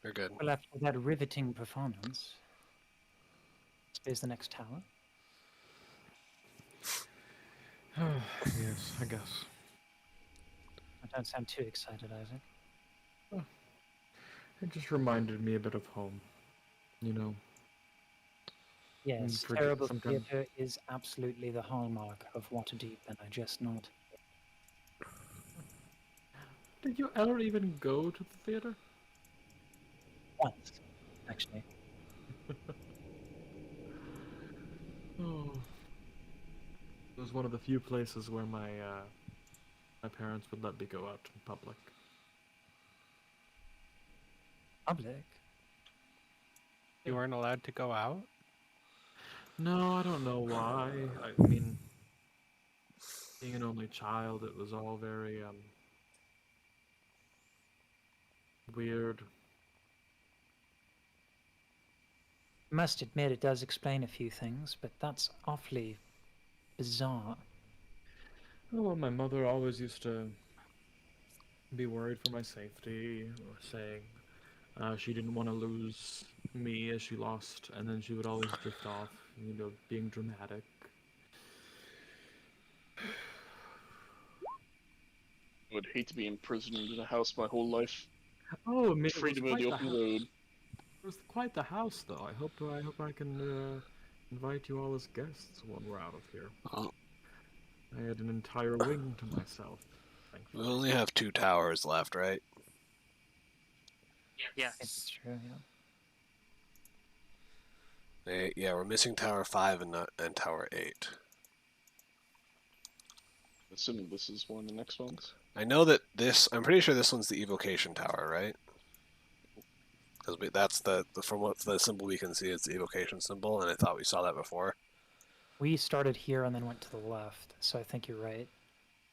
You're good. Well, after that riveting performance, I suppose the next tower. Yes, I guess. I don't sound too excited, Isaac. It just reminded me a bit of home. You know, Yes, forget terrible sometimes. theatre is absolutely the hallmark of Waterdeep, and I just not. Did you ever even go to the theater? Once, actually. Oh, it was one of the few places where my parents would let me go out in public. Public? You weren't allowed to go out? No, I don't know why. I mean, being an only child, it was all very weird. I must admit it does explain a few things, but that's awfully bizarre. Oh, well, my mother always used to be worried for my safety, or saying she didn't want to lose me as she lost, and then she would always drift off, being dramatic. I would hate to be imprisoned in a house my whole life. Oh, I mean, Freedom of the open road. It was quite the house, though. I hope I can invite you all as guests when we're out of here. Oh. I had an entire wing to myself. We Thankfully. only have 2 towers left, right? Yes. It's true, yeah. Yeah, we're missing Tower 5 and Tower 8. Assuming this is one of the next ones. I know that I'm pretty sure this one's the Evocation Tower, right? Because that's from what the symbol we can see, it's the Evocation symbol, and I thought we saw that before. We started here and then went to the left, so I think you're right.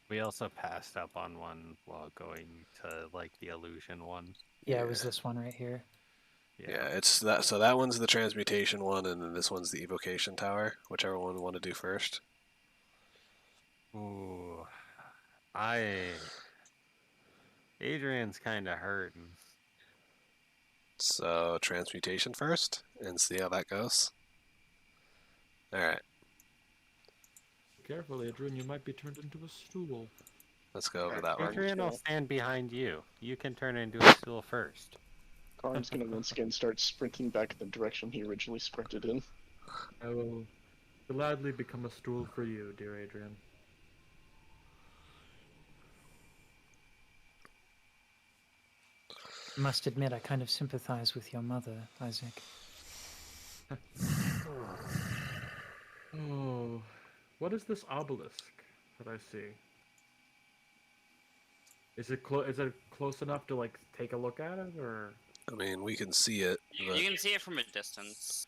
We also passed up on one while going to, like, the illusion one. Yeah, it was this one right here. Yeah, it's that. So that one's the transmutation one, and then this one's the evocation tower. Whichever one we want to do first. Ooh, Adrian's kind of hurting. So transmutation first, and see how that goes. All right. Careful, Adrian, you might be turned into a stool. Let's go over that one. Adrian will stand behind you. You can turn into a stool first. Karn's gonna once again start sprinting back in the direction he originally sprinted in. I will gladly become a stool for you, dear Adrian. I must admit, I kind of sympathize with your mother, Isaac. Oh, what is this obelisk that I see? Is it close enough to like take a look at it, or? I mean, we can see it. You can see it from a distance.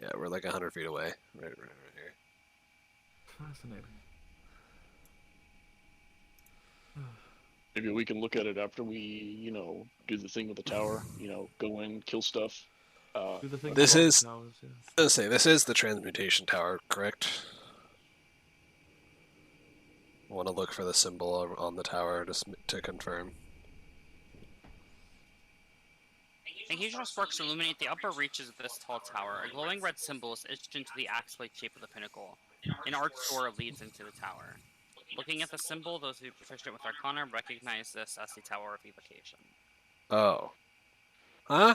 Yeah, we're like 100 feet away. Right here. Fascinating. Maybe we can look at it after we, do the thing with the tower. Go in, kill stuff. Do the thing This with all the is- towers, yes. Let's say this is the transmutation tower, correct? I want to look for the symbol on the tower just to confirm. Engagement sparks to illuminate the upper reaches of this tall tower. A glowing red symbol is etched into the axe-like shape of the pinnacle. An arched door leads into the tower. Looking at the symbol, those who are proficient with Arcana recognize this as the Tower of Evocation. Oh. Huh?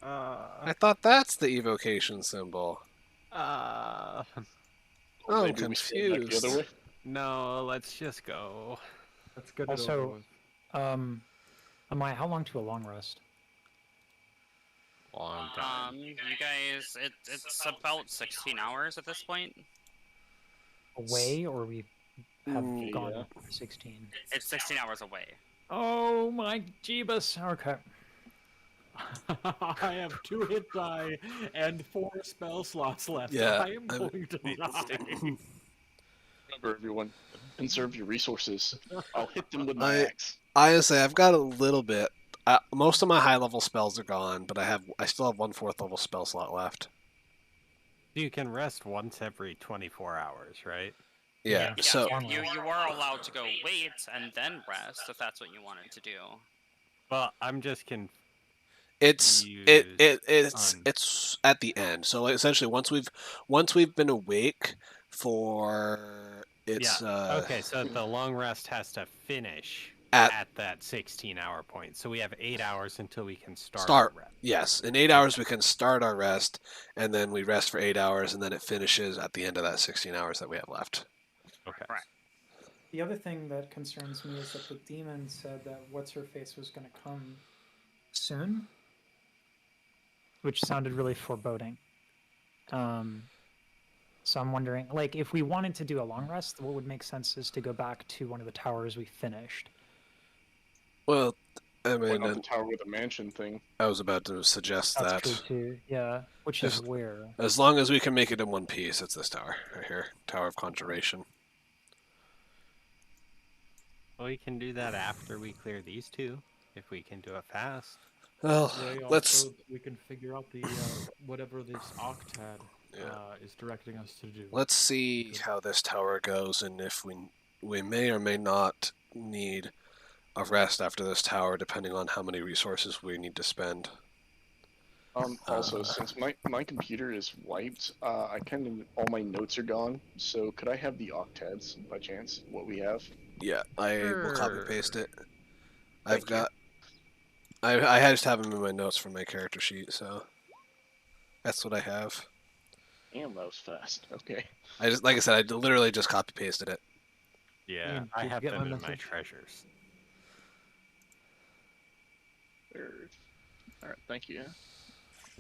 I thought that's the evocation symbol. Uh, Or Oh, I'm maybe we stand back the other confused. way. no, let's just go. Let's get it Also, over with. Amaya, how long to a long rest? Long time. You guys, it's about 16 hours at this point. Away, or we have gone yeah. 16? It's 16 hours away. Oh my jeebus! Okay. I have 2 hit die and 4 spell slots left. Yeah, I am going to die. Remember, everyone, conserve your resources. I'll hit them with my axe. Honestly, I've got a little bit. Most of my high level spells are gone, but I still have 1 4th level spell slot left. You can rest once every 24 hours, right? Yeah. Yeah. So Yeah. You are allowed to go wait and then rest if that's what you wanted to do. Well, I'm just confused. It's at the end. So essentially, once we've been awake for it's Okay, so the long rest has to finish at at that 16-hour point. So we have 8 hours until we can start start. our rest. Yes, in 8 hours we can start our rest, and then we rest for 8 hours, and then it finishes at the end of that 16 hours that we have left. Okay. Right. The other thing that concerns me is that the demon said that what's her face was going to come soon, which sounded really foreboding. So I'm wondering, like, if we wanted to do a long rest, what would make sense is to go back to one of the towers we finished. Well, I Why mean, not the tower with the mansion thing? I was about to suggest That's that true too. Yeah, which is where. as long as we can make it in one piece, it's this tower right here, Tower of Conjuration. Well, we can do that after we clear these two, if we can do it fast. Well, Way let's. also we can figure out the whatever this octad is directing us to do. Let's see how this tower goes, and if we may or may not need a rest after this tower, depending on how many resources we need to spend. Also, since my computer is wiped, I all my notes are gone. So could I have the octads by chance? What we have? Yeah, I will copy paste it. Thank you. I just have them in my notes from my character sheet, so that's what I have. Damn, that was fast. Okay. Like I said, I literally just copy pasted it. Yeah, Ian, I did you have get them my in my message? treasures. Alright, thank you.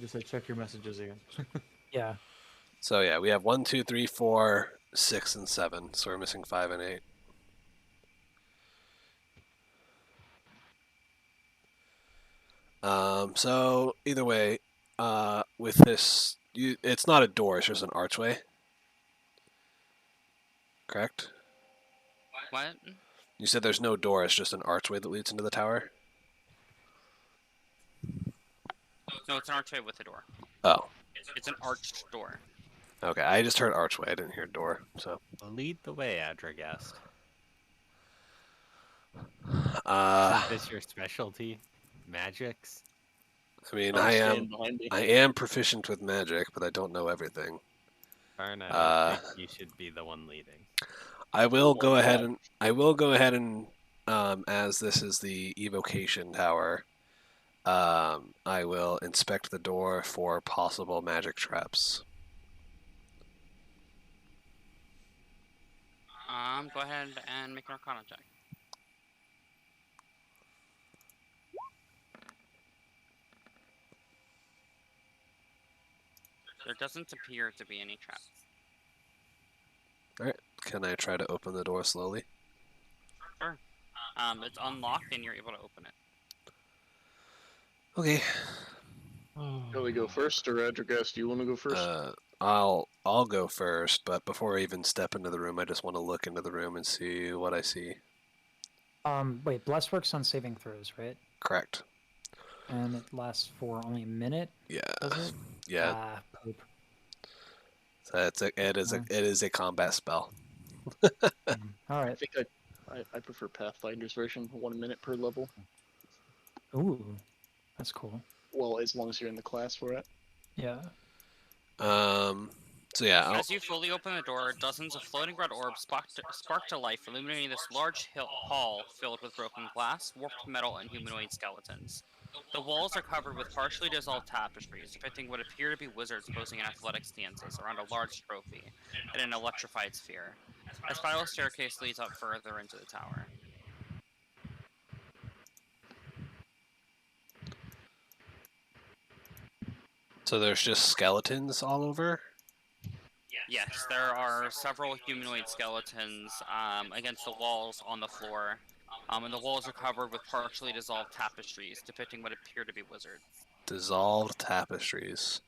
Just say check your messages again. Yeah. So yeah, we have 1, 2, 3, 4, 6, and 7. So we're missing 5 and 8. So either way, with this, it's not a door; it's just an archway. Correct? What? You said there's no door; it's just an archway that leads into the tower. No, it's an archway with a door. Oh, It's an arched door. okay. I just heard archway; I didn't hear door. So, Lead the way, Adragast. uh, Is this your specialty? Magics? I mean, I'll I stand behind me. am proficient with magic, but I don't know everything. Darn, I don't think you should be the one leading. I will Oh my go ahead God. and as this is the evocation tower, I will inspect the door for possible magic traps. Go ahead and make an Arcana check. There doesn't appear to be any traps. All right. Can I try to open the door slowly? Sure. It's unlocked and you're able to open it. Okay. Shall we go first, or Adragast, do you want to go first? I'll go first, but before I even step into the room, I just want to look into the room and see what I see. Wait, Bless works on saving throws, right? Correct. And it lasts for only a minute, Yeah. does it? Yeah. Ah, poop. So it is a combat spell. All I right. think I prefer Pathfinder's version, 1 minute per level. Ooh, that's cool. Well, as long as you're in the class for it. Yeah. So yeah. As you fully open the door, dozens of floating red orbs spark to life, illuminating this large hall filled with broken glass, warped metal, and humanoid skeletons. The walls are covered with partially dissolved tapestries, depicting what appear to be wizards posing in athletic stances around a large trophy and an electrified sphere. A spiral staircase leads up further into the tower. So there's just skeletons all over? Yes, there are several humanoid skeletons against the walls on the floor, and the walls are covered with partially dissolved tapestries depicting what appear to be wizards. Dissolved tapestries.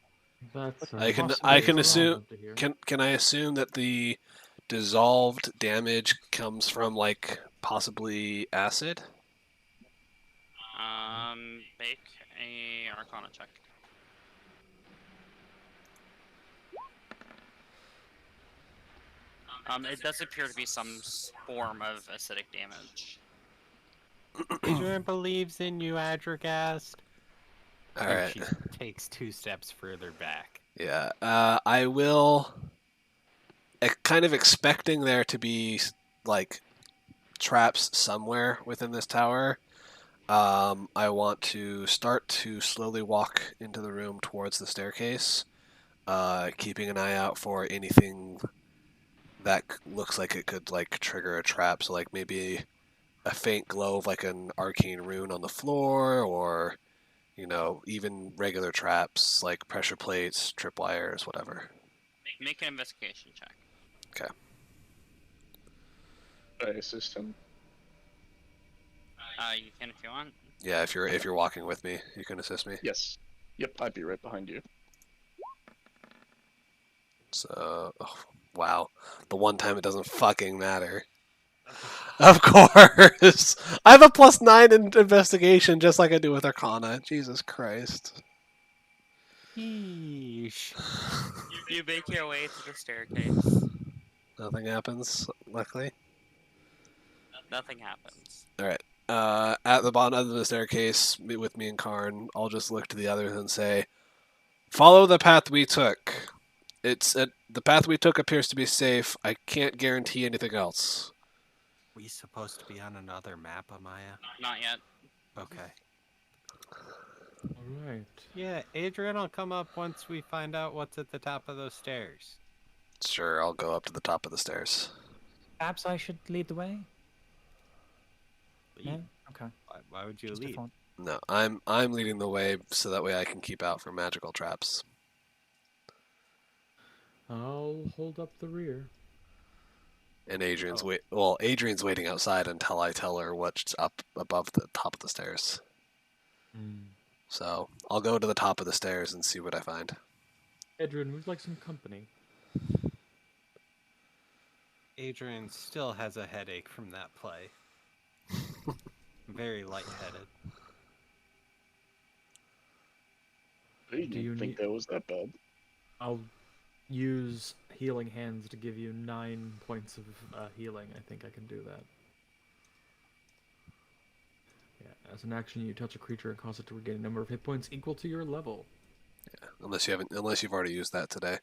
That's I can possibly assume relevant to hear. can I assume that the dissolved damage comes from like possibly acid? Make a Arcana check. It does appear to be some form of acidic damage. Adrian believes in you, Adrigast. All And right. she takes 2 steps further back. Yeah. I will. Kind of expecting there to be like traps somewhere within this tower. I want to start to slowly walk into the room towards the staircase, keeping an eye out for anything that looks like it could like trigger a trap. So like maybe a faint glow of like an arcane rune on the floor, or even regular traps like pressure plates, tripwires, whatever. Make an investigation check. I assist him. You can if you want. Yeah, if you're walking with me, you can assist me. Yes. Yep, I'd be right behind you. So, oh, wow, the one time it doesn't fucking matter. Of course, I have a +9 in investigation, just like I do with Arcana. Jesus Christ. Yeesh. You make your way to the staircase. Nothing happens, luckily. Nothing happens. All right. At the bottom of the staircase, with me and Karn, I'll just look to the others and say, "Follow the path we took. The path we took appears to be safe. I can't guarantee anything else." We supposed to be on another map, Amaya? Not yet. Okay. All right. Yeah, Adrian will come up once we find out what's at the top of those stairs. Sure, I'll go up to the top of the stairs. Perhaps I should lead the way. Lead? Yeah. Okay. Why would you Just a lead? thought. No, I'm leading the way so that way I can keep out for magical traps. I'll hold up the rear. And Adrian's waiting outside until I tell her what's up above the top of the stairs. So I'll go to the top of the stairs and see what I find. Adrian, would you like some company? Adrian still has a headache from that play. Very lightheaded. I didn't Do you think need- that was that bad. I'll use healing hands to give you 9 points of healing. I think I can do that. Yeah, as an action, you touch a creature and cause it to regain a number of hit points equal to your level. Yeah, unless you've already used that today.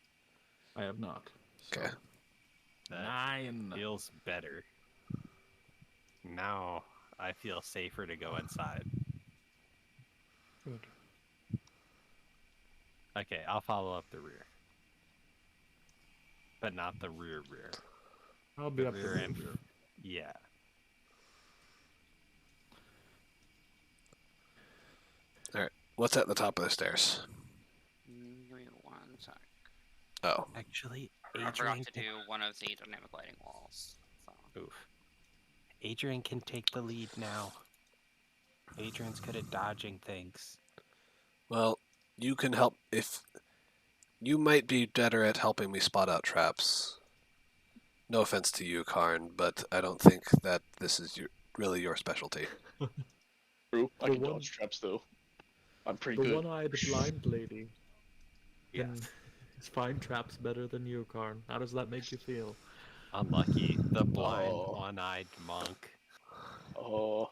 I have not. So Okay. That 9. feels better. Now I feel safer to go inside. Good. Okay, I'll follow up the rear. But not the rear. I'll be The up the rear rear. and yeah. What's at the top of the stairs? Give me 1 sec. Oh, Actually, I forgot Adrian to do one of the dynamic lighting walls. So. Oof. Adrian can take the lead now. Adrian's good at dodging things. well, you can help if you might be better at helping me spot out traps. No offense to you, Karn, but I don't think that this is really your specialty. True, I The can one- dodge traps though. I'm pretty The good. one-eyed blind lady can Yes. find traps better than you, Karn. How does that make you feel? Unlucky. The blind, Oh. one-eyed monk. Oh,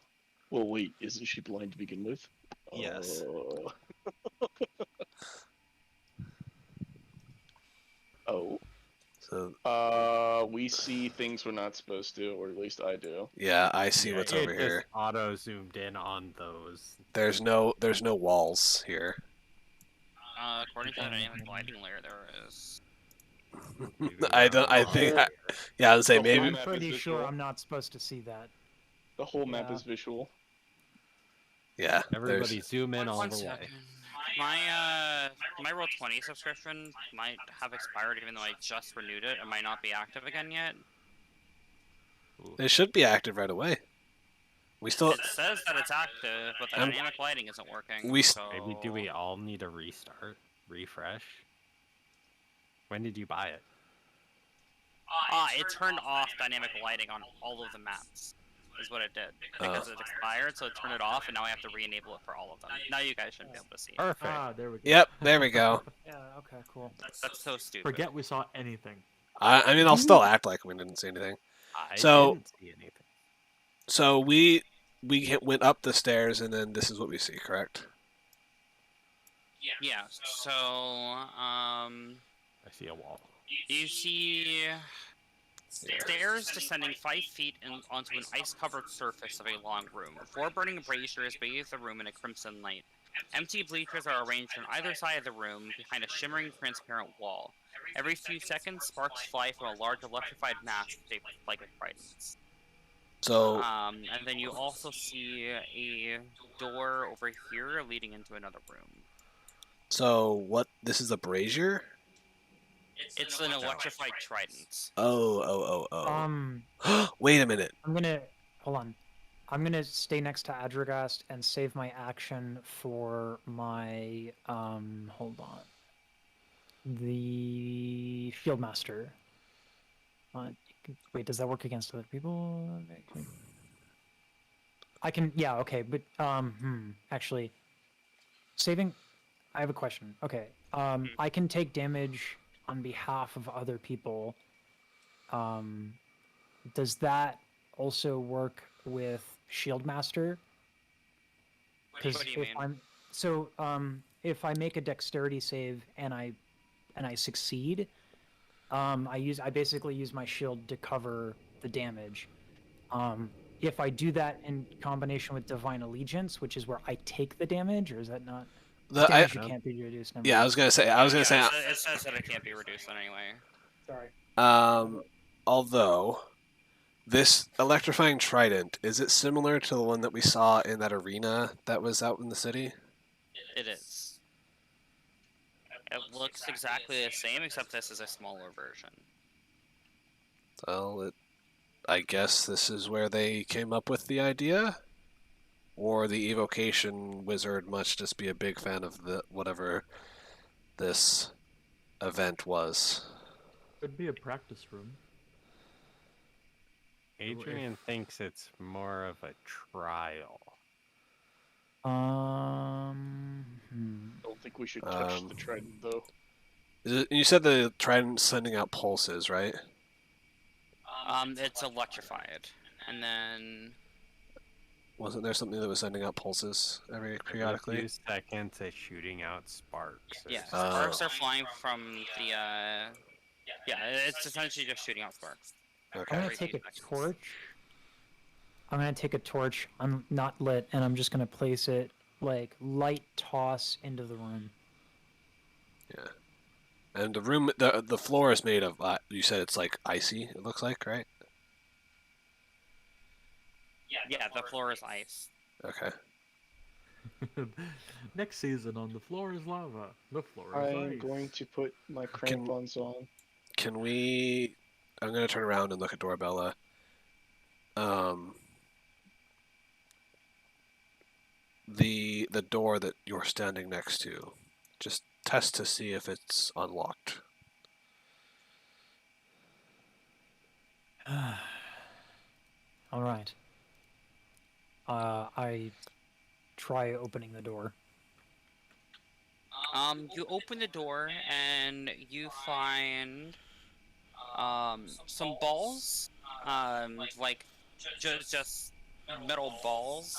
well, wait, isn't she blind to begin with? Yes. Oh. So We see things we're not supposed to, or at least I do. yeah, I see Yeah, what's it over here. just auto zoomed in on those. There's no walls here. According to the dynamic lighting layer, there is. I think. Yeah, I would say The maybe. whole I'm map pretty is sure visual. I'm not supposed to see that. The whole map Yeah. is visual. Yeah, Everybody zoom in all One the way. second. My Roll20 subscription might have expired, even though I just renewed it. It might not be active again yet. it should be active right away. We still. It says that it's active, but the I'm- dynamic lighting isn't working. We- so... Maybe do we all need a restart? Refresh? When did you buy it? It turned off dynamic lighting on all of the maps. Is what it did. Because it expired, so it turned it off, and now I have to re-enable it for all of them. Now you guys should be able to see it. Perfect. Ah, there we go. Yep, there we go. Yeah, okay, cool. That's so stupid. Forget we saw anything. I mean, I'll still act like we didn't see anything. I So- didn't see anything. So we went up the stairs, and then this is what we see, correct? Yeah. So, I see a wall. you see stairs descending 5 feet onto an ice-covered surface of a long room. 4 burning braziers bathe the room in a crimson light. Empty bleachers are arranged on either side of the room behind a shimmering, transparent wall. Every few seconds, sparks fly from a large electrified mass shaped like a trident. So, And then you also see a door over here leading into another room. so what? This is a brazier? It's an electrified trident. Oh. Wait a minute. Hold on. I'm gonna stay next to Adragast and save my action for my hold on. The Shield Master. Wait, does that work against other people? I can, yeah, okay, but actually, saving. I have a question. Okay, I can take damage on behalf of other people. Does that also work with Shield Master? What do you mean? If I make a dexterity save and I succeed, I basically use my shield to cover the damage. If I do that in combination with Divine Allegiance, which is where I take the damage, or is that not? Damage can't be reduced. Yeah, I was gonna say. It says that it can't be reduced anyway. Sorry. Although this electrifying trident, is it similar to the one that we saw in that arena that was out in the city? It is. It looks exactly the same, except this is a smaller version. Well, I guess this is where they came up with the idea? Or the evocation wizard must just be a big fan of whatever this event was. Could be a practice room. Adrian thinks it's more of a trial. Don't think we should touch the trident though. You said the trident's sending out pulses, right? It's electrified, and then Wasn't there something that was sending out pulses periodically? Every few seconds, it's shooting out sparks. yeah, sparks are flying from the yeah, it's essentially just shooting out sparks. Okay. I'm gonna take a torch. I'm gonna take a torch, not lit, and I'm just gonna place it like light toss into the room. Yeah. And the room, the floor is made of. You said it's like icy. It looks like, right? Yeah, the floor is ice. Okay. Next season on The Floor is Lava. The floor is I'm ice. going to put my crampons on. Can we? I'm gonna turn around and look at Dorabella. The door that you're standing next to, just test to see if it's unlocked. All right. I try opening the door. You open the door and you find some balls, like just metal balls.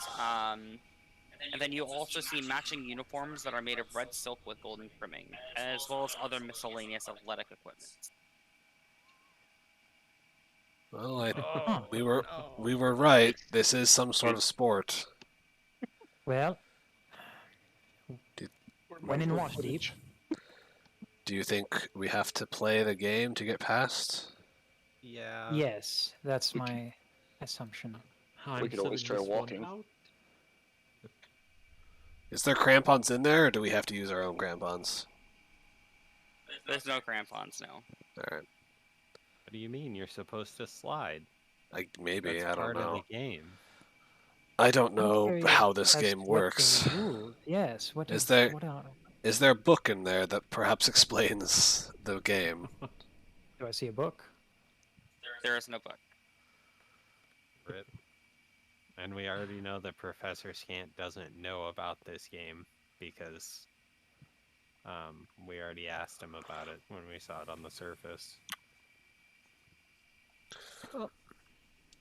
And then you also see matching uniforms that are made of red silk with golden trimming, as well as other miscellaneous athletic equipment. Well, we were right. This is some sort of sport. Well, when in Waterdeep. Do you think we have to play the game to get past? Yeah. Yes, that's my assumption. We could always try walking. Is there crampons in there, or do we have to use our own crampons? There's no crampons, no. All right. What do you mean? You're supposed to slide. Maybe, That's I don't part know. of the game. I don't know Curious how this as game what works. the rule- Yes. What Is is there- What Is there a book in there that perhaps explains the game? do I see a book? There is no book. Rip. And we already know that Professor Scant doesn't know about this game because we already asked him about it when we saw it on the surface.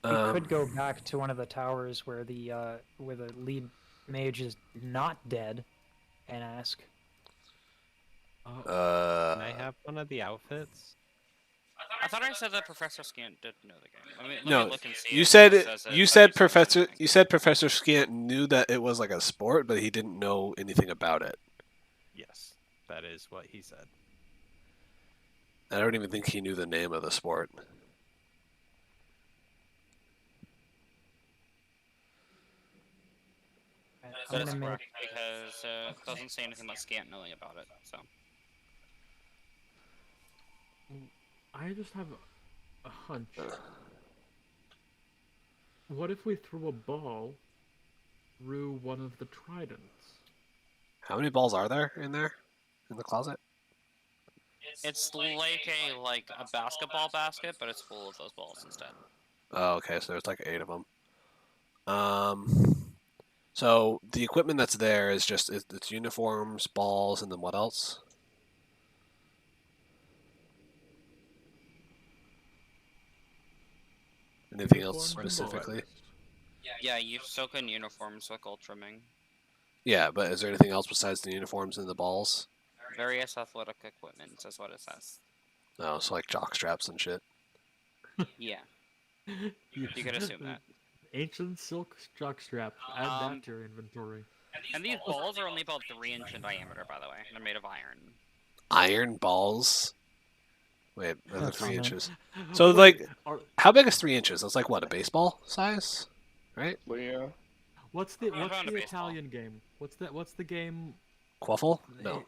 We could go back to one of the towers where the lead mage is not dead, and ask. Can I have one of the outfits? I thought I said that Professor Scant did know the game. Let me No, look and see. you if said it it, says it you that said he said Professor anything. you said Professor Scant knew that it was like a sport, but he didn't know anything about it. Yes, that is what he said. I don't even think he knew the name of the sport. That is correct because it doesn't say anything about Scant knowing about it. So I just have a hunch. What if we threw a ball through one of the tridents? How many balls are there in the closet? it's like a basketball basket, but it's full of those balls instead. Oh, okay, so there's like 8 of them. So the equipment that's there is just it's uniforms, balls, and then what else? Anything else Uniforms and specifically? balls. Yeah, you soak in uniforms with gold trimming. Yeah, but is there anything else besides the uniforms and the balls? Various athletic equipment is what it says. Oh, so like jock straps and shit. Yeah, you could assume that. Ancient silk jockstrap. Add that to your inventory. And these balls are only about 3 inch in diameter, by the way. They're made of iron. Iron balls. Wait, those are That's 3 fine. inches. So Wait, like, are- how big is 3 inches? That's like what, a baseball size, right? Well, yeah. what's the found a baseball. Italian game? What's the game? Quaffle? No.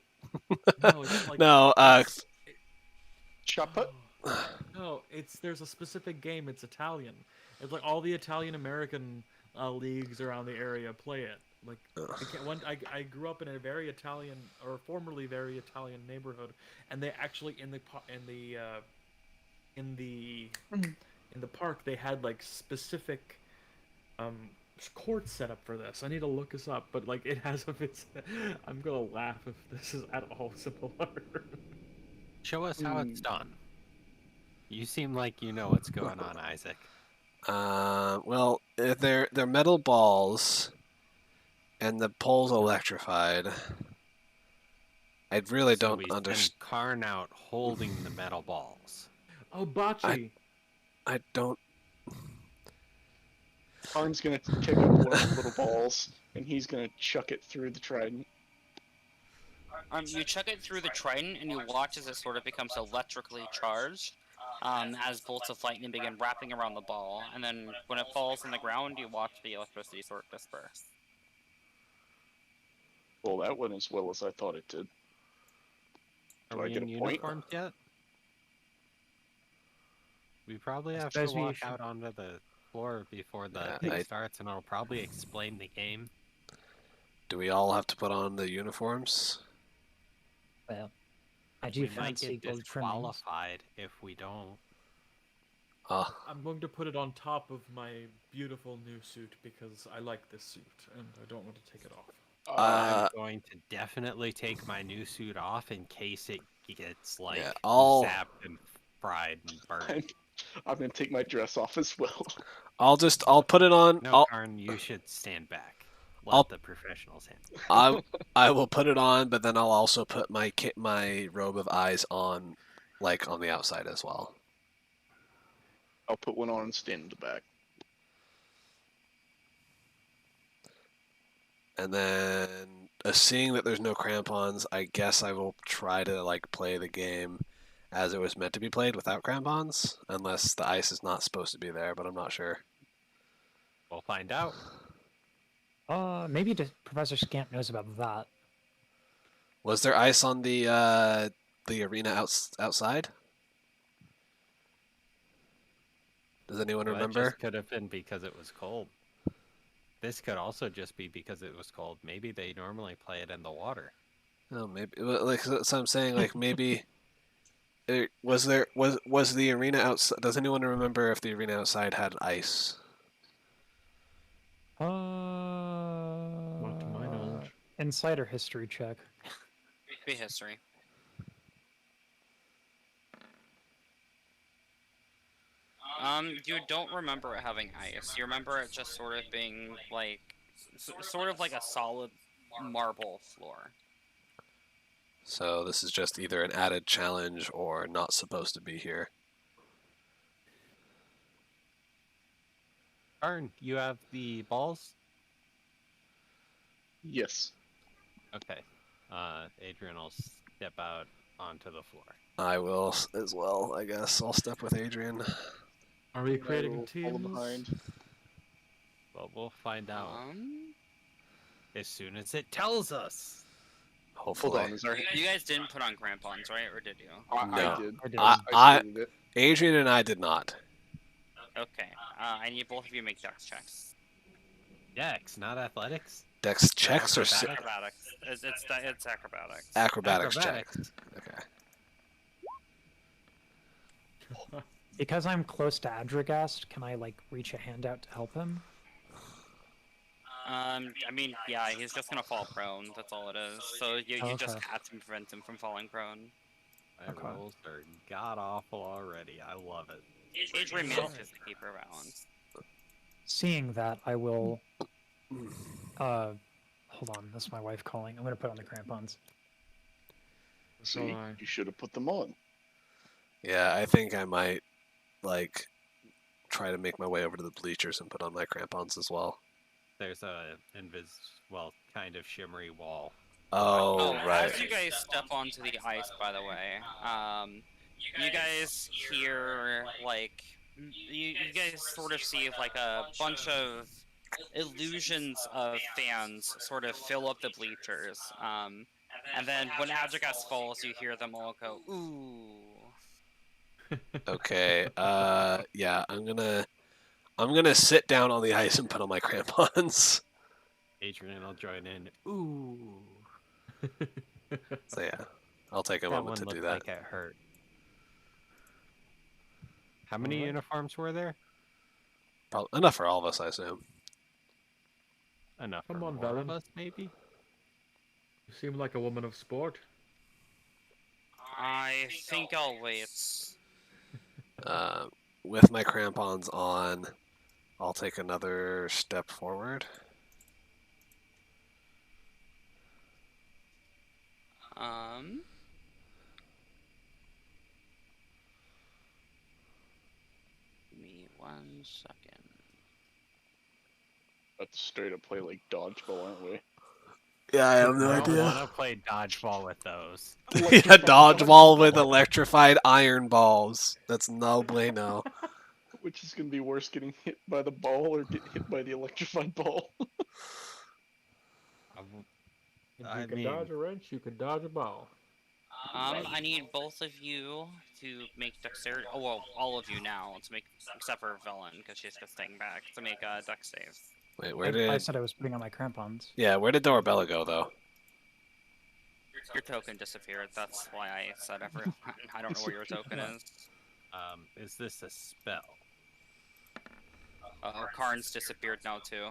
No, it's like No. Shot put? no, there's a specific game. It's Italian. It's like all the Italian American leagues around the area play it. Like I grew up in a very Italian or formerly very Italian neighborhood, and they actually in the park they had like specific courts set up for this. I need to look this up, but like it has a bit. I'm gonna laugh if this is at all similar. Show us how it's done. You seem like you know what's going on, Isaac. Well, if they're metal balls, and the pole's electrified. I really So don't we send understand. Karn out holding the metal balls. Oh, bocce. I don't. Karn's gonna pick up one of the little balls, and he's gonna chuck it through the trident. You chuck it through the trident, and you watch as it sort of becomes electrically charged. As bolts of lightning begin wrapping around the ball, and then when it falls on the ground, you watch the electricity sort of disperse. Well, that went as well as I thought it did. Are Do I we get in a point? uniforms yet? We probably have to suppose we walk should- out onto the floor before the Yeah, thing I- starts, and it'll probably explain the game. Do we all have to put on the uniforms? Well, I do We might fancy get gold trimmings. disqualified if we don't. I'm going to put it on top of my beautiful new suit because I like this suit and I don't want to take it off. I'm going to definitely take my new suit off in case it gets like Yeah, I'll- zapped and fried and burned. I'm gonna take my dress off as well. I'll put it on. No, Karn, you should stand back. Let I'll- the professionals handle it. I will put it on, but then I'll also put my robe of eyes on, like on the outside as well. I'll put one on and stand in the back. And then, seeing that there's no crampons, I guess I will try to like play the game as it was meant to be played without crampons, unless the ice is not supposed to be there, but I'm not sure. We'll find out. Maybe Professor Scamp knows about that. Was there ice on the arena outside? Does anyone Well, that remember? just could have been because it was cold. This could also just be because it was cold. Maybe they normally play it in the water. Oh, maybe like so I'm saying like maybe was the arena outside? Does anyone remember if the arena outside had ice? Not to my knowledge. Insider history check. Be history. You don't remember it having ice. You remember it just sort of being like, sort of like a solid marble floor. So this is just either an added challenge or not supposed to be here. Arn, you have the balls? Yes. Okay. Adrian will step out onto the floor. I will as well, I guess. I'll step with Adrian. Are we I creating will follow teams? behind. Well, we'll find out Um, as soon as it tells us. Hold Hopefully. on, is there? you guys didn't put on crampons, right? Or did you? I No. did. I did. I- stated it. Adrian and I did not. Okay. I need both of you to make dex checks. Dex, not athletics. Dex checks or Acrobatics? Acrobatics. It's acrobatics. acrobatics check? Acrobatics. Okay. Because I'm close to Adrigast, can I like reach a hand out to help him? I mean, yeah, he's just gonna fall prone. That's all it is. So you just Okay. have to prevent him from falling prone. My Okay. rolls are god awful already. I love it. Adrian manages to keep her balance. Seeing that, I will. Hold on, that's my wife calling. I'm gonna put on the crampons. So See, I. you should have put them on. Yeah, I think I might like try to make my way over to the bleachers and put on my crampons as well. There's a kind of shimmery wall. Oh, right. As you guys step onto the ice, by the way, you guys hear like you guys sort of see like a bunch of illusions of fans sort of fill up the bleachers. And then when Adrigas falls, you hear them all go, "Ooh." Okay. Yeah, I'm gonna sit down on the ice and put on my crampons. Adrian will join in. Ooh. So yeah, I'll take a That moment one to looked do that. like it hurt. How many Alright. uniforms were there? Probably enough for all of us, I assume. Enough Come for on, more of Valen. us, maybe? You seem like a woman of sport. I think I'll wait. With my crampons on, I'll take another step forward. Give me 1 second. Let's straight up play like dodgeball, aren't we? Yeah, I have no I don't want idea. to play dodgeball with those. Yeah, dodgeball with electrified iron balls. That's no bueno. Which is gonna be worse, getting hit by the ball or get hit by the electrified ball? If I you can mean- dodge a wrench, you can dodge a ball. I need both of you to make dexterity. Oh well, all of you now to make, except for Velen because she's just staying back to make a dex save. Wait, where I did? said I was putting on my crampons. Yeah, where did Dorabella go though? Your token disappeared. That's why I said everyone. I don't know where your token is. Is this a spell? Karn's disappeared now too.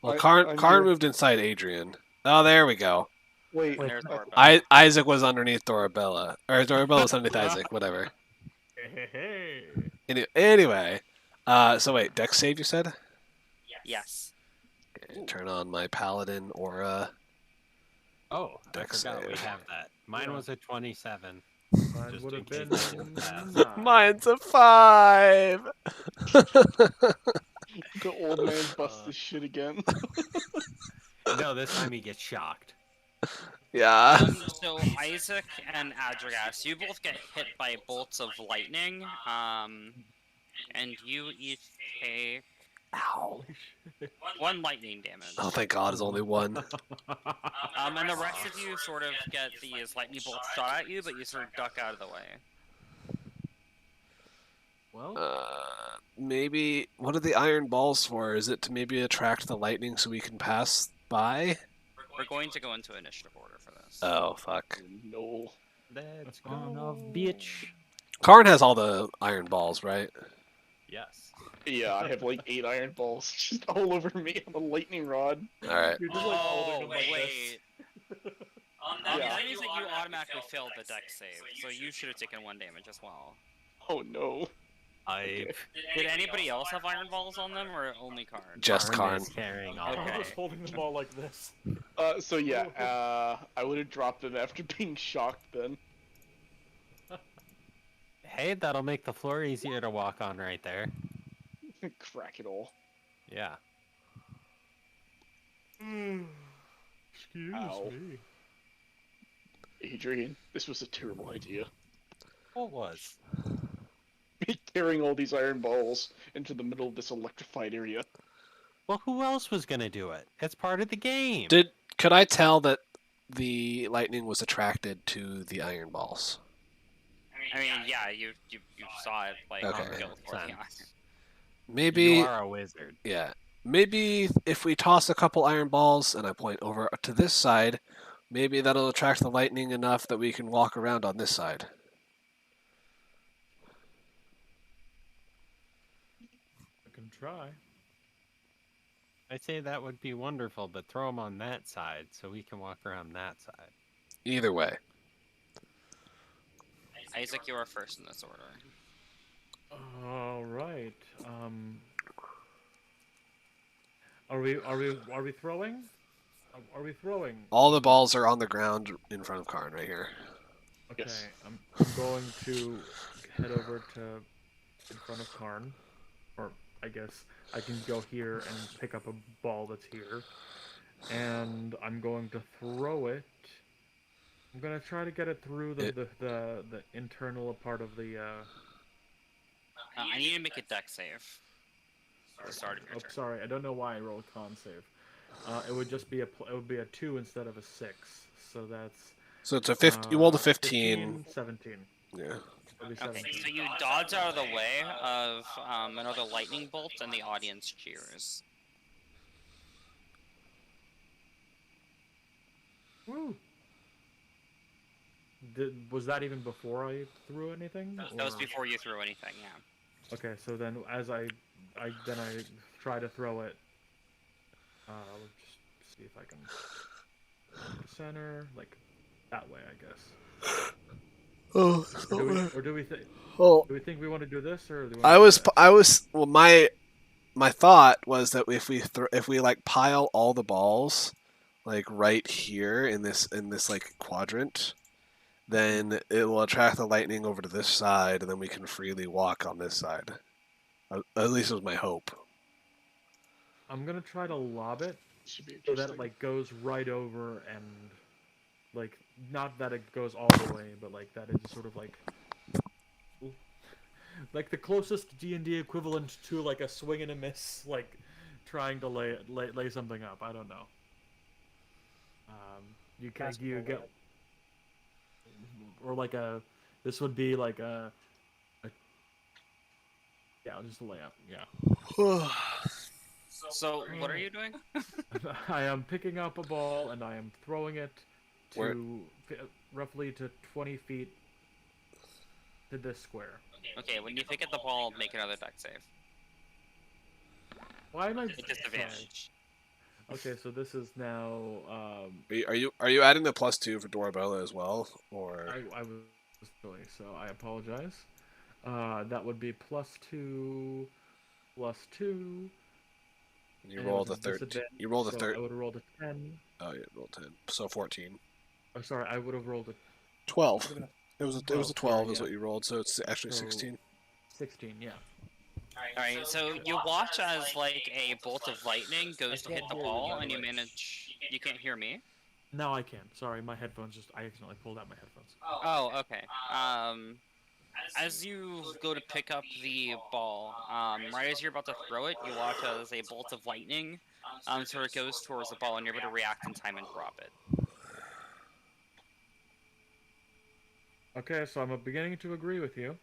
Well, I'm Karn here. moved inside Adrian. Oh, there we go. Wait, Wait, There's Dorabella. Isaac was underneath Dorabella, or Dorabella was underneath Isaac. Whatever. Anyway, so wait, Dex save you said? Yes. Okay, turn on my paladin aura. Oh, Dex I forgot we save. have that. Mine Yeah. was a 27. Mine Just would in have been. case I didn't pass. 9. Mine's a 5. the old man busts his shit again. No, this time he gets shocked. Yeah. So Isaac and Adrigas, you both get hit by bolts of lightning. And you each take Ow. 1 lightning damage. Oh, thank God, it's only 1. And the rest of you sort of get these lightning bolts shot at you, but you sort of duck out of the way. Well, Maybe. What are the iron balls for? Is it to maybe attract the lightning so we can pass by? We're going to go into initiative order for this. Oh, fuck. No. Let's On go. of bitch. Karn has all the iron balls, right? Yes. Yeah, I have like 8 iron balls just all over me on a lightning rod. Alright. you're just like holding them like wait. this. Yeah. That means that you automatically failed the dex save, so you should have taken 1 damage as well. Oh no. Hype. Did anybody else have iron balls on them, or only Karn? Just Karn Karn. is carrying all I'm of Okay. just it. holding them all like this. So yeah, I would have dropped it after being shocked then. Hey, that'll make the floor easier to walk on right there. Crack it all. Yeah. Excuse Ow. me. Adrian, this was a terrible idea. What was? Carrying all these iron balls into the middle of this electrified area. Well, who else was gonna do it? It's part of the game. Could I tell that the lightning was attracted to the iron balls? I mean, yeah, you saw it like Okay. on the field for the Sense. Maybe, You are a wizard. yeah. Maybe if we toss a couple iron balls and I point over to this side, maybe that'll attract the lightning enough that we can walk around on this side. I can try. I'd say that would be wonderful, but throw them on that side so we can walk around that side. Either way. Isaac, you are first in this order. All right. Are we throwing? Are we throwing? All the balls are on the ground in front of Karn right here. Okay. Yes. I'm going to head over to in front of Karn, or I guess I can go here and pick up a ball that's here, and I'm going to throw it. I'm gonna try to get it through the internal part of the. I need to make a deck save. Start of your turn. Sorry, I don't know why I rolled con save. It would just be it would be a 2 instead of a 6. So that's So it's a 50. You rolled a 15. 17. Yeah. It'll be Okay, 17. so you dodge out of the way of another lightning bolt, and the audience cheers. Woo. Was that even before I threw anything? That was or- before you threw anything, yeah. Okay, so then as I try to throw it. Let's just see if I can center like that way, I guess. Oh, Or do we think? oh. Do we think we want to do this, or do we I wanna was, do that? I was. Well, my thought was that if we like pile all the balls, like right here in this like quadrant, then it will attract the lightning over to this side, and then we can freely walk on this side. At least it was my hope. I'm gonna try to lob it Should be so interesting. that it like goes right over and like not that it goes all the way, but like that it's sort of like the closest D&D equivalent to like a swing and a miss, like trying to lay something up. I don't know. You can Cast you a get or like a this would be like a yeah, just a layup. Yeah. So, what are you doing? I am picking up a ball and I am throwing it Where- to roughly to 20 feet to this square. Okay, when you pick up the ball, make another deck save. Why am I? With disadvantage. Okay, so this is now. Are you adding the +2 for Dorabella as well, or? I was silly, so I apologize. That would be +2, +2. You and it rolled a was 13. disadvantage, You rolled a so 13. I would have rolled a 10. Oh, you rolled 10. So 14. Oh, sorry, I would have rolled a 12. It was a 12, 12 sorry, is yeah. what you rolled, so it's actually So- 16. 16. Yeah. Alright, so you watch as like a bolt of lightning goes to hit the ball, and you manage. You can't hear me? Now I can. Sorry, my headphones I accidentally pulled out my headphones. Oh, okay. As you go to pick up the ball, right as you're about to throw it, you watch as a bolt of lightning sort of goes towards the ball, and you're able to react in time and drop it. Okay, so I'm beginning to agree with you.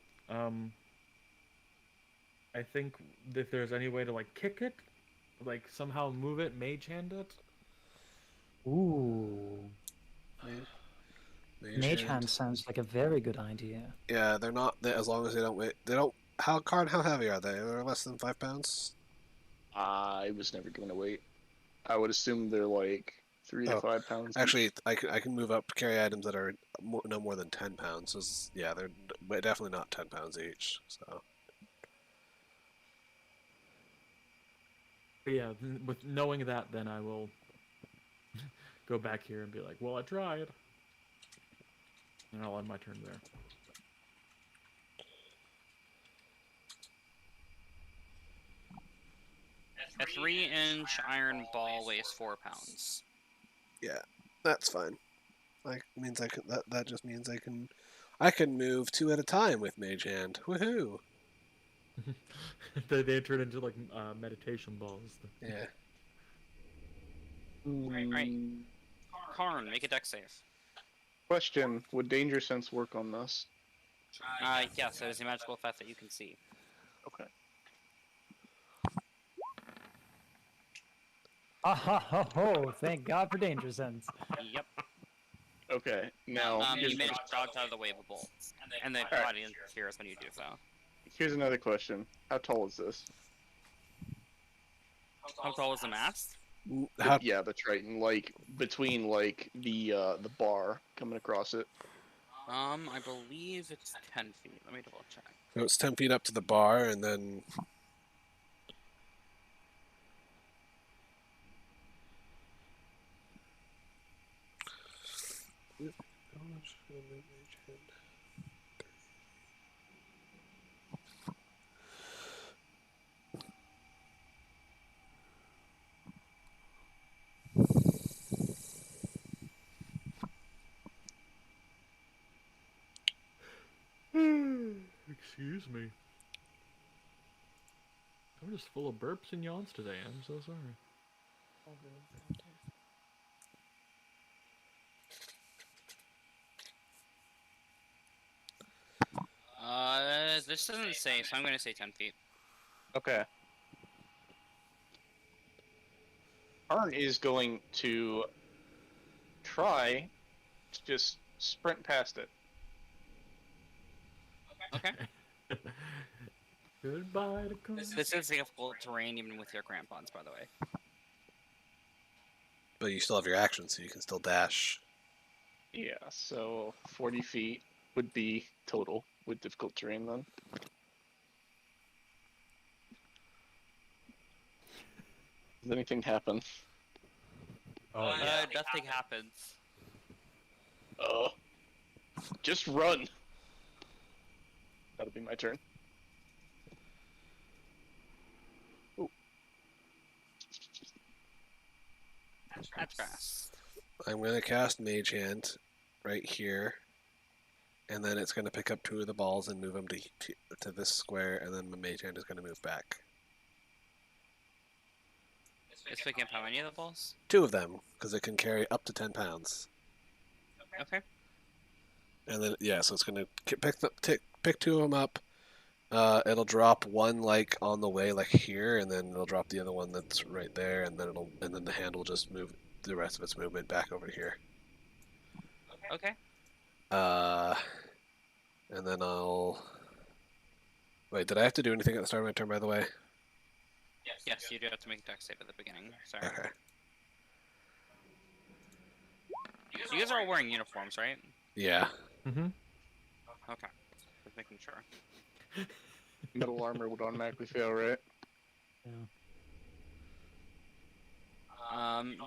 I think if there's any way to like kick it, like somehow move it, mage hand it. Ooh. Mage hand sounds like a very good idea. Yeah, they're not. As long as they don't weigh. They don't. How heavy are they? They're less than 5 pounds. I was never going to wait. I would assume they're like 3 to Oh, 5 pounds. Actually, I can move up to carry items that are no more than 10 pounds. So yeah, they're definitely not 10 pounds each. So But yeah, with knowing that, then I will go back here and be like, well, I tried. And I'll end my turn there. A 3-inch iron ball weighs 4 pounds. Yeah, that's fine. Means I can. That just means I can move 2 at a time with Mage Hand. Woohoo! They turn into like meditation balls. Yeah. Right. Karn, make a deck save. Question: would Danger Sense work on this? Yes, it is a magical effect that you can see. Okay. Ah ha ho ho! Thank God for Danger Sense. Yep. Okay. Now You may just dodge out of the way of the bolts, and the audience hears when you do so. here's another question: how tall is this? How tall is the mast? How, Yeah, the Triton, like between like the bar coming across it. I believe it's 10 feet. Let me double check. so it's 10 feet up to the bar, and then. How much will my Mage Hand? Excuse me. I'm just full of burps and yawns today. I'm so sorry. This doesn't say, so I'm going to say 10 feet. Okay. Arn is going to try to just sprint past it. Okay. Goodbye to This is difficult terrain even with your crampons, by the way. But you still have your action, so you can still dash. Yeah, so 40 feet would be total with difficult terrain then. Does anything happen? Oh yeah. Nothing happens. Just run. That'll be my turn. Ooh. That's fast. I'm going to cast Mage Hand right here, and then it's going to pick up 2 of the balls and move them to this square, and then my Mage Hand is going to move back. It's picking up how many of the balls? 2 of them, because it can carry up to 10 pounds. Okay. And then, yeah, so it's going to pick 2 of them up. It'll drop one like on the way, like here, and then it'll drop the other one that's right there, and then the hand will just move the rest of its movement back over to here. Okay. And then I'll wait. Did I have to do anything at the start of my turn, by the way? Yes, you do have to make a deck save at the beginning. Sorry. Okay. So you guys are all wearing uniforms, right? Yeah. Mm-hmm. Okay. Just making sure. Metal armor would automatically fail, right?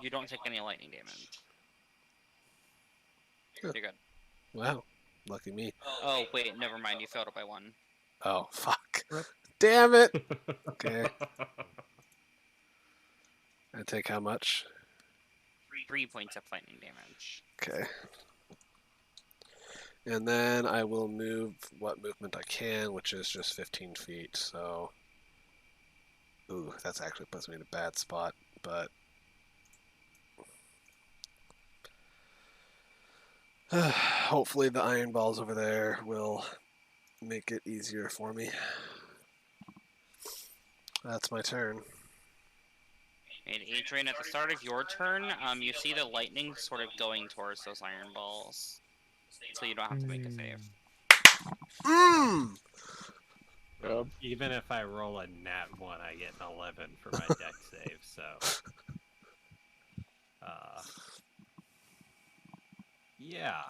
You don't take any lightning damage. Huh. You're good. Wow. Lucky me. Oh, wait, never mind. You failed it by 1. Oh, fuck. Damn it. Okay. I take how much? 3 points of lightning damage. Okay. And then I will move what movement I can, which is just 15 feet, so... Ooh, that's actually puts me in a bad spot, but... hopefully the iron balls over there will make it easier for me. That's my turn. And Adrian, at the start of your turn, you see the lightning sort of going towards those iron balls. So you don't have to make a save. Mmm! Even if I roll a nat 1, I get an 11 for my deck save, so... yeah.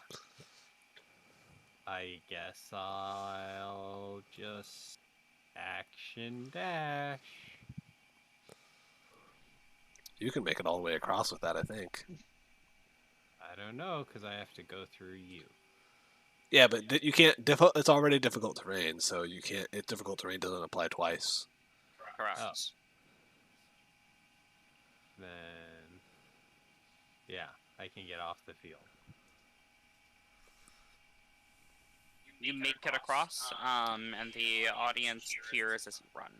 I guess I'll just action dash. You can make it all the way across with that, I think. I don't know, because I have to go through you. Yeah, but you can't. It's already difficult terrain, so you can't. Difficult terrain doesn't apply twice. Correct. Oh. Then, yeah, I can get off the field. You make it across, and the audience cheers as you run.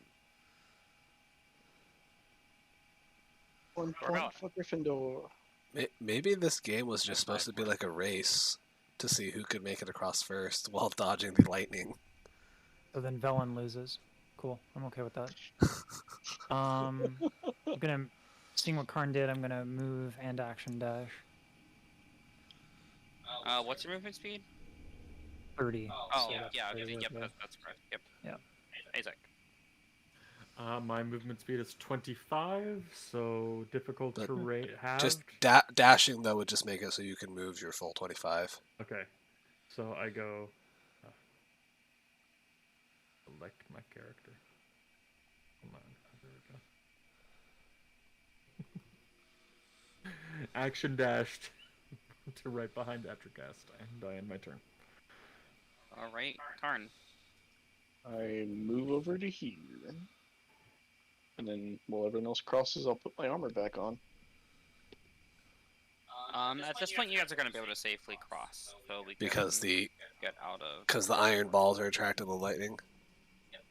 1 Or point not. for Gryffindor. Maybe this game was just That's supposed to be 5 like a race to see who could make it across first while dodging the lightning. So then Velen loses. Cool. I'm okay with that. I'm gonna, seeing what Karn did, I'm gonna move and action dash. What's your movement speed? 30. Oh, so that's yeah, 30 okay, right yep, there. that's correct. Yep. Yep. Isaac. My movement speed is 25, so difficult But terrain halved. Just dashing though would just make it so you can move your full 25. Okay, so I go. Select my character. Come on, there we go. Action dashed to right behind Etricast, and I end my turn. All right, Karn. I move over to here. And then while everyone else crosses, I'll put my armor back on. At this point, you guys are going to be able to safely cross, so we can Because the get out of. iron balls are attracted to the lightning.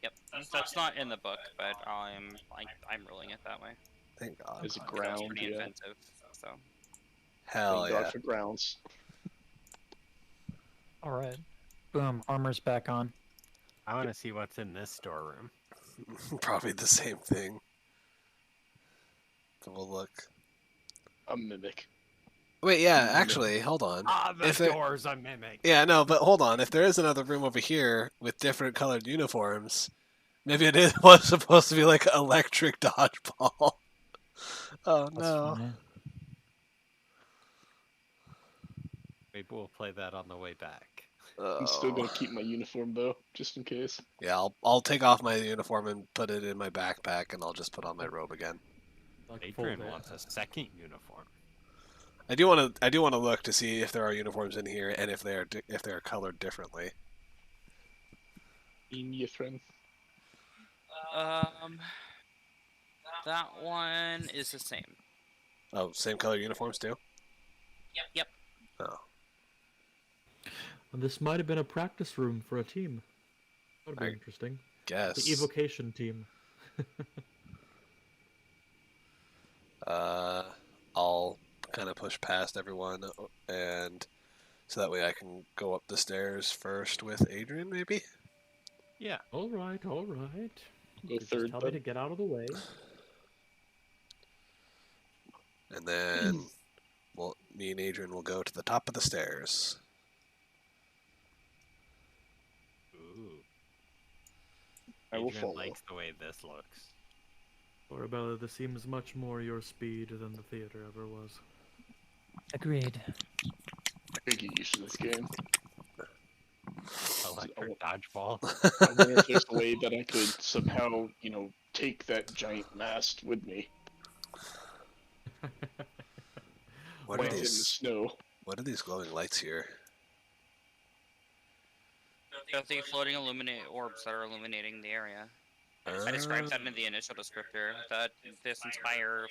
Yep, that's not in the book, but I'm ruling it that way. Thank God. Is it It's ground? pretty Yeah. inventive. So. Hell Thank yeah. God for grounds. All right. Boom. Armor's back on. I want to see what's in this storeroom. Probably the same thing. So we'll look. A mimic. Wait, yeah, actually, hold on. The there- door's a mimic. Yeah, no, but hold on. If there is another room over here with different colored uniforms, maybe it was supposed to be like electric dodgeball. Oh That's no. funny. Maybe we'll play that on the way back. I'm still Oh. gonna keep my uniform though, just in case. Yeah, I'll take off my uniform and put it in my backpack, and I'll just put on my robe again. Like Adrian wants a second uniform. I do want to look to see if there are uniforms in here and if they are colored differently. In your friend. That one is the same. Oh, same color uniforms too. Yep. Oh, This might have been a practice room for a team. That would be I interesting. guess. The evocation team. I'll kind of push past everyone, and so that way I can go up the stairs first with Adrian, maybe. Yeah. All right, all right. Go Just third, tell me bud. to get out of the way. And then, me and Adrian will go to the top of the stairs. Ooh. I will Adrian follow. likes the way this looks. Arabella, this seems much more your speed than the theater ever was. Agreed. I could get used to this game. Electric dodgeball. I wonder if there's a way that I could somehow, take that giant mast with me. What Plant are it in the these? snow. What are these glowing lights here? They're the floating illuminate orbs that are illuminating the area. I described that in the initial descriptor, that this entire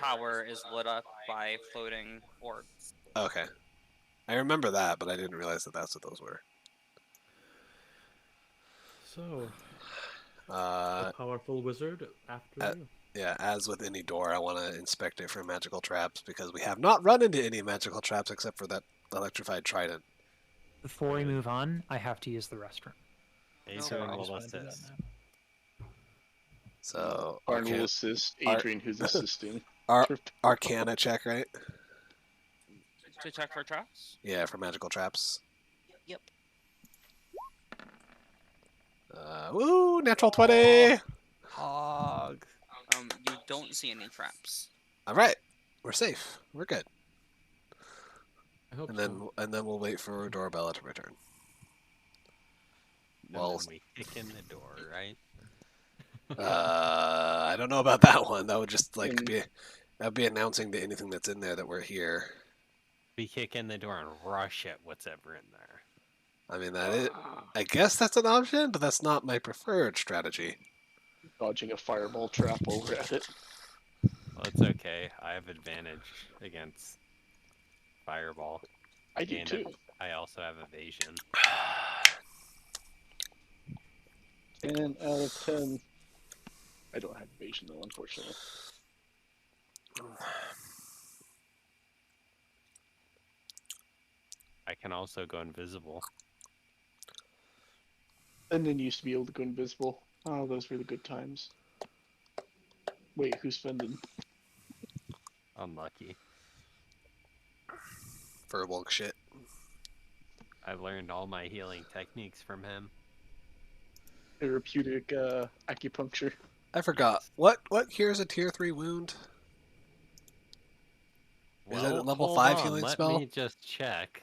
tower is lit up by floating orbs. Okay. I remember that, but I didn't realize that that's what those were. So, Uh, a powerful wizard after you. yeah, as with any door, I want to inspect it for magical traps because we have not run into any magical traps except for that electrified trident. Before we move on, I have to use the restroom. Adrian So I will just wanna do that assist. now. So, Arn will assist Adrian, who's assisting. Arcana check, right? To check for traps? Yeah, for magical traps. Yep. Woo! Natural 20! Hog. You don't see any traps. Alright. We're safe. We're good. I hope And so. then we'll wait for Dorabella to return. And Well- then we kick in the door, right? I don't know about that one. That would just like And- be that'd be announcing to anything that's in there that we're here. We kick in the door and rush at what's ever in there. I mean, I guess that's an option, but that's not my preferred strategy. Dodging a fireball trap over at it. Well, it's okay. I have advantage against fireball. I do And too. I also have evasion. 10 out of 10. I don't have evasion though, unfortunately. I can also go invisible. And then you used to be able to go invisible. Oh, those were the good times. Wait, who's spending? Unlucky. Verbal shit. I learned all my healing techniques from him. Therapeutic acupuncture. I forgot. What cures a tier 3 wound? Is it a level hold 5 on, healing let spell? me just check.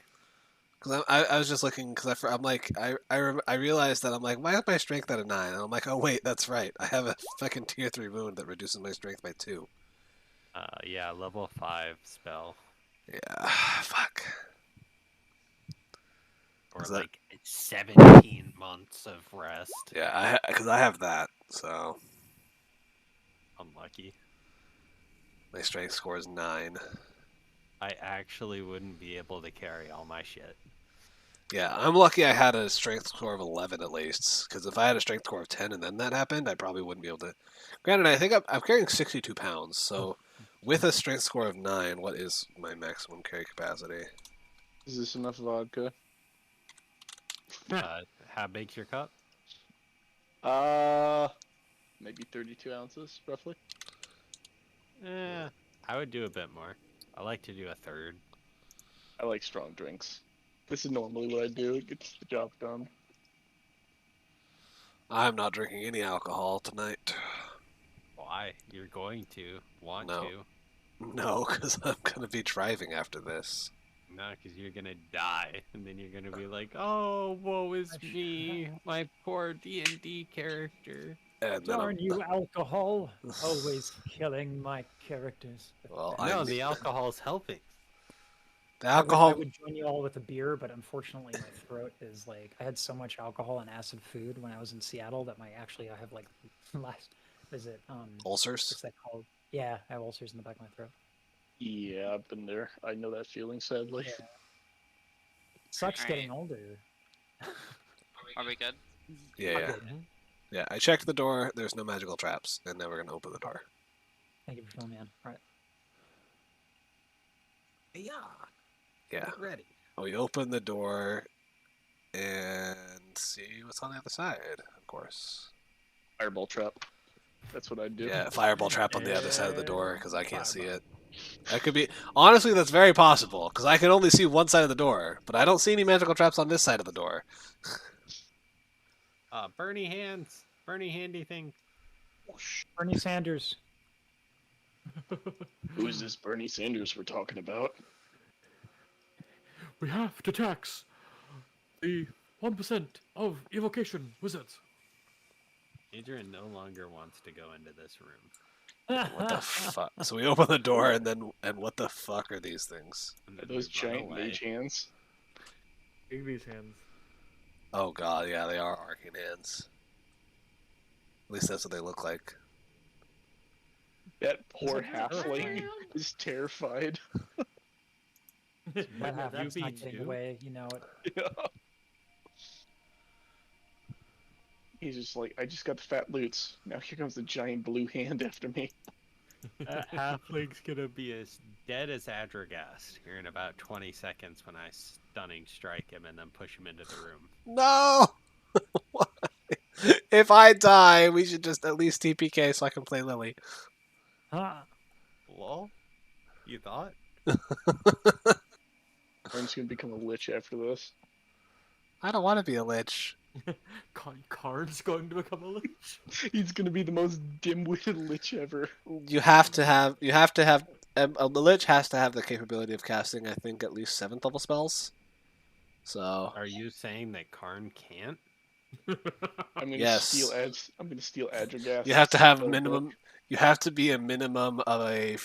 Because I was just looking because I'm like I realized that I'm like, why is my strength at a 9? And I'm like, oh wait, that's right. I have a fucking tier 3 wound that reduces my strength by 2. Yeah, level 5 spell. Yeah, fuck. Or Is that- like 17 months of rest. Yeah, because I have that, so Unlucky. my strength score is 9. I actually wouldn't be able to carry all my shit. Yeah, I'm lucky I had a strength score of 11 at least. Because if I had a strength score of 10 and then that happened, I probably wouldn't be able to. Granted, I think I'm carrying 62 pounds, so with a strength score of 9, what is my maximum carry capacity? Is this enough vodka? How big's your cup? Maybe 32 ounces, roughly. I would do a bit more. I like to do a third. I like strong drinks. This is normally what I do. It gets the job done. I'm not drinking any alcohol tonight. Why? You're going to want No. to. No, because I'm going to be driving after this. No, because you're gonna die, and then you're gonna be like, "Oh, woe is me, my poor D&D character." And then Darn you, alcohol! Always killing my characters. Well, No, the alcohol's helping. the I alcohol. would join you all with a beer, but unfortunately my throat is like I had so much alcohol and acid food when I was in Seattle that I have like last visit Ulcers? what's that called? Yeah, I have ulcers in the back of my throat. Yeah, I've been there. I know that feeling, sadly. Yeah. Sucks Alright. getting older. Are we good? Yeah. Yeah, I checked the door. There's no magical traps. And now we're going to open the door. Thank you for filling me in. All right. Yeah. Yeah. Ready. We open the door and see what's on the other side, of course. Fireball trap. That's what I'd do. Yeah, fireball trap on the other side of the door because I can't see it. That could be. Honestly, that's very possible because I can only see one side of the door, but I don't see any magical traps on this side of the door. Bernie hands. Bernie handy thing. Bernie Sanders. Who's this Bernie Sanders we're talking about? We have to tax the 1% of evocation wizards. Adrian no longer wants to go into this room. What the fuck? So we open the door and what the fuck are these things? And Are then those we run giant away. mage hands? Take these hands. Oh god, yeah, they are arcane hands. At least that's what they look like. That poor it halfling is terrified. That Would halfling's you not be getting too? away, you know it. Yeah. He's just like, I just got the fat loots. Now here comes the giant blue hand after me. That halfling's gonna be as dead as Adragast here in about 20 seconds when I stunning strike him and then push him into the room. No! Why? If I die, we should just at least TPK so I can play Lily. Huh. Lol? You thought? Karn's gonna become a lich after this. I don't want to be a lich. Karn's going to become a lich. He's gonna be the most dim-witted lich ever. You have to have a lich has to have the capability of casting, I think, at least 7th level spells. So Are you saying that Karn can't? I'm gonna Yes. steal ads. I'm gonna steal Adrogas. You have to have a spell book. minimum. You have to be a minimum of a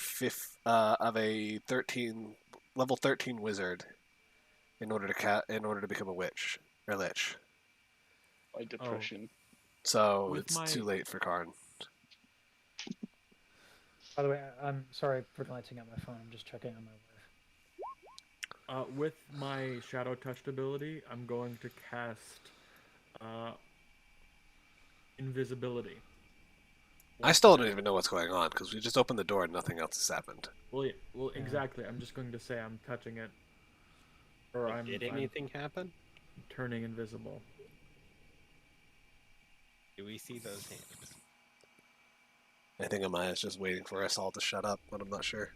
13 wizard in order to become a witch or lich. My depression. So With it's my- too late for Karn. By the way, I'm sorry for glancing at my phone. I'm just checking on my wife. With my Shadow Touched ability, I'm going to cast Invisibility. I still don't even know what's going on because we just opened the door and nothing else has happened. Well, yeah, well, Yeah. exactly. I'm just going to say I'm touching it, or I'm Did anything happen? turning invisible. Do we see those hands? I think Amaya's just waiting for us all to shut up, but I'm not sure.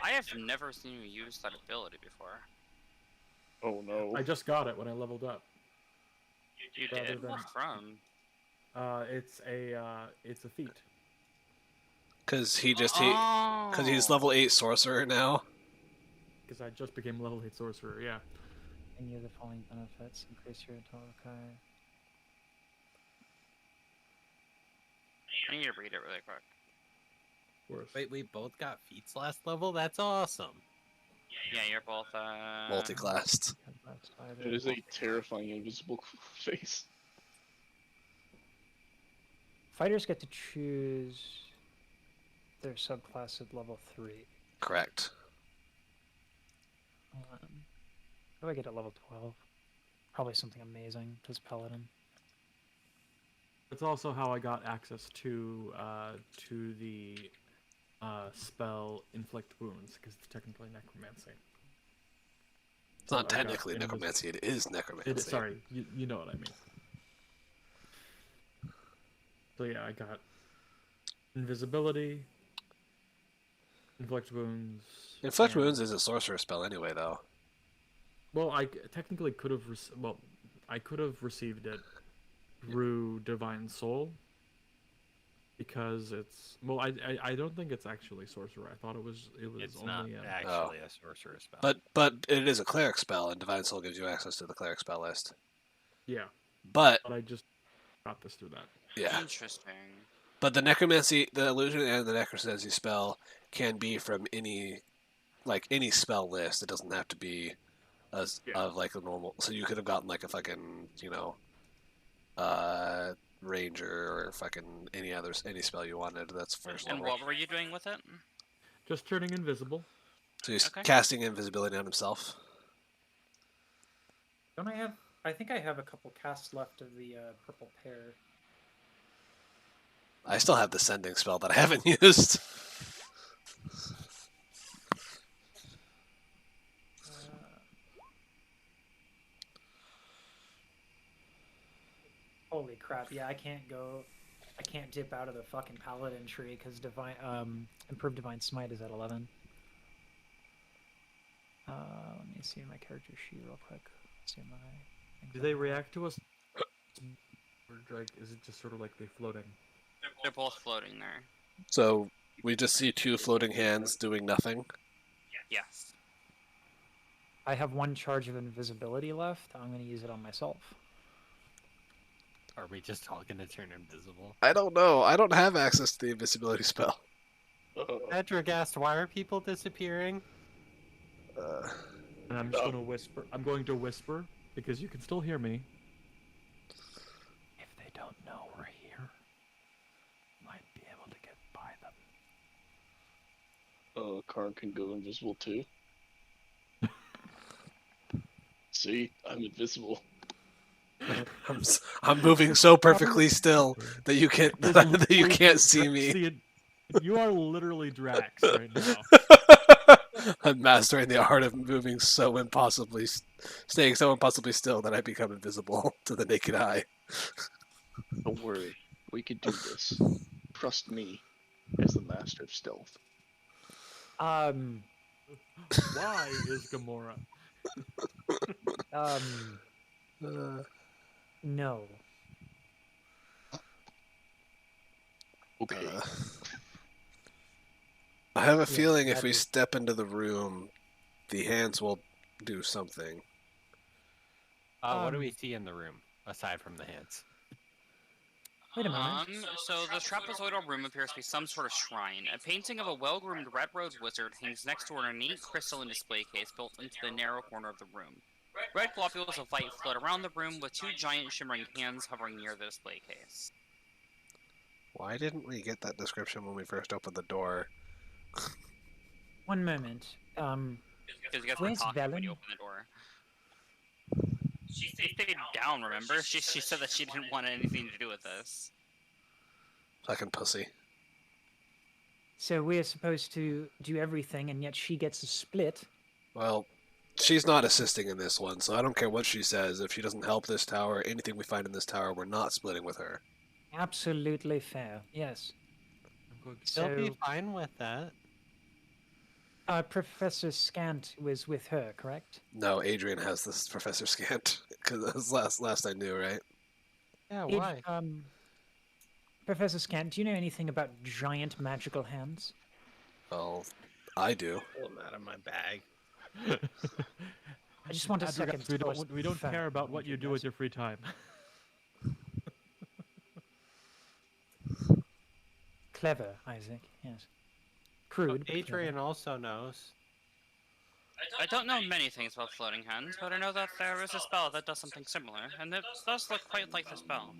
I have never seen you use that ability before. Oh no. I just got it when I leveled up. You Rather did? than- What from? It's a feat. Because he's Oh. level 8 sorcerer now. Because I just became level 8 sorcerer. Yeah. Any of the following benefits increase your total. Okay. I need to read it really quick. Worse. Wait, we both got feats last level? That's awesome. Yeah, you're both Multi-classed. It is a terrifying invisible face. Fighters get to choose their subclass at level 3. Correct. How do I get at level 12? Probably something amazing, because Paladin. That's also how I got access to the spell Inflict Wounds, because it's technically necromancy. It's not I got technically necromancy, it is necromancy. Sorry, you know what I mean. So yeah, I got invisibility, inflict wounds. Inflict and- wounds is a sorcerer spell anyway, though. Well, I technically could have. I could have received it through Divine Soul. Because it's I don't think it's actually sorcerer. I thought it was It's only not a, actually a sorcerer spell. But it is a cleric spell, and Divine Soul gives you access to the cleric spell list. yeah. But But I just got this through that. yeah, Interesting. but the necromancy, the illusion, and the necromancy spell can be from any spell list. It doesn't have to be of like a normal. So you could have gotten like a fucking ranger or fucking any spell you wanted. That's first And level. what were you doing with it? Just turning invisible. So he's Okay. casting invisibility on himself. Don't I have... I think I have a couple casts left of the purple pear. I still have the sending spell that I haven't used. Holy crap! Yeah, I can't dip out of the fucking paladin tree because improved divine smite is at 11. Let me see my character sheet real quick. See my. Do they react to us? Or like, is it just sort of like they floating? They're both floating there. So we just see two floating hands doing nothing. Yes. I have one charge of invisibility left. I'm going to use it on myself. Are we just all gonna turn invisible? I don't know. I don't have access to the invisibility spell. Petrogast, why are people disappearing? And I'm just going to whisper. I'm going to whisper because you can still hear me. If they don't know we're here, might be able to get by them. Karn can go invisible too. See, I'm invisible. I'm moving so perfectly still that you can't that you can't see me. See, you are literally Drax right now. I'm mastering the art of moving so impossibly, staying so impossibly still that I become invisible to the naked eye. Don't worry, we can do this. Trust me, as the master of stealth. Why is Gamora? Uh, No. Okay. I have a Yes, feeling if that we is- step into the room, the hands will do something. What do we Um, see in the room aside from the hands? Wait a moment. So the trapezoidal room appears to be some sort of shrine. A painting of a well-groomed red-robed wizard hangs next to an ornate crystalline display case built into the narrow corner of the room. Red globules of light float around the room with two giant shimmering hands hovering near the display case. Why didn't we get that description when we first opened the door? One moment. Because you guys were Where's talking when you Velen? opened the door. She stayed down, remember? She said that she didn't want anything to do with this. Fucking pussy. So we're supposed to do everything, and yet she gets a split. Well, she's not assisting in this one, so I don't care what she says. If she doesn't help this tower, anything we find in this tower, we're not splitting with her. Absolutely fair. Yes. I'm going to Still be So, fine with that. Professor Scant was with her, correct? No, Adrian has this Professor Scant, because that was last I knew, right? Yeah, Id- why? Professor Scant, do you know anything about giant magical hands? Well, I do. Pull them out of my bag. I just want a Adrian, second. we don't thought care about on what you you do guys. with your free time. Clever, Isaac. Yes. Crude. but clever. Adrian also knows. I don't know many things about floating hands, but I know that there is a spell that does something similar, and it does look quite like the spell.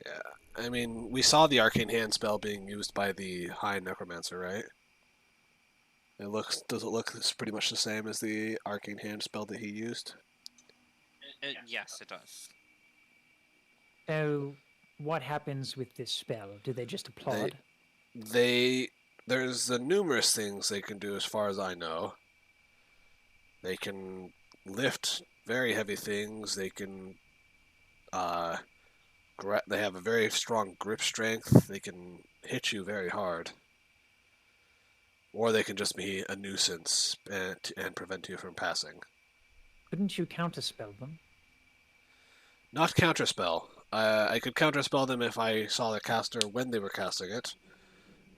Yeah, I mean, we saw the Arcane Hand spell being used by the High Necromancer, right? Does it look pretty much the same as the Arcane Hand spell that he used? Yes, it does. So, what happens with this spell? Do they just applaud? There's numerous things they can do as far as I know. They can lift very heavy things. They can, they have a very strong grip strength. They can hit you very hard. Or they can just be a nuisance and prevent you from passing. Couldn't you counterspell them? Not counterspell. I could counterspell them if I saw the caster when they were casting it.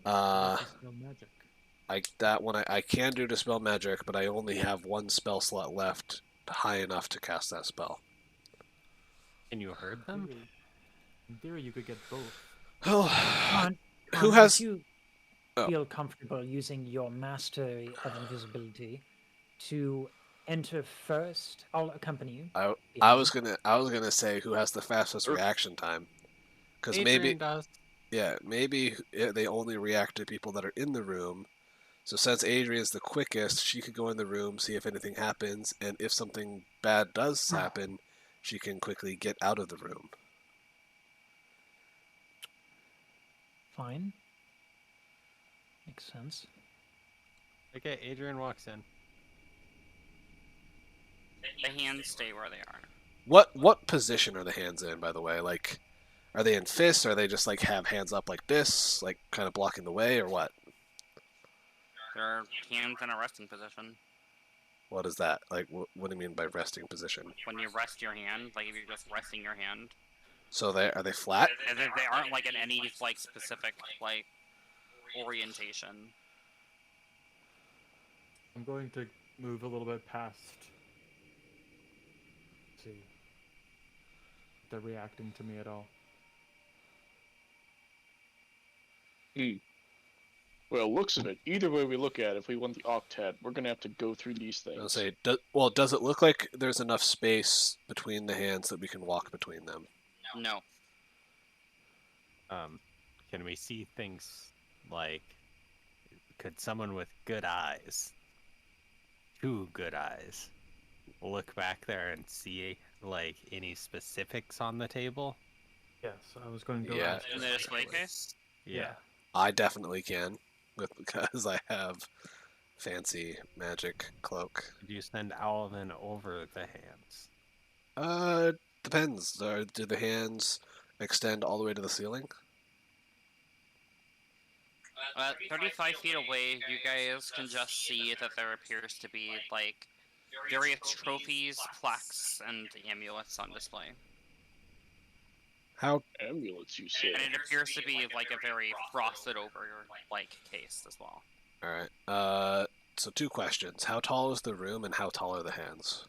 No magic. I can do dispel magic, but I only have one spell slot left high enough to cast that spell. Can you hurt them? In theory, you could get both. Oh, who Would has? you Oh. feel comfortable using your mastery of invisibility to enter first? I'll accompany you. I was gonna say who has the fastest reaction time, because maybe does. maybe they only react to people that are in the room. So since Adrian's the quickest, she could go in the room, see if anything happens, and if something bad does happen, she can quickly get out of the room. Fine. Makes sense. Okay, Adrian walks in. The hands stay where they are. What position are the hands in, by the way? Like, are they in fists? Or are they just like have hands up like this, like kind of blocking the way, or what? Their hands in a resting position. What is that? Like, what do you mean by resting position? When you rest your hand, like if you're just resting your hand, So are they flat? they aren't like in any like specific like orientation. I'm going to move a little bit past. See if they're reacting to me at all. Well, looks of it. Either way we look at it, if we want the octet, we're gonna have to go through these things. I'll say, does it look like there's enough space between the hands that we can walk between them? No. Can we see things like? Could someone with good eyes, 2 good eyes, look back there and see like any specifics on the table? Yes, I was going to go. Yeah. ask In that the display actually. case? Yeah. I definitely can, because I have fancy magic cloak. Could you send Alvin over the hands? Depends. Do the hands extend all the way to the ceiling? 35 feet away, you guys can just see that there appears to be like various trophies, plaques, and amulets on display. How Amulets, you say? And it appears to be like a very frosted over like case as well. All right. So 2 questions: how tall is the room, and how tall are the hands?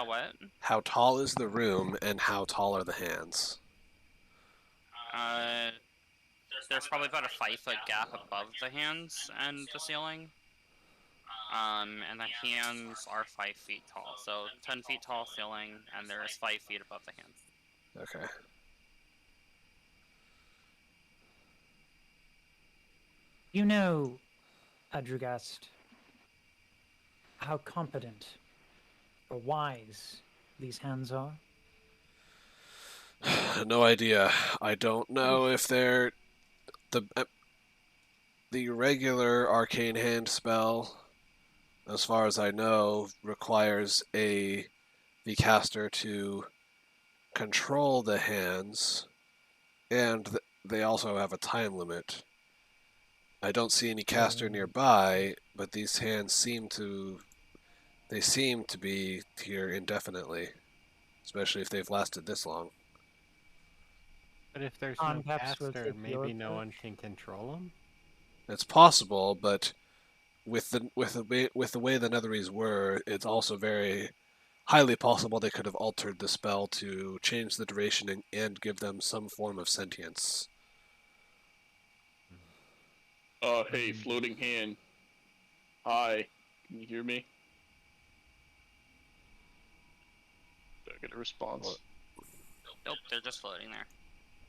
What? How tall is the room, and how tall are the hands? There's probably about a 5-foot gap above the hands and the ceiling. And the hands are 5 feet tall, so 10 feet tall ceiling, and there's 5 feet above the hands. Okay. You know, Adrugast, how competent or wise these hands are? No idea. I don't know if they're the regular arcane hand spell, as far as I know, requires the caster to control the hands, and they also have a time limit. I don't see any caster nearby, but these hands seem to be here indefinitely, especially if they've lasted this long. But if there's no Perhaps we'll caster, take your maybe no one approach. can control them. It's possible, but with the way the Netherese were, it's also very highly possible they could have altered the spell to change the duration and give them some form of sentience. Hey, floating hand. Hi, can you hear me? Did I get a response? Nope, they're just floating there.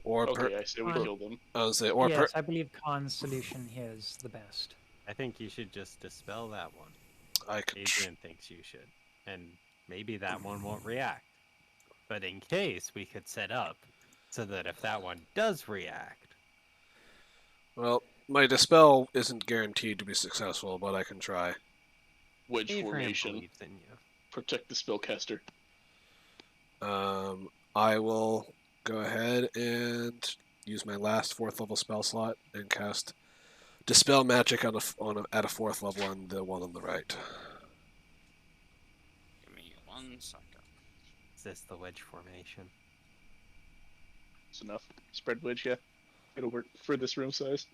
Or Okay, I say we kill them. I would say, or Yes, I believe Khan's solution here is the best. I think you should just dispel that one. I could. Adrian thinks you should, and maybe that one won't react. But in case, we could set up so that if that one does react, Well, my dispel isn't guaranteed to be successful, but I can try. Wedge Adrian formation. believes in you. Protect the spellcaster. I will go ahead and use my last 4th level spell slot and cast Dispel Magic at a 4th level on the one on the right. Give me 1 second. Is this the wedge formation? It's enough. Spread wedge, yeah. It'll work for this room size.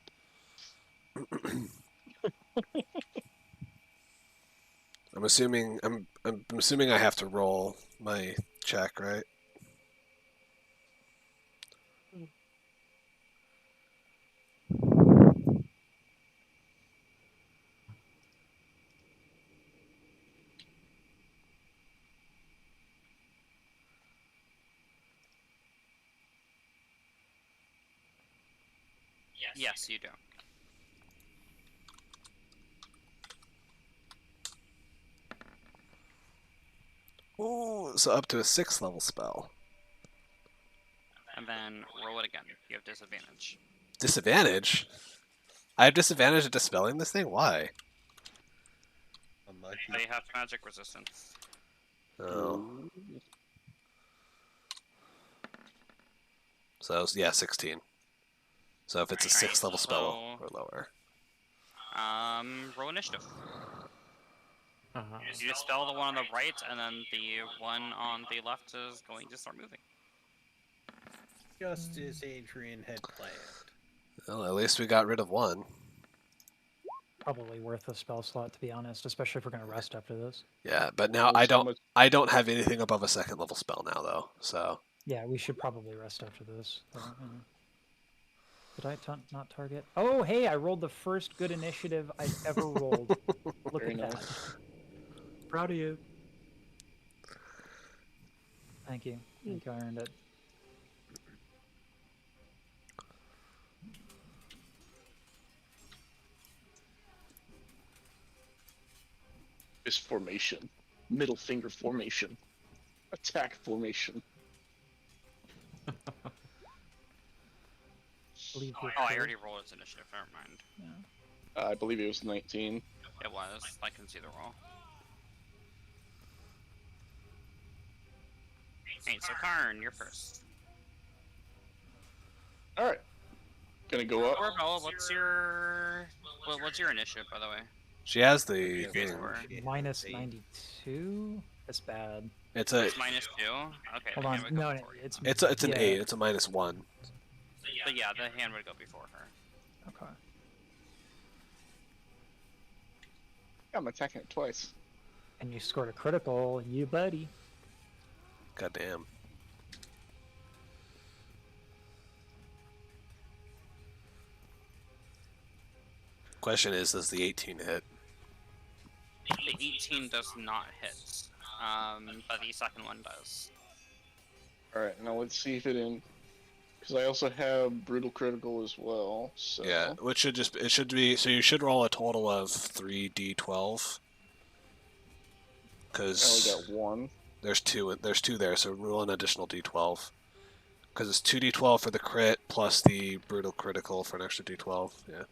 I'm assuming I have to roll my check, right? Yes, you do. Ooh, so up to a 6th level spell. And then roll it again. You have disadvantage. Disadvantage? I have disadvantage at dispelling this thing? Why? Unlucky. They have magic resistance. Oh. So, yeah, 16. So if it's a Alright, 6th level spell so- or lower. Roll initiative. Uh-huh. You dispel the one on the right, and then the one on the left is going to start moving. Just as Adrian had planned. Well, at least we got rid of one. Probably worth a spell slot, to be honest, especially if we're going to rest after this. Yeah, but now I don't have anything above a 2nd level spell now, though, so... Yeah, we should probably rest after this. Did I not target? Oh, hey, I rolled the first good initiative I've ever rolled. Look Very at that. nice. Proud of you. Thank you. Thank you, I earned it. Fist formation. Middle finger formation. Attack formation. Believe Oh, I already rolled its initiative. Never mind. I believe it was 19. It was. I can see the roll. Alright, so Karn, you're first. Alright. Gonna go up. Corbell, what's your What's your initiative, by the way? She has the Yeah, thing. Score. Minus Eight. 92. That's bad. It's a It's -2. Okay. Hold the on. hand would go No, before you. it's an yeah. 8. It's a -1. But yeah, the hand would go before her. Okay. I'm attacking it twice. And you scored a critical, you buddy. Goddamn. Question is, does the 18 hit? The 18 does not hit. But the second one does. Alright, now let's see if it in. Because I also have brutal critical as well. So Yeah, which should just it should be so you should roll a total of 3d12. I Because only got one. there's two there, so roll an additional d12. Because it's 2d12 for the crit plus the brutal critical for an extra d12. Yeah.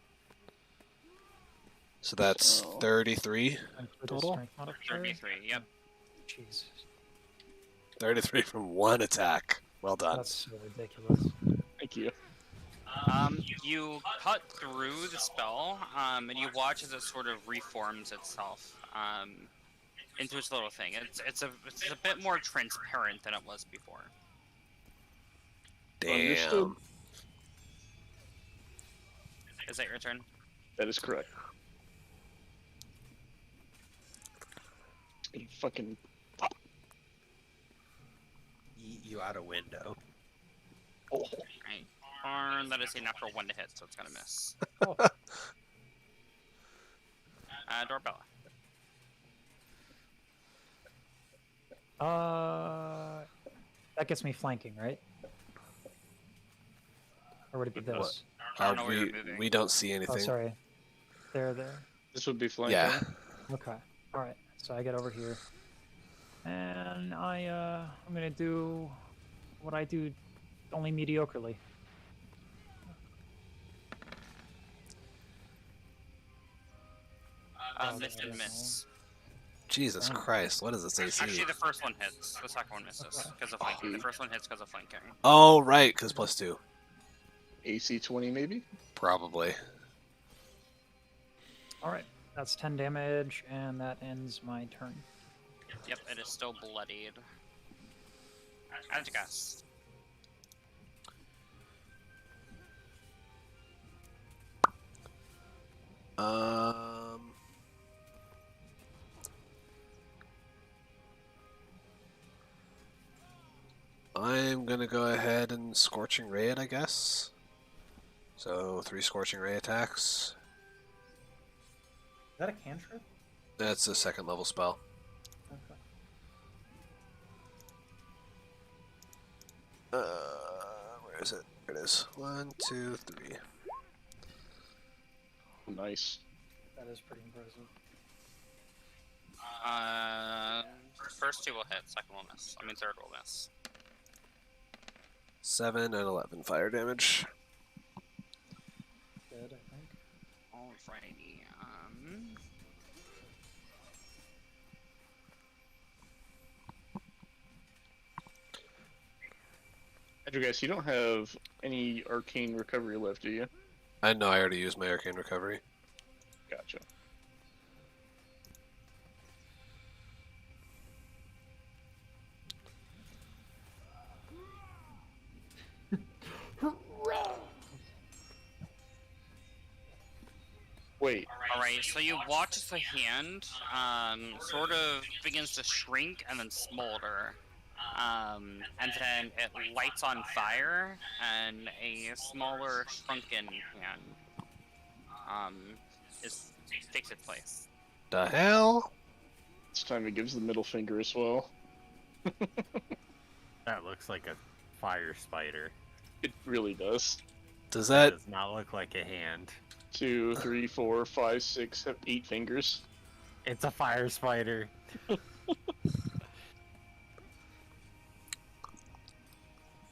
So that's So- 33 And for the total. strength modifier? 33. Yep. Jesus. 33 from one attack. Well done. That's so ridiculous. Thank you. You cut through the spell, and you watch as it sort of reforms itself into its little thing. It's a bit more transparent than it was before. Understood. Damn. Is that your turn? That is correct. You fucking Eat you out a window. oh. Right. Darn, that is a natural 1 to hit, so it's gonna miss. Oh. Doorbella. That gets me flanking, right? Or would it be this? I don't know where you're moving. We don't see anything. Oh, sorry. There. This would be flanking. Yeah. Okay. All right. So I get over here, and I'm gonna do what I do only mediocrely. Miss and miss. Jesus Oh. Christ, what is this AC? Actually, the first one hits. The second one misses because of flanking. The first one hits because of flanking. Oh, right, because +2. AC 20 maybe? Probably. All right. That's 10 damage, and that ends my turn. Yep, it is still bloodied. How'd you guess? Um. I'm gonna go ahead and Scorching Ray it, I guess. So 3 Scorching Ray attacks. Is that a cantrip? That's a 2nd level spell. Okay. Where is it? There it is. 1, 2, 3. Nice. That is pretty impressive. First 2 will hit, second will miss. I mean, third will miss. 7 and 11 fire damage. Good, I think. Alrighty. Andrew, guys, you don't have any arcane recovery left, do you? I know I already used my Arcane Recovery. Gotcha. Wait, Alright, so you watch as the hand sort of begins to shrink and then smolder. And then it lights on fire, and a smaller, shrunken hand takes its place. The hell? it's time it gives the middle finger as well. That looks like a fire spider. It really does. Does It that does not look like a hand. 2, 3, 4, 5, 6, 7, 8 fingers. It's a fire spider.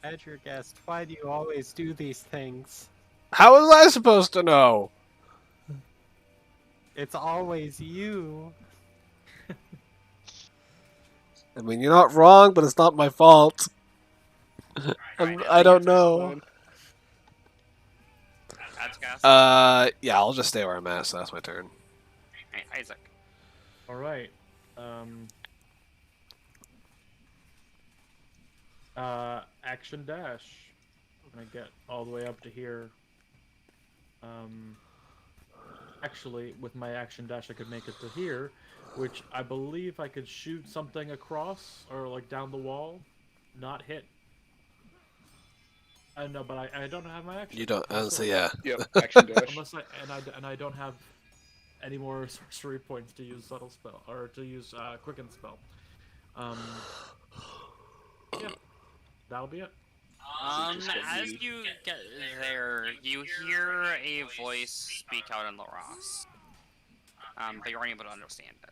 As your guest, why do you always do these things? How was I supposed to know? It's always you. I mean, you're not wrong, but it's not my fault. Alright, I don't it's know. As to cast? Yeah, I'll just stay where I'm at, so that's my turn. Hey, Isaac. All right. Action dash. I'm gonna get all the way up to here. Actually, with my action dash, I could make it to here, which I believe I could shoot something across or like down the wall, not hit. I know, but I don't have my action. You don't. That's So it. yeah. Yep, action dash. Unless I don't have any more sorcery points to use subtle spell or to use quicken spell. Yeah, that'll be it. just get As the- you get there, you hear a voice speak out in Laros. But you aren't able to understand it.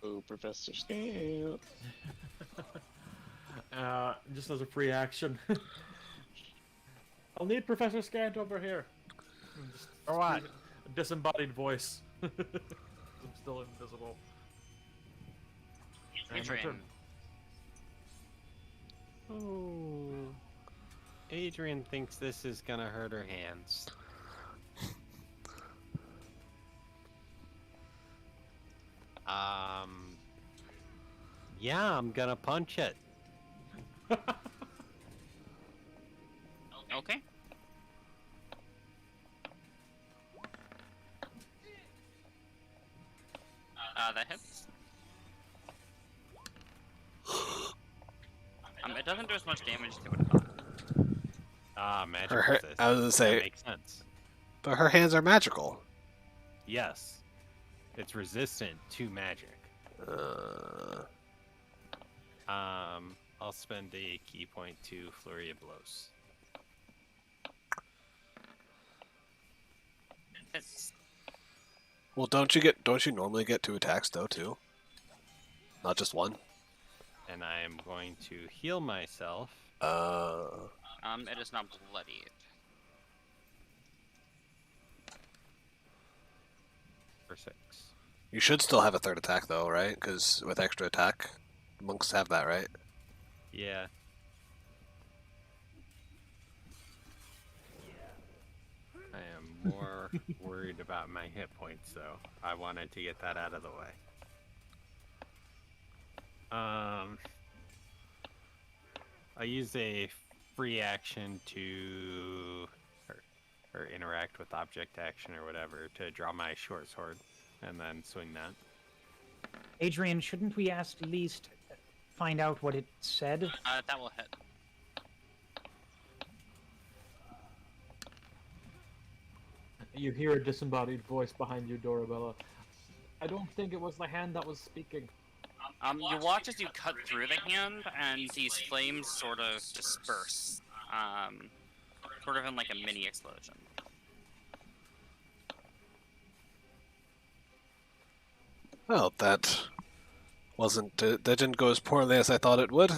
Oh, Professor Scamp. Just as a free action. I'll need Professor Scant over here. Just For what? speak a disembodied voice. I'm still invisible. And my Adrian. turn. Oh. Adrian thinks this is gonna hurt her hands. Yeah, I'm gonna punch it. Okay. That hits. It doesn't do as much damage as it would have thought. Magic Her, resist. I was gonna That say, makes sense. but her hands are magical. Yes. It's resistant to magic. I'll spend a key point to Flurry of Blows. Hits. Well, don't you normally get 2 attacks though too? Not just 1. And I am going to heal myself. It is not bloodied. For 6. You should still have a 3rd attack though, right? Because with extra attack, monks have that, right? Yeah. I am more worried about my hit points, though. I wanted to get that out of the way. I use a free action to or interact with object action or whatever to draw my short sword and then swing that. Adrian, shouldn't we at least find out what it said? That will hit. You hear a disembodied voice behind you, Dorabella. I don't think it was the hand that was speaking. You watch as you cut through the hand, and these flames sort of disperse. Sort of in like a mini explosion. Well, that that didn't go as poorly as I thought it would.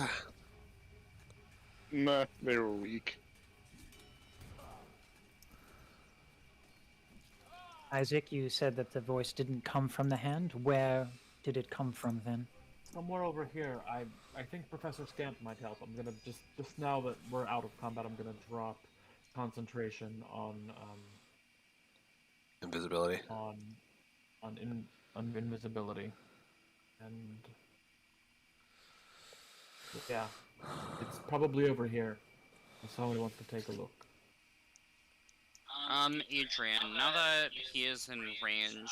Nah, they were weak. Isaac, you said that the voice didn't come from the hand. Where did it come from then? Somewhere over here. I think Professor Scant might help. I'm gonna just now that we're out of combat, I'm gonna drop concentration on Invisibility. on invisibility, and yeah, it's probably over here. If somebody wants to take a look. Adrian, now that he is in range,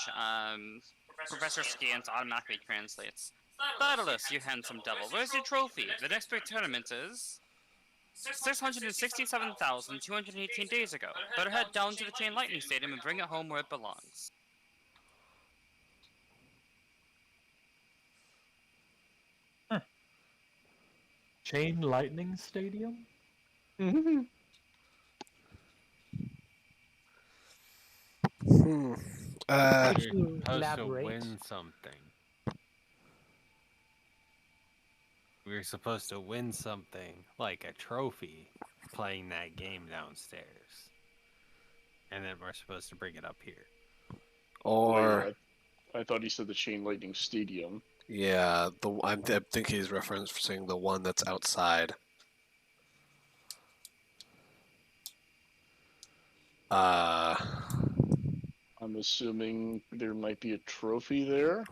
Professor Scans automatically translates. Daedalus, you handsome devil, where's your trophy? The next big tournament is 667,218 days ago. Better head down to the Chain Lightning Stadium and bring it home where it belongs. Chain Lightning Stadium? Hmm. Could You're you supposed to elaborate? win something. We were supposed to win something, like a trophy, playing that game downstairs. And then we're supposed to bring it up here. Or I thought he said the Chain Lightning Stadium. Yeah, I think he's referencing the one that's outside. Uh, I'm assuming there might be a trophy there,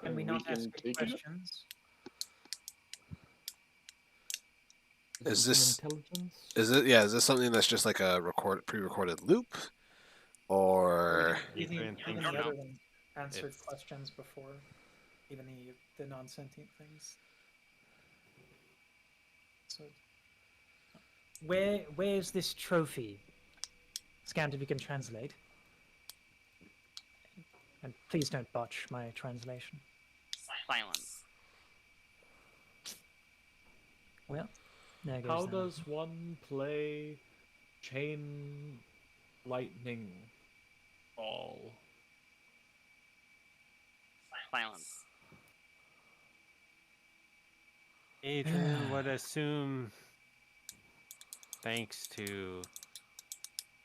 Can and we we not ask can take it. questions? Is Some this- intelligence? is this something that's just like a pre-recorded loop, or Adrian Even thinks the don't other know. one answered It's- questions before. Even the non-sentient things. So, where's this trophy? Scant if you can translate. And please don't botch my translation. Silence. Well, there goes How that. does one play chain lightning ball? Silence. Adrian would assume, thanks to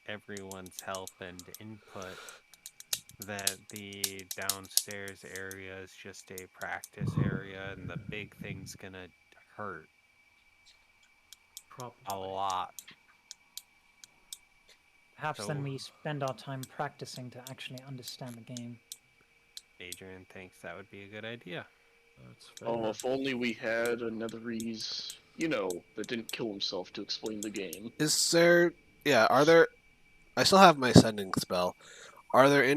everyone's help and input, that the downstairs area is just a practice area and the big thing's gonna hurt Probably. a lot. Perhaps then So- we spend our time practicing to actually understand the game. Adrian thinks that would be a good idea. That's fair. Oh, if only we had a Netherese, that didn't kill himself to explain the game. is there? Yeah, are there? I still have my sending spell. Are there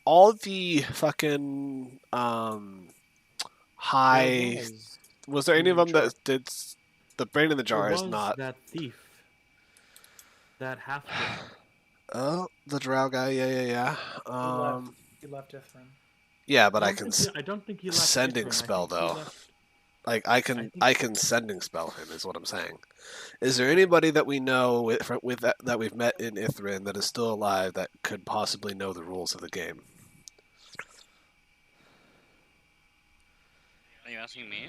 all the fucking high? Was there any of them that did? The brain in the jar there is was not. that thief. That half drow. Oh, the drow guy. Yeah. You left Ithrin. Yeah, but I can I don't think he left sending Ithrin. spell, I think he though. left- like I can think- I can sending spell him is what I'm saying. Is there anybody that we know with that we've met in Ithrin that is still alive that could possibly know the rules of the game? Are you asking me?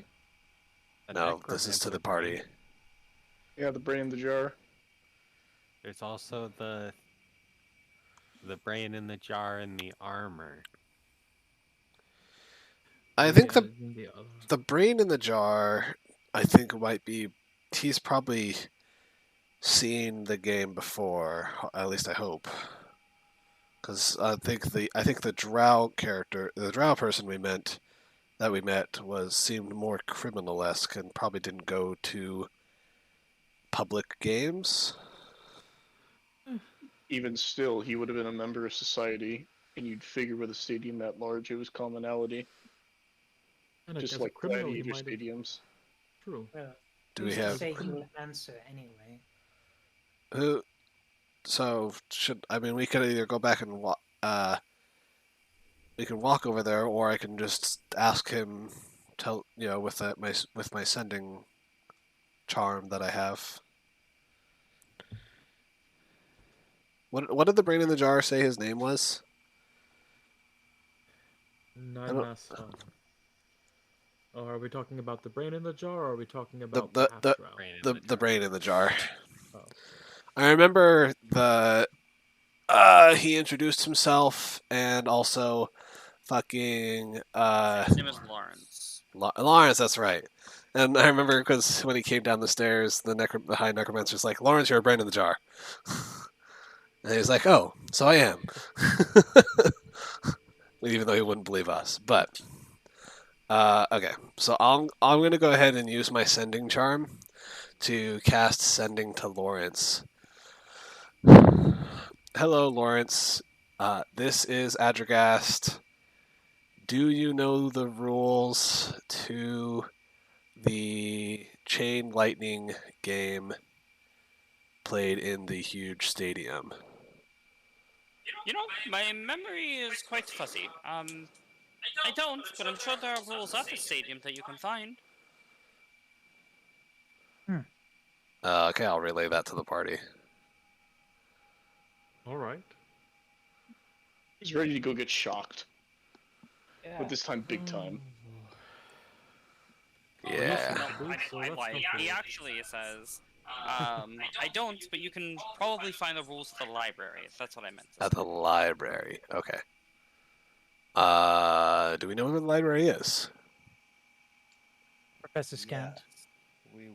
A No, this is to the necromancer brain. party. Yeah, the brain in the jar. There's also the brain in the jar and the armor. I think Yeah, the other. the brain in the jar, I think might be. He's probably seen the game before. At least I hope. Because I think the drow character, the drow person we met seemed more criminal-esque and probably didn't go to public games. Even still, he would have been a member of society, and you'd figure with a stadium that large, it was commonality. And Just as like a criminal, he gladiator might have. stadiums. True. Yeah. Do we Who's to have say he will answer anyway? who? So we could either go back and we can walk over there, or I can just ask him. With my sending charm that I have. What did the brain in the jar say his name was? Nine-Master. Oh, are we talking about the brain in the jar, or are we talking about the- half the- drow? Brain in The jar. brain in the jar. Oh. I remember he introduced himself and also fucking His name is Lawrence. Lawrence. That's right. And I remember because when he came down the stairs, the high necromancer's like, "Lawrence, you're a brain in the jar." And he was like, "Oh, so I am." Even though he wouldn't believe us, but okay. So I'm gonna go ahead and use my sending charm to cast sending to Lawrence. Hello, Lawrence. This is Adragast. Do you know the rules to the chain lightning game played in the huge stadium? My memory is quite fuzzy. I don't, but I'm sure there are rules at the stadium that you can find. Okay, I'll relay that to the party. All right. He's ready to go get shocked, Yeah. but this time big time. Yeah. No, I lied. He actually says, I don't, but you can probably find the rules at the library. That's what I meant. At the library. Okay. Do we know where the library is? Professor Scant. Yes.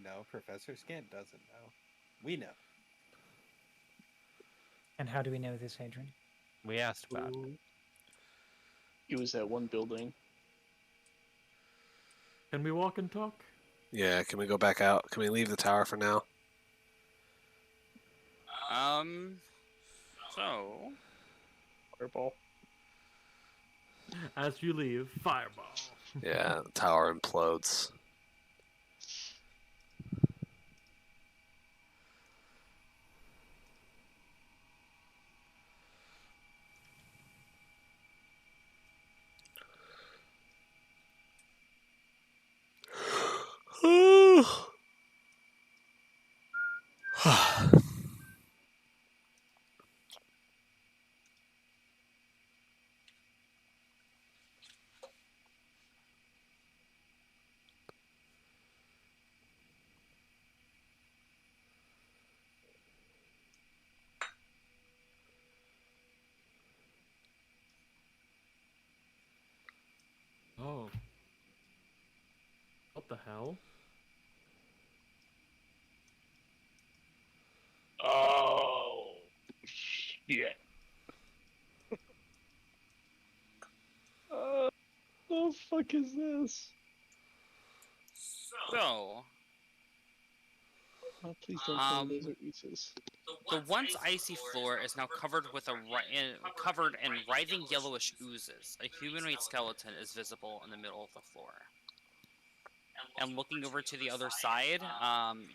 No, Professor Scant doesn't know. We know. And how do we know this, Adrian? We asked about it. Ooh. It was that one building. Can we walk and talk? Yeah, can we go back out? Can we leave the tower for now? So Fireball. As you leave, fireball. Yeah, the tower implodes. Oh. What the hell? Oh, shit. The fuck is this? So, Oh, please don't tell me Um, those are Uses. the once icy floor is now covered with covered in writhing yellowish oozes. A humanoid skeleton is visible in the middle of the floor. And looking over to the other side,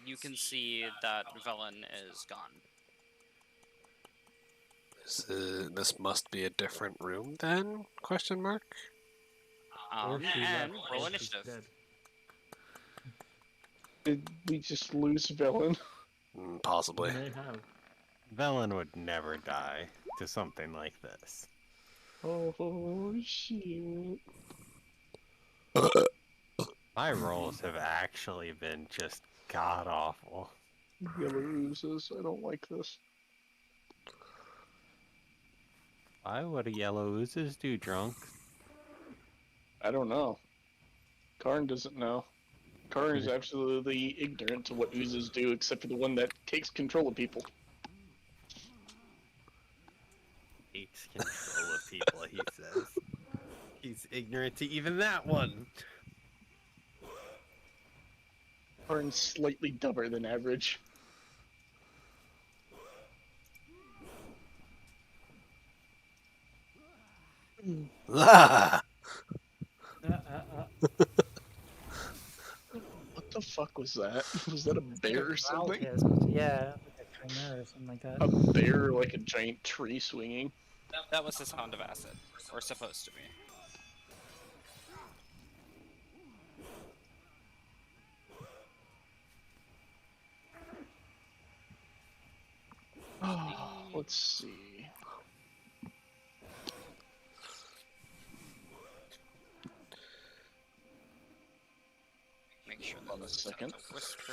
you can see that Velen is gone. This must be a different room then? Question mark. Or she And left, roll or she's initiative. dead. Did we just lose Velen? Possibly. May have. Velen would never die to something like this. Oh, shit. My rolls have actually been just god awful. Yellow Uses. I don't like this. Why would a yellow oozes do, drunk? I don't know. Karn doesn't know. Karn is absolutely ignorant to what Oozes do, except for the one that takes control of people. Takes control of people, he says. He's ignorant to even that one. Karn's slightly dumber than average. Ah! What the fuck was that? Was that a bear or something? Yeah, like a chimera or something like that. A bear, like a giant tree swinging. That was the sound of acid, or supposed to be. Let's see. Make sure Hold on a second. whisper.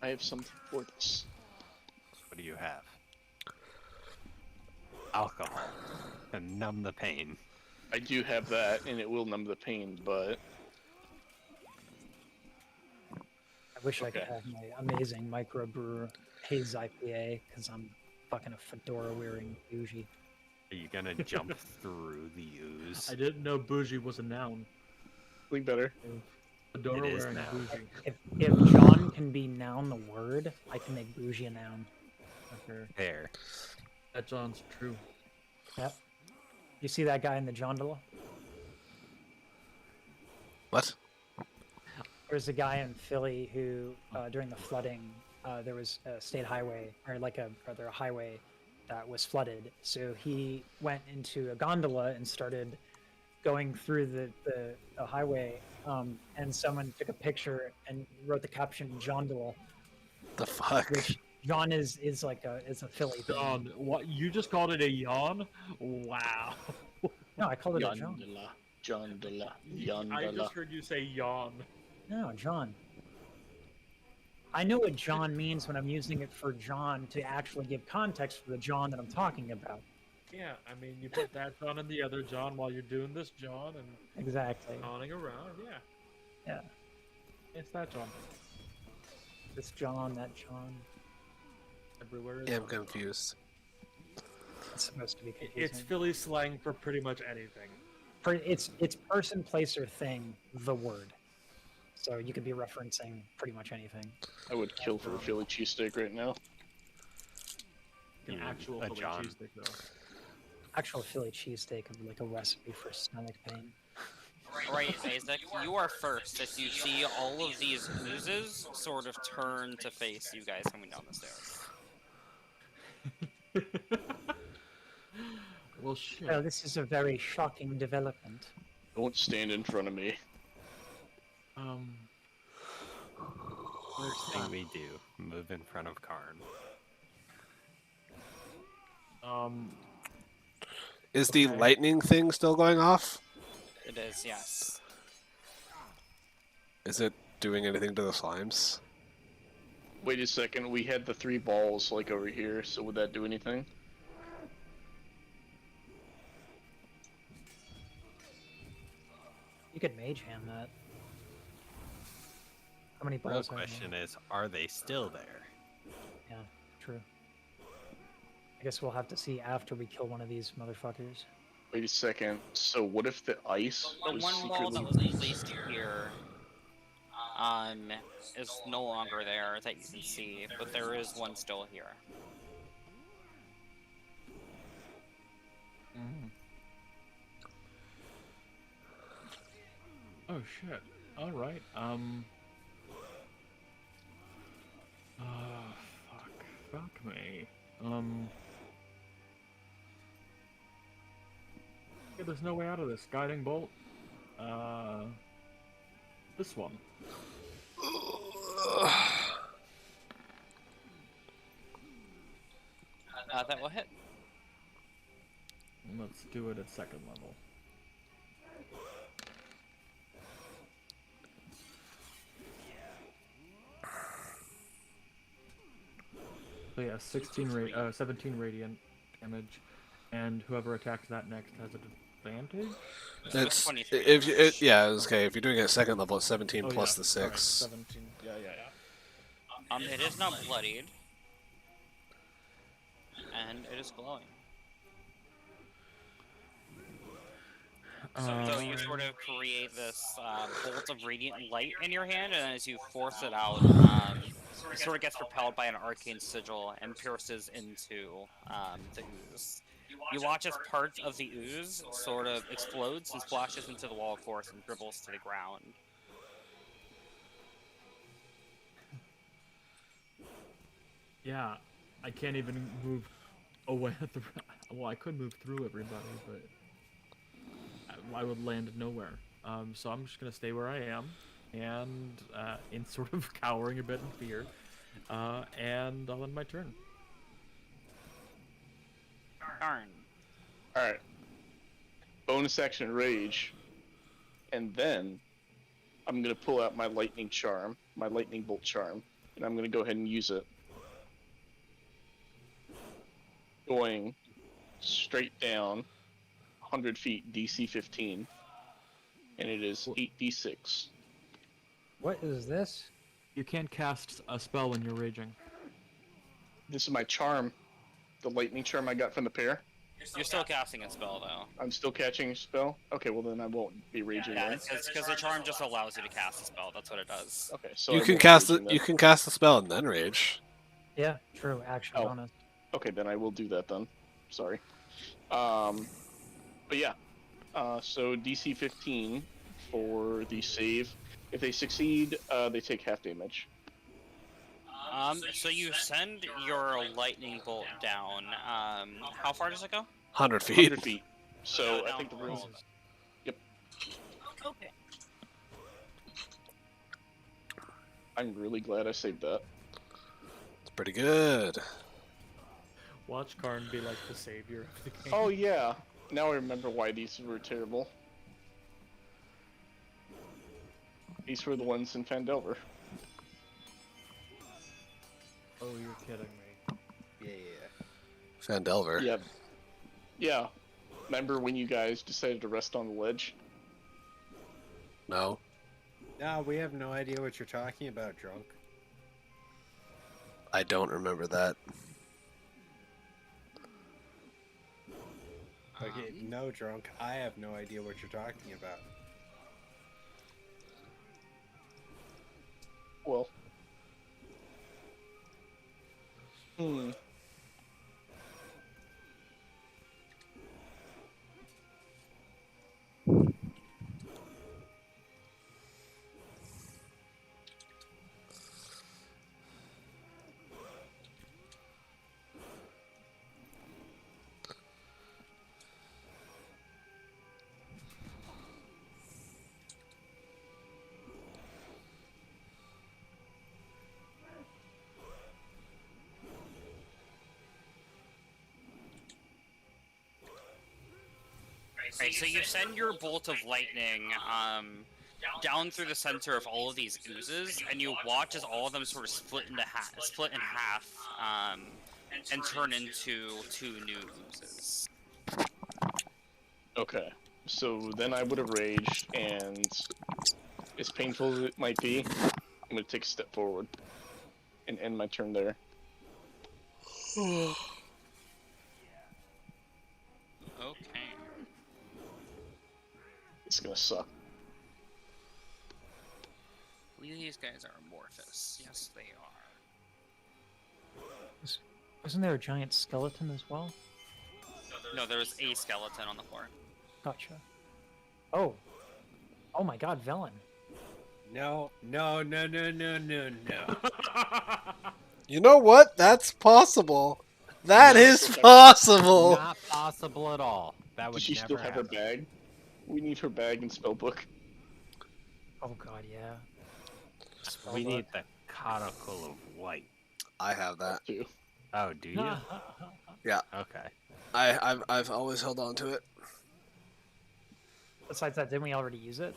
I have something for this. What do you have? Alcohol. To numb the pain. I do have that, and it will numb the pain, but I wish I could Okay. have my amazing microbrew haze IPA because I'm fucking a fedora wearing bougie. Are you gonna jump through the ooze? I didn't know bougie was a noun. something better. Fedora It is wearing now. bougie. If John can be noun the word, I can make bougie a noun. Okay. There. That John's true. Yep. You see that guy in the gondola? What? There's a guy in Philly who, during the flooding, there was a state highway, or a highway that was flooded. So he went into a gondola and started going through the highway, and someone took a picture and wrote the caption "Jondola," The fuck? which John is a Philly thing. John, what? You just called it a yawn? Wow. No, I called it a John. Yondala. I Yondala. just heard you say yawn. No, John. I know what John means when I'm using it for John to actually give context for the John that I'm talking about. Yeah, I mean, you put that John and the other John while you're doing this John and Exactly. jawing around. Yeah, Yeah. it's that John. This John, that John. Everywhere is Yeah, I'm John. confused. It's supposed to be confusing. It's Philly slang for pretty much anything. It's person, place, or thing, the word. So you could be referencing pretty much anything. I would kill for a Philly cheesesteak right now. An You, actual a Philly John. cheesesteak, though. Actual Philly cheesesteak would be like a recipe for stomach pain. Alright, Isaac, you are first as you see all of these oozes sort of turn to face you guys coming down the stairs. Well, shit. Oh, this is a very shocking development. Don't stand in front of me. First thing we do, move in front of Karn. Is the Okay. lightning thing still going off? It is, yes. Is it doing anything to the slimes? Wait a second, we had the 3 balls like over here, so would that do anything? You could mage hand that. How many Real balls are question is, are they still there? Yeah, true. I guess we'll have to see after we kill one of these motherfuckers. Wait a second, so what if the ice The was one wall that secretly... was placed here is no longer there that you can see, but there is one still here. Oh shit. Alright, fuck me. Yeah, there's no way out of this. Guiding bolt. This one. That will hit. Let's do it at second level. So yeah, 17 radiant damage, and whoever attacks that next has an advantage. It's 23 if you, damage. yeah, it's okay. If you're doing it at second level, it's 17 Oh, plus yeah. the Alright, 6. 17. Yeah. It is not bloodied. And it is glowing. So you sort of create this bolt of radiant light in your hand, and then as you force it out, it sort of gets repelled by an arcane sigil and pierces into the ooze. You watch as parts of the ooze sort of explodes and splashes into the wall of force and dribbles to the ground. Yeah, I can't even move away. Well, I could move through everybody, but I would land nowhere. So I'm just gonna stay where I am, and in sort of cowering a bit in fear, and I'll end my turn. Darn. Alright. Bonus action rage. And then I'm gonna pull out my lightning charm, my lightning bolt charm, and I'm gonna go ahead and use it. Going straight down 100 feet, DC 15. And it is 8d6. What is this? You can't cast a spell when you're raging. This is my charm, the lightning charm I got from the pair. You're still casting a spell, though. I'm still catching a spell? Okay, well then I won't be raging Yeah, then. because the charm just allows you to cast a spell. That's what it does. Okay, so You I can won't cast raging it. then. You can cast the spell and then rage. Yeah, true. Action Oh. bonus. Okay, then I will do that then. Sorry. But yeah. So DC 15 for the save. If they succeed, they take half damage. So you send your lightning bolt down. How far does it go? 100 feet. 100 feet. So I Down think the room. roll. Okay. I'm really glad I saved that. It's pretty good. Watch Karn be like the savior of the game. Oh yeah. Now I remember why these were terrible. These were the ones in Fandelver. Oh, you're kidding me. Yeah. Fandelver. Yeah. Yeah. Remember when you guys decided to rest on the ledge? No. No, we have no idea what you're talking about, drunk. I don't remember that. Okay, no, drunk. I have no idea what you're talking about. Well. Hmm. Right, so you send your bolt of lightning down through the center of all of these oozes, and you watch as all of them sort of split in half, and turn into two new oozes. Okay. So then I would have raged, and as painful as it might be, I'm gonna take a step forward and end my turn there. Okay. It's gonna suck. These guys are amorphous. Yes, they are. Wasn't there a giant skeleton as well? No, there was a skeleton on the floor. Gotcha. Oh. Oh my god, Velen. No. You know what? That's possible. That is possible. Not possible at all. That would Does she never still have her happen. bag? We need her bag and spellbook. Oh god, yeah. We need the conical of white. I have that. Too. Oh, do you? Yeah. Okay. I've always held on to it. Besides that, didn't we already use it?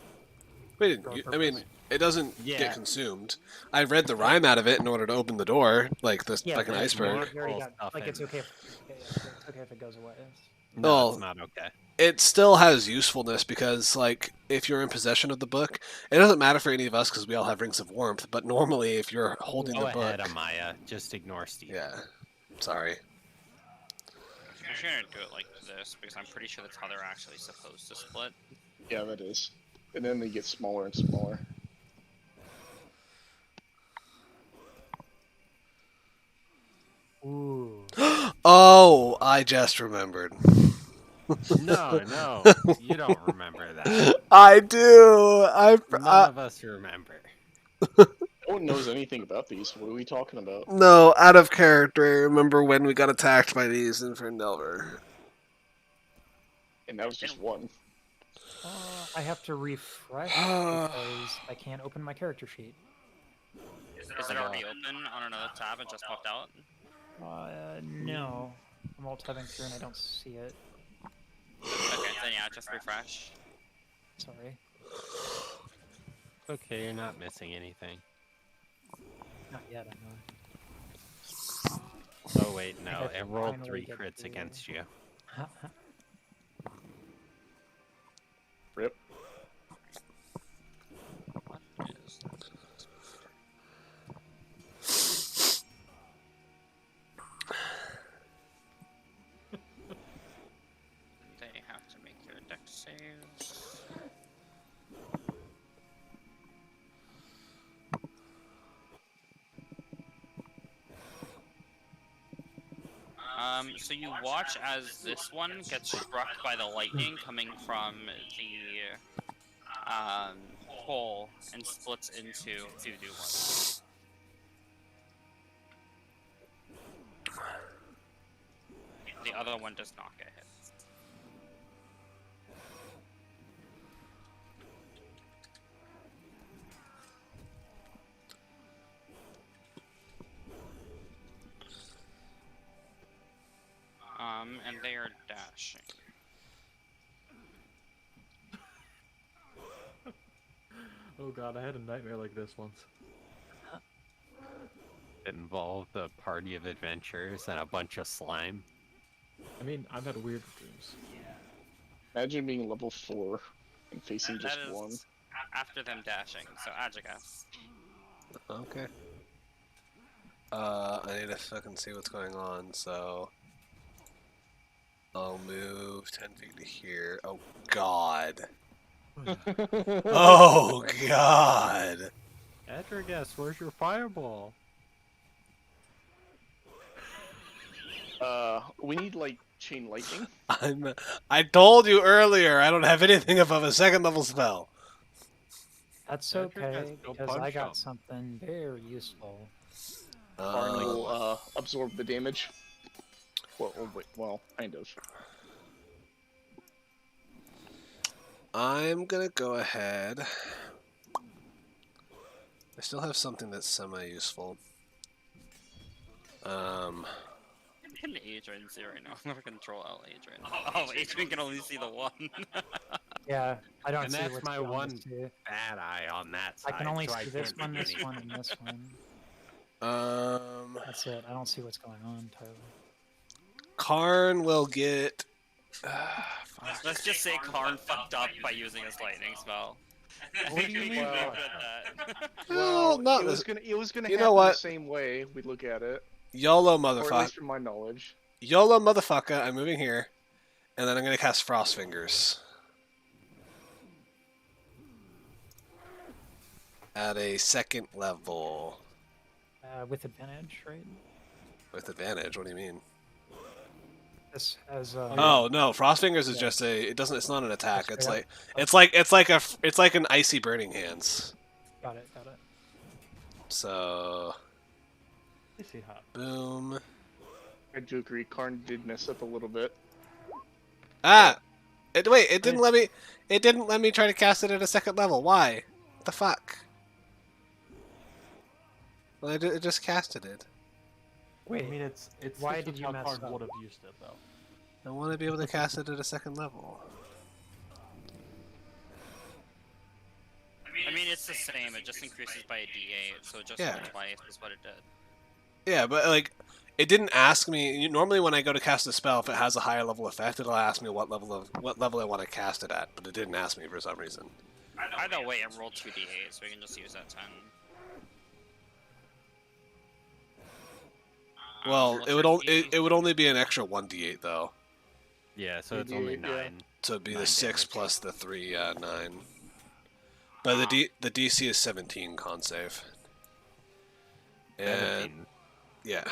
We didn't. For a I mean, purpose? it doesn't Yeah. get consumed. I read the rhyme out of it in order to open the door, like this Yeah, fucking but iceberg. we already Full got, stuff like, it's in. okay. It's okay if it goes away. No, Oh. it's not okay. It still has usefulness because, like, if you're in possession of the book, it doesn't matter for any of us because we all have rings of warmth. But normally, if you're holding Go the book, ahead, Amaya. Just ignore Steve. yeah. Sorry. I'm just gonna do it like this because I'm pretty sure that's how they're actually supposed to split. Yeah, that is. And then they get smaller and smaller. Ooh. Oh, I just remembered. No, you don't remember that. I do. None of us remember. No one knows anything about these. What are we talking about? No, out of character. I remember when we got attacked by these in Ferndelver. And that was just one. I have to refresh because I can't open my character sheet. Is it already open on another tab and just popped out? No. I'm alt tabbing through and I don't see it. Okay, then yeah, just refresh. Sorry. Okay, you're not missing anything. Not yet, I know. Oh wait, no, I it rolled finally 3 get crits through. against you. Rip. What is They have to make their deck saves. So you watch as this one gets struck by the lightning coming from the hole and splits into two new ones. The other one does not get hit. And they are dashing. Oh god, I had a nightmare like this once. It involved a party of adventurers and a bunch of slime. I mean, I've had weird dreams. Imagine being level 4 and facing That just is one. after them dashing. So Ajagas. Okay. I need to fucking see what's going on, so I'll move 10 feet to here. Oh god. Oh god. Adragas, where's your fireball? We need like chain lightning. I told you earlier I don't have anything above a 2nd level spell. That's Patrick has okay, no because I punch got up. something very useful. Karn will absorb the damage. Well, oh, wait, well, kind of. I'm gonna go ahead. I still have something that's semi-useful. Can Adrian see right now? I'm gonna control out Adrian. Oh, Adrian can only see the one. Yeah, I don't And see that's what's my going on one this two. bad eye on that I side. can only so see this can't one, this anything. one, and this one. Um, That's it. I don't see what's going on entirely. Karn will get. Let's just say Karn fucked up by using his lightning spell. What do you mean? Well, Well, not it was this. gonna You happen know what? the same way we look at it, YOLO, or at motherfucker. least from my knowledge. YOLO, motherfucker. I'm moving here, and then I'm gonna cast Frost Fingers at a 2nd level With advantage, right? with advantage. What do you mean? This has Oh no, Frost Fingers is Yeah. just a. It doesn't. It's not an attack. Straight It's up? like. It's like an icy burning hands. got it, got it. So I see how. boom. I do agree. Karn did mess up a little bit. Ah, wait. It didn't let me. It didn't let me try to cast it at a 2nd level. Why? What the fuck? Well, it just casted it. Wait, I mean, it's why just did you how mess Karn up? would have used it though. I want to be able to cast it at a 2nd level. I mean, it's the same. It just increases by a d8, so just Yeah. twice is what it did. Yeah, but like, it didn't ask me. Normally, when I go to cast a spell, if it has a higher level effect, it'll ask me what level I want to cast it at. But it didn't ask me for some reason. Either way, it rolled 2d8, so we can just use that 10. Well, what's it would your only it would only be an extra 1d8 though. Yeah, so it's only 88, 9. yeah. So it'd be the 9 6 damage. plus the 3, 9. But the DC is 17 con save. And 17. yeah,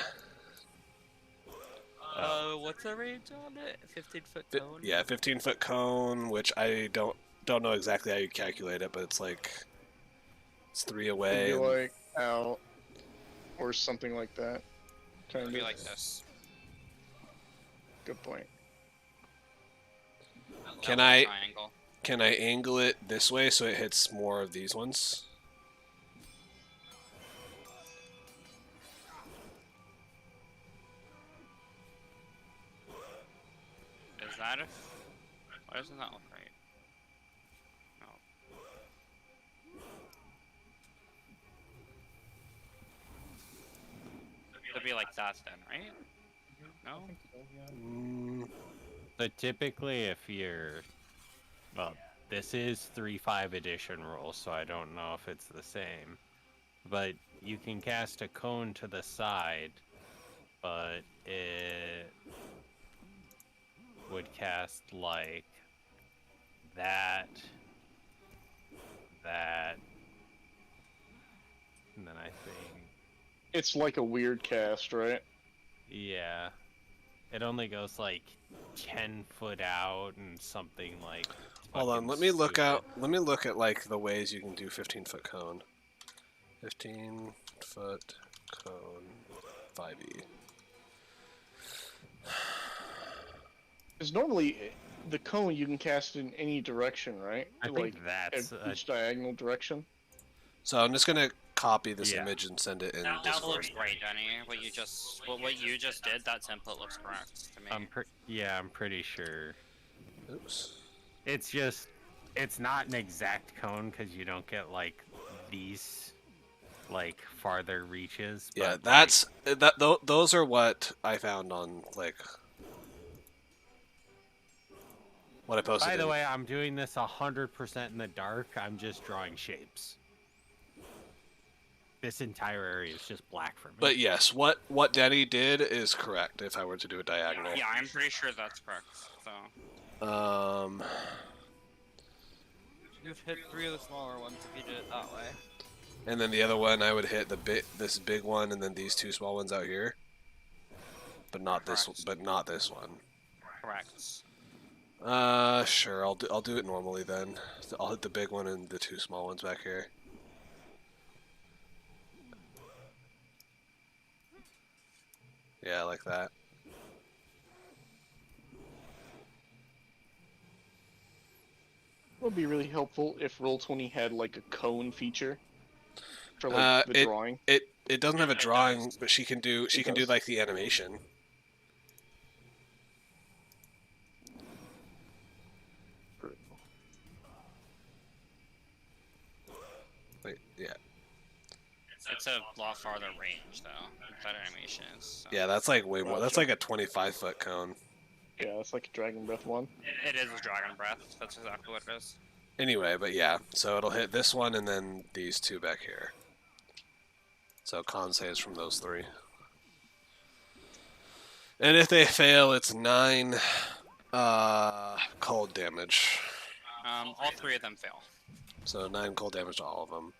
What's the range on it? 15-foot cone? yeah, 15-foot cone, which I don't know exactly how you calculate it, but it's like it's 3 It'd away. be and- like out, or something like that. It'd Kind be of. like this. Good point. Can That I- Triangle. Can I angle it this way so it hits more of these ones? Is that it? Why doesn't that look right? No. It'd be like that then, right? No? Mm, So typically, if you're, well, this is 3.5 edition rules, so I don't know if it's the same. But you can cast a cone to the side, but it would cast like that, and then I think, It's like a weird cast, right? yeah, it only goes like 10 foot out and something like. hold on, fucking let me look stupid. out. Let me look at like the ways you can do 15-foot cone. 15-foot cone, 5e. Because normally the cone you can cast in any direction, right? I like think that's each diagonal direction. So I'm just gonna copy this Yeah. image and send it in That Discord. looks great, Denny. What you just did, that template looks correct to me. I'm pretty sure. Oops. It's just, it's not an exact cone because you don't get like these like farther reaches. Yeah, but, that's those are what I found on like what I Like, posted. by the in. way, I'm doing this 100% in the dark. I'm just drawing shapes. This entire area is just black for me. But yes, what Denny did is correct. If I were to do a diagonal, Yeah, I'm pretty sure that's correct. So You'd hit 3 of the smaller ones if you did it that way. and then the other one I would hit this big one, and then these 2 small ones out here. But not this. Correct. But not this one. correct. Sure. I'll do it normally then. So I'll hit the big one and the 2 small ones back here. Yeah, like that. It would be really helpful if Roll20 had like a cone feature for like the drawing. It doesn't have a drawing, but she can do does. like the animation. Wait, yeah. It's a lot farther range though. That animation is. So. Yeah, that's like way more. That's like a 25-foot cone. Yeah, it's like a Dragon Breath one. It is a dragon breath. That's exactly what it is. Anyway, but yeah, so it'll hit this one and then these 2 back here. So con saves from those 3. And if they fail, it's 9 cold damage. All 3 of them fail. So 9 cold damage to all of them.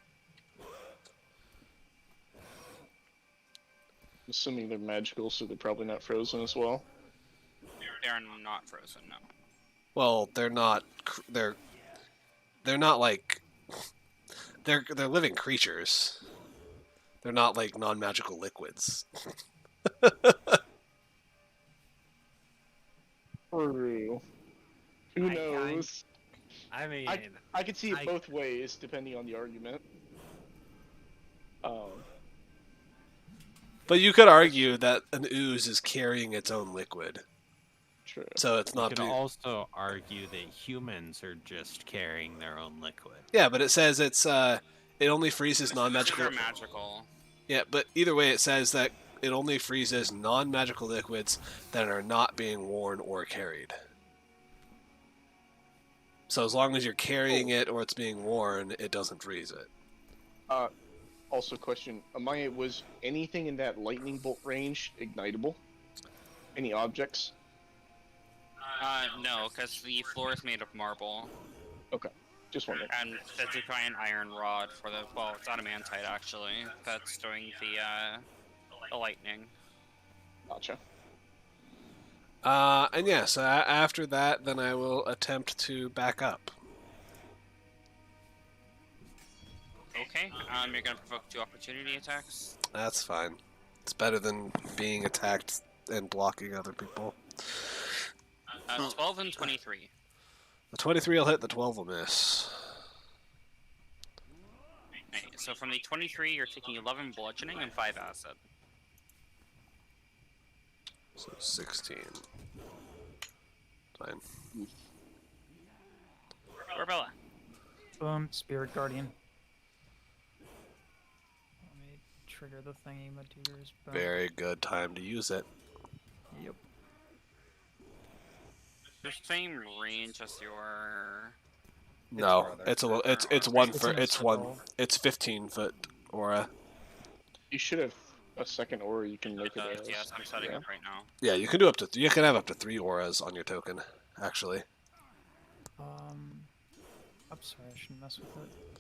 Assuming they're magical, so they're probably not frozen as well. They're not frozen, no. Well, they're not. They're not like. They're living creatures. They're not like non-magical liquids. True. Who knows? I mean, I could see it I- both ways depending on the argument. But you could argue that an ooze is carrying its own liquid, True. so it's you not. could also argue that humans are just carrying their own liquid. Yeah, but it says it only freezes non-magical. They're magical. Yeah, but either way, it says that it only freezes non-magical liquids that are not being worn or carried. So as long as you're carrying it or it's being worn, it doesn't freeze it. Also, question: Amaya, was anything in that lightning bolt range ignitable? Any objects? No, because the floor is made of marble. Okay, just wondering. And that's a giant iron rod for the, well, it's adamantite actually, that's doing the lightning. Gotcha. And yeah, so after that, then I will attempt to back up. Okay, you're gonna provoke 2 opportunity attacks. That's fine. It's better than being attacked and blocking other people. 12 and 23. The 23 will hit, the 12 will miss. Right, so from the 23, you're taking 11 bludgeoning and 5 acid. So 16. Fine. Corbella. Boom, Spirit Guardian. Let me trigger the thingy materials. Boom. Very good time to use it. Yep. The same range as your. No, farther. it's a little. It's one It's for. in a It's one. circle. It's 15-foot aura. You should have a second aura you can make it as. Yes, I'm setting yeah. it right now. Yeah, you can do up to. You can have up to 3 auras on your token, actually. I'm sorry, I shouldn't mess with it.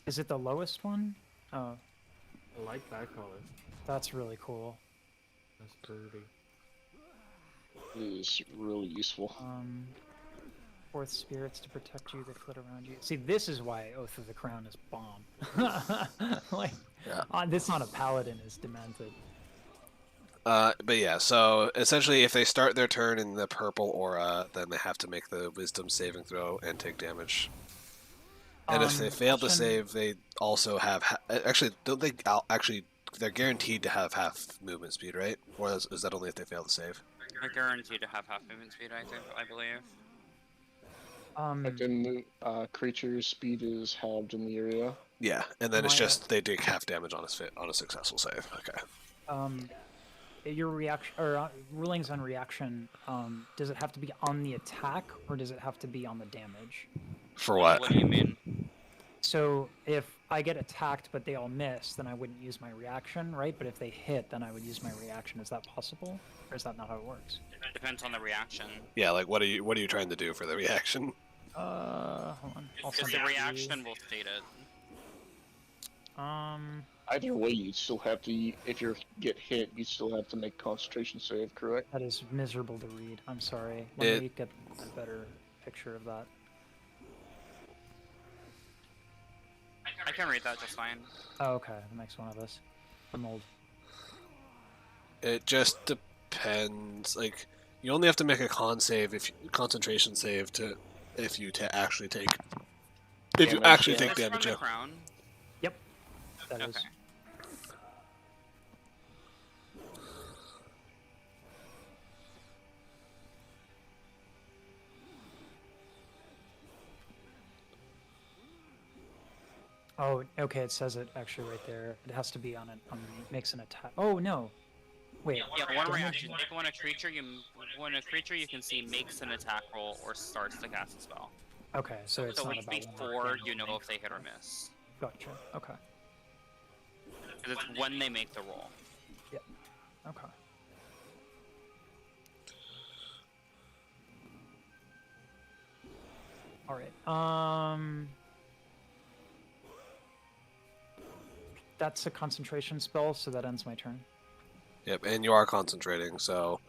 Is it the lowest one? Oh, I like that color. that's really cool. That's pretty. It is really useful. Fourth spirits to protect you, they flit around you. See, this is why Oath of the Crown is bomb. Like, Yeah. this on a paladin is demented. But yeah, so essentially, if they start their turn in the purple aura, then they have to make the Wisdom saving throw and take damage. And if they fail to question- save, they also have actually don't they actually they're guaranteed to have half movement speed, right? Or is that only if they fail to save? You're guaranteed to have half movement speed, I believe. And then creature's speed is halved in the area. Yeah, and then it's My, just they take half damage on a successful save. Okay. Your reaction or rulings on reaction. Does it have to be on the attack or does it have to be on the damage? For what? What do you mean? So if I get attacked but they all miss, then I wouldn't use my reaction, right? But if they hit, then I would use my reaction. Is that possible, or is that not how it works? Depends on the reaction. Yeah, like what are you trying to do for the reaction? Hold on. I'll Because send the it to you. reaction will state it. Either way, you still have to. If you get hit, you still have to make concentration save. Correct? That is miserable to read. I'm sorry. Let me get a better picture of that. I can read that just fine. Oh, okay. That makes one of us. I'm old. It just depends. Like you only have to make a concentration save if you actually take Damage, yeah. take That's damage. from Yeah. the crown. Yep. That is. Okay. Oh, okay. It says it actually right there. It has to be on it. Makes an attack. Oh no. Wait. Yeah, one damage- reaction. If when a creature you can see makes an attack roll or starts to cast a spell. Okay, so it's So not it's about before you know if they hit or miss. Gotcha. Okay. Because it's when they make the roll. Okay. All right. That's a concentration spell, so that ends my turn. Yep, and you are concentrating, so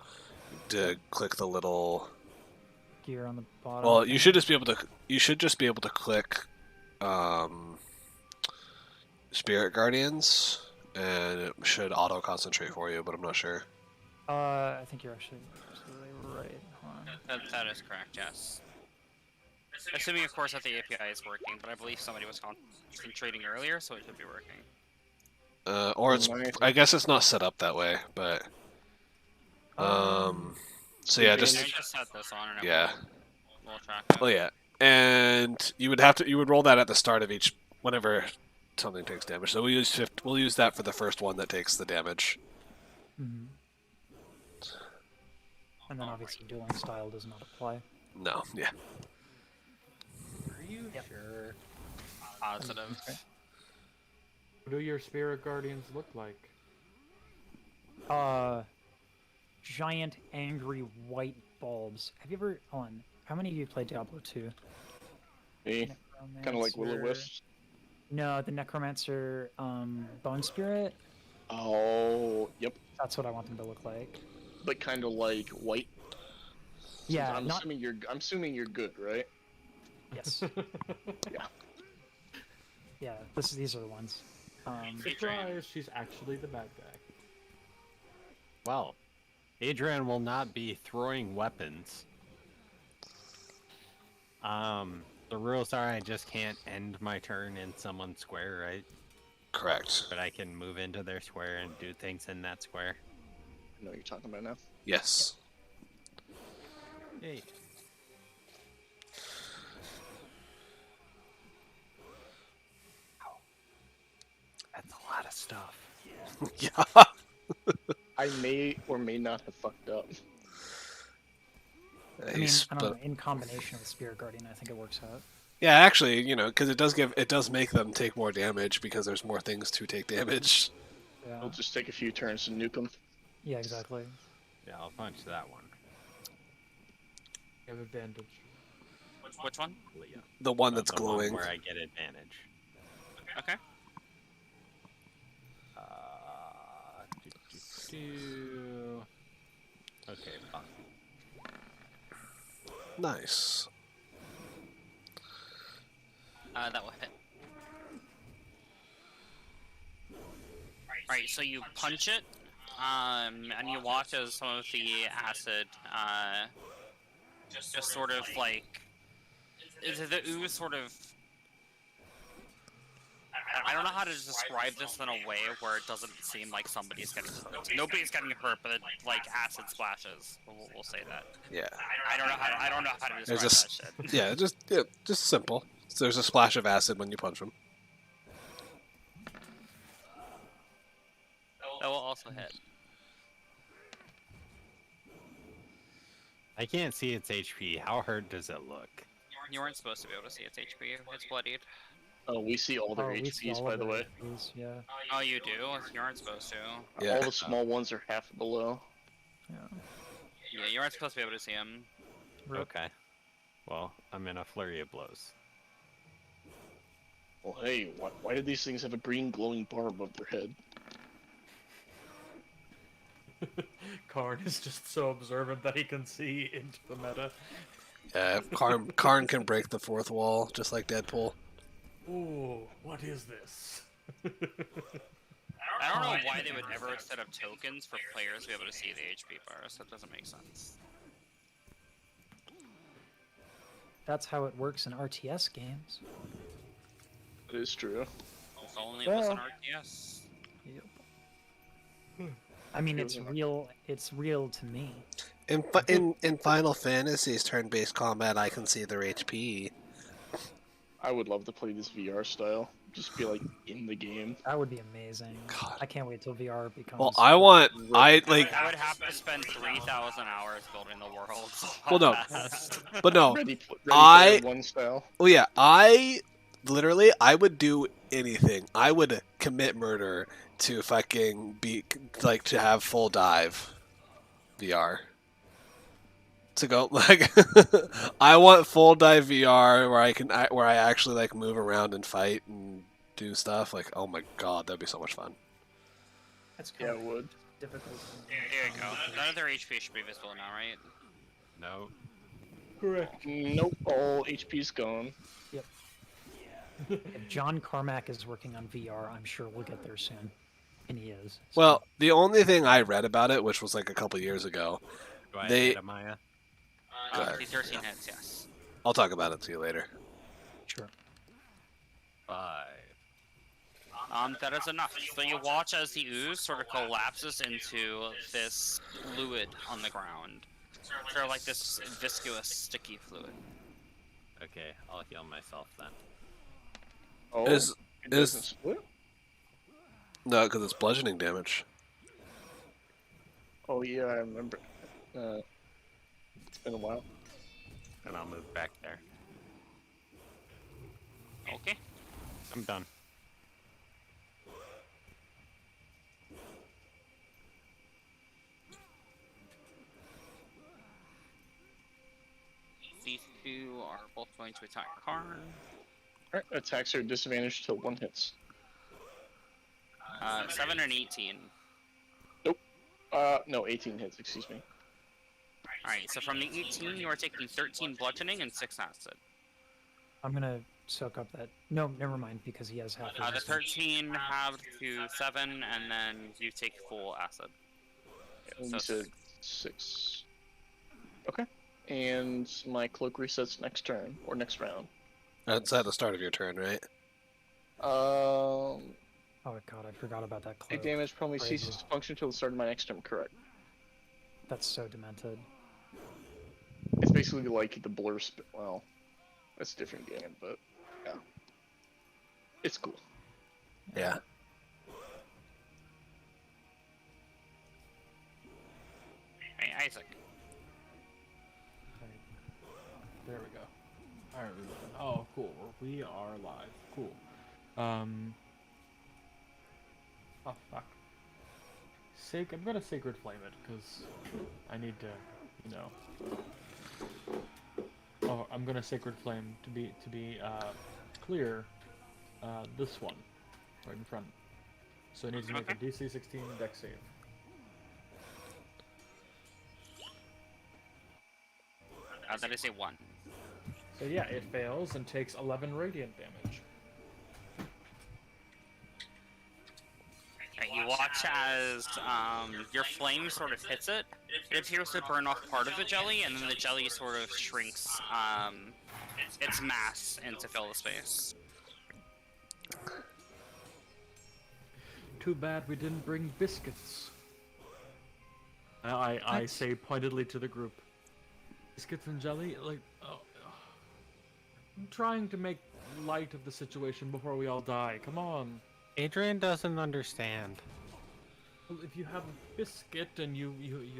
to click the little. Gear on the bottom. Well, you should just be able to. You should just be able to click, Spirit Guardians, and it should auto concentrate for you. But I'm not sure. I think you're actually absolutely right. Hold on. That is correct. Yes. Assuming, of course, that the API is working, but I believe somebody was concentrating earlier, so it should be working. Or it's. Nice. I guess it's not set up that way, but. So yeah, I just just set this on and yeah. we'll track it. Oh yeah, and you would roll that at the start of each whenever something takes damage. So we'll use that for the first one that takes the damage. Mhm. And then obviously dueling style does not apply. No, yeah. Are you Yep. sure? Positive. What do your spirit guardians look like? Giant angry white bulbs. Have you ever on? How many of you played Diablo 2? Me, kind of like Will-O-Wisp. No, the Necromancer Bone Spirit. Oh, yep. That's what I want them to look like. But kind of like white. Yeah, I'm not assuming you're good, right? yes. Yeah. Yeah, these are the ones. Surprise, she's actually the bad guy. Well, Adrian will not be throwing weapons. The rules are I just can't end my turn in someone's square, right? Correct. But I can move into their square and do things in that square. I know what you're talking about now. Yes. Yay. That's a lot of stuff. Yeah. I may or may not have fucked up. I mean, I don't know. In combination with Spirit Guardian, I think it works out. Yeah, actually, because it does make them take more damage because there's more things to take damage. Yeah. It'll just take a few turns to nuke them. Yeah, exactly. Yeah, I'll punch that one. You have advantage. Which one? Leah. The one that's The one glowing. where I get advantage. Okay. Okay, fine. Nice. That will hit. Alright, so you punch it, and you watch as some of the acid, just sort of like, the ooze sort of, I don't know how to describe this in a way where it doesn't seem like somebody's getting hurt. Nobody's getting hurt, but like acid splashes. We'll say that. Yeah. I don't know how to describe There's that shit. Yeah, just simple. So there's a splash of acid when you punch them. also hit. I can't see its HP. How hurt does it look? You weren't supposed to be able to see its HP. It's bloodied. Oh, we see all their we see HPs, all by of the their way. HPs, yeah. Oh, you do? You aren't supposed to. Yeah. All the small ones are half below. Yeah. Yeah, you aren't supposed to be able to see him. Rip. Okay. Well, I'm in a flurry of blows. Well, hey, why did these things have a green glowing bar above their head? Karn is just so observant that he can see into the meta. Yeah, Karn can break the fourth wall just like Deadpool. Ooh, what is this? I don't know why they would ever set up tokens for players to be able to see the HP bars. That doesn't make sense. That's how it works in RTS games. It is true. If only it was an Well. RTS. I mean, it's real. It's real to me. In Final Fantasy's turn-based combat, I can see their HP. I would love to play this VR style. Just be like in the game. That would be amazing. God. I can't wait till VR becomes. Well, I would have to spend 3,000 hours building the world. Well, no. But no, Ready I- Player One style. oh yeah, I would do anything. I would commit murder to fucking be like to have full dive VR. To go like I want full dive VR where I actually like move around and fight and do stuff. Like, oh my god, that'd be so much fun. That's kind Yeah, it would. of difficult. There you go. None of their HP should be visible now, right? No. Correct. Nope, all HP's gone. If John Carmack is working on VR, I'm sure we'll get there soon, and he is. So. Well, the only thing I read about it, which was like a couple years ago, Do I They- hit Amaya? Go ahead. 13 hits, yes. I'll talk about it to you later. Sure. 5. That is enough. So you watch as the ooze sort of collapses into this fluid on the ground. Sort of like this viscous, sticky fluid. Okay, I'll heal myself then. Oh, Is it is doesn't split? no, because it's bludgeoning damage. Oh yeah, I remember. It's been a while. And I'll move back there. Okay. I'm done. These two are both going to attack Karn. Alright, attacks are disadvantaged till one hits. 7 and 18. No, 18 hits, excuse me. Alright, so from the 18, you are taking 13 bludgeoning and 6 acid. I'm gonna soak up that. No, never mind, because he has half. The resistance. 13 halved to 7, and then you take full acid. And So you said 6. Okay. And my cloak resets next turn, or next round. That's at the start of your turn, right? Oh god, I forgot about that Take cloak. damage probably Crazy. ceases to function until the start of my next turn, correct. That's so demented. It's basically like the blur well, that's a different game, but yeah. It's cool. Yeah. Hey, Isaac. There we go. Alright, we're looking. Oh, cool. We are live. Cool. Oh, fuck. I'm gonna Sacred Flame it, because I need to, you know. Oh, I'm gonna Sacred Flame to be clear, this one, right in front. So it needs to make a DC 16 dex save. That is a 1. So yeah, it fails and takes 11 radiant damage. Right, you watch as your flame sort of hits it. It appears to burn off part of the jelly, and then the jelly sort of shrinks its mass in to fill the space. Too bad we didn't bring biscuits. I say pointedly to the group. Biscuits and jelly? Like, I'm trying to make light of the situation before we all die. Come on. Adrian doesn't understand. Well, if you have a biscuit and you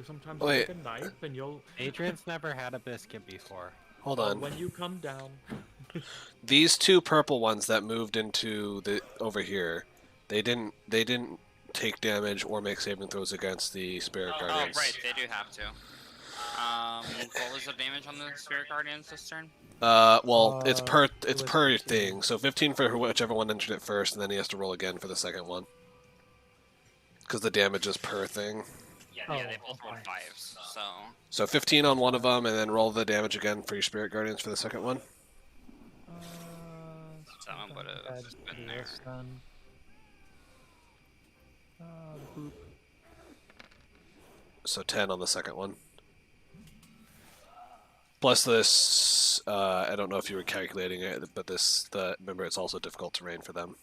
sometimes Wait. take a knife and you'll Adrian's never had a biscuit before. Hold well, on. when you come down. These two purple ones that moved into the over here, they didn't take damage or make saving throws against the Spirit Oh, Guardians. right, they do have to. What was the damage on the Spirit Guardians this turn? Well, it's per it was per 15. thing. So 15 for whichever one entered it first, and then he has to roll again for the second one. Because the damage is per thing. Yeah, they both rolled 5s, so... So 15 on one of them, and then roll the damage again for your Spirit Guardians for the second one. Someone would have been there. Then. Boop. So 10 on the second one. Plus this, I don't know if you were calculating it, but remember it's also difficult terrain for them.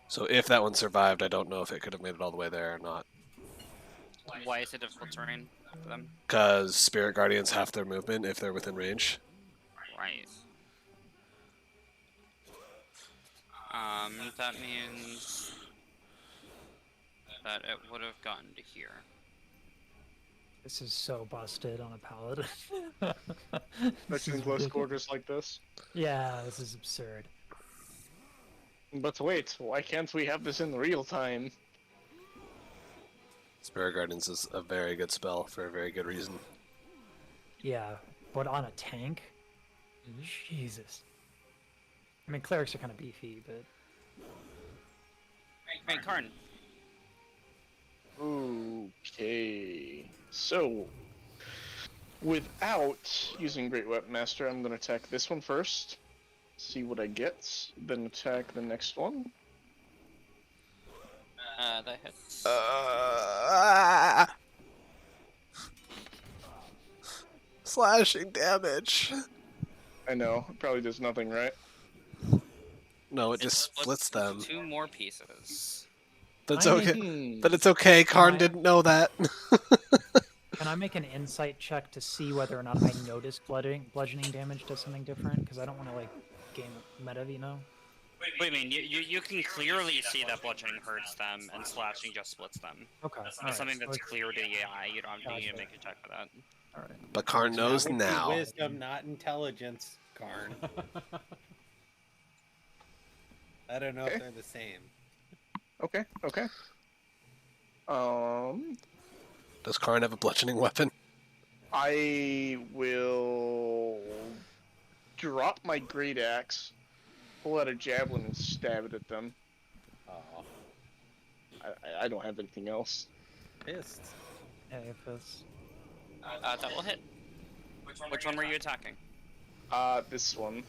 So if that one survived, I don't know if it could have made it all the way there or not. Why is it difficult terrain for them? Because Spirit Guardians half their movement if they're within range. Right. That means that it would have gotten to here. This is so busted on a paladin. Especially in close quarters like this. Yeah, this is absurd. But wait, why can't we have this in real time? Spirit Guardians is a very good spell for a very good reason. Yeah, but on a tank? Jesus. I mean, clerics are kind of beefy, but... Right, Karn. Okay. So, without using Great Weapon Master, I'm going to attack this one first. See what I get. Then attack the next one. That hits. Slashing damage. I know, it probably does nothing, right? No, it just splits them. 2 more pieces. That's I okay. Hmm. But it's okay. Karn didn't know that. Can I make an insight check to see whether or not I notice bludgeoning damage does something different? Because I don't want to, like, game meta, you know? What do you mean? You can clearly see that bludgeoning hurts them and slashing just splits them. Okay. It's something that's clear to the AI. You don't need to make a check for that. Alright. But Karn knows That would be now. Wisdom, not intelligence, Karn. I don't know if they're the same. Okay, okay. Does Karn have a bludgeoning weapon? I will drop my great axe, pull out a javelin, and stab it at them. Oh, I don't have anything else. pissed. Yeah, if this... That will hit. Which one were you attacking? This one.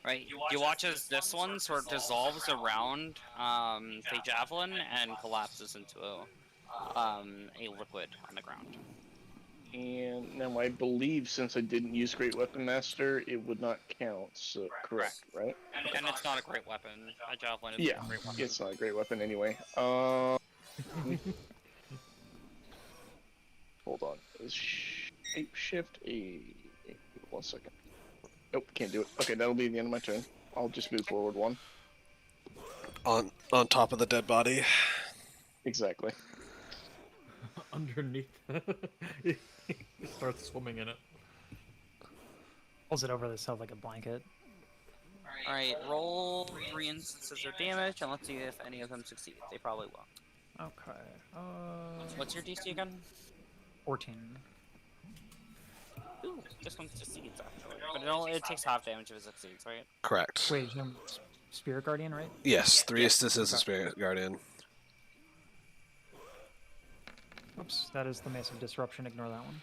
Right. You watch as this one sort of dissolves around the javelin and collapses into a liquid on the ground. And now I believe since I didn't use Great Weapon Master, it would not count. So correct, right? And it's not a great weapon. A javelin is Yeah, not a great weapon. it's not a great weapon anyway. Hold on. Is shape shift a? 1 second. Nope, can't do it. Okay, that'll be the end of my turn. I'll just move forward 1. On top of the dead body. Exactly. Underneath. He starts swimming in it. Pulls it over itself like a blanket. Alright, roll 3 instances of damage and let's see if any of them succeed. They probably will. Okay. What's your DC again? 14. Ooh, this one succeeds actually. But it takes half damage if it succeeds, right? Correct. Wait, Spirit Guardian, right? Yes, 3 instances of Spirit Guardian. Oops, that is the Massive Disruption. Ignore that one.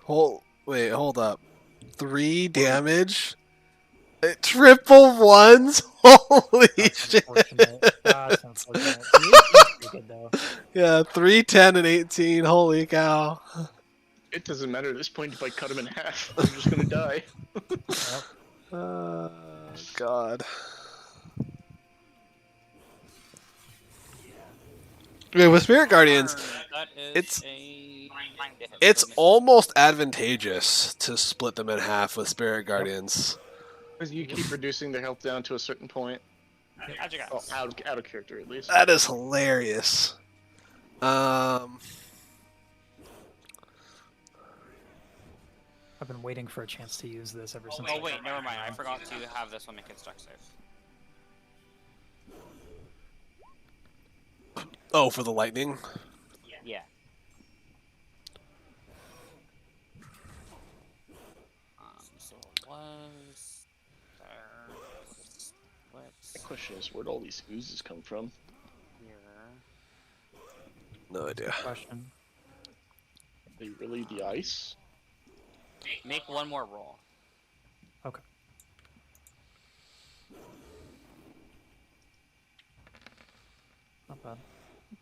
Hold up. 3 damage? Triple ones? Holy That's shit. unfortunate. That's unfortunate. Pretty good, though. Yeah, 3, 10, and 18. Holy cow. It doesn't matter at this point if I cut him in half. I'm just gonna die. Yep. God. Yeah, with Spirit Guardians, That is it's- a 9 to hit. it's almost advantageous to split them in half with Spirit Guardians. Because you keep reducing their health down to a certain point. Magic Oh, Axe. out of character at least. That is hilarious. I've been waiting for a chance to use this ever since. Oh wait, never mind. I forgot to have this one make its deck save. Oh, for the lightning? Yeah. So it was there. The question is, where'd all these oozes come from? Here. No idea. Question. Are they really the ice? Make one more roll. Okay. Not bad.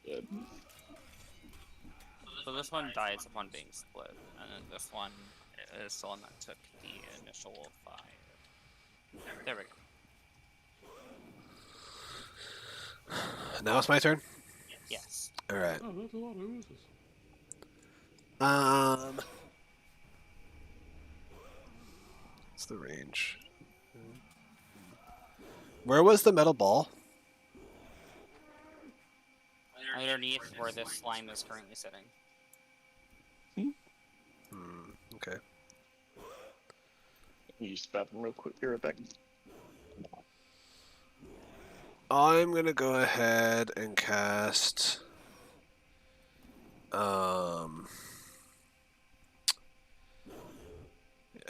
Good. So this one dies upon being split, and then this one is the one that took the initial 5. There we go. Now it's my turn? Yes. Alright. Oh, that's a lot of oozes. What's the range? Where was the metal ball? Underneath where this slime is currently sitting. Okay. Use the bathroom real quick. Be right back. I'm gonna go ahead and cast yeah,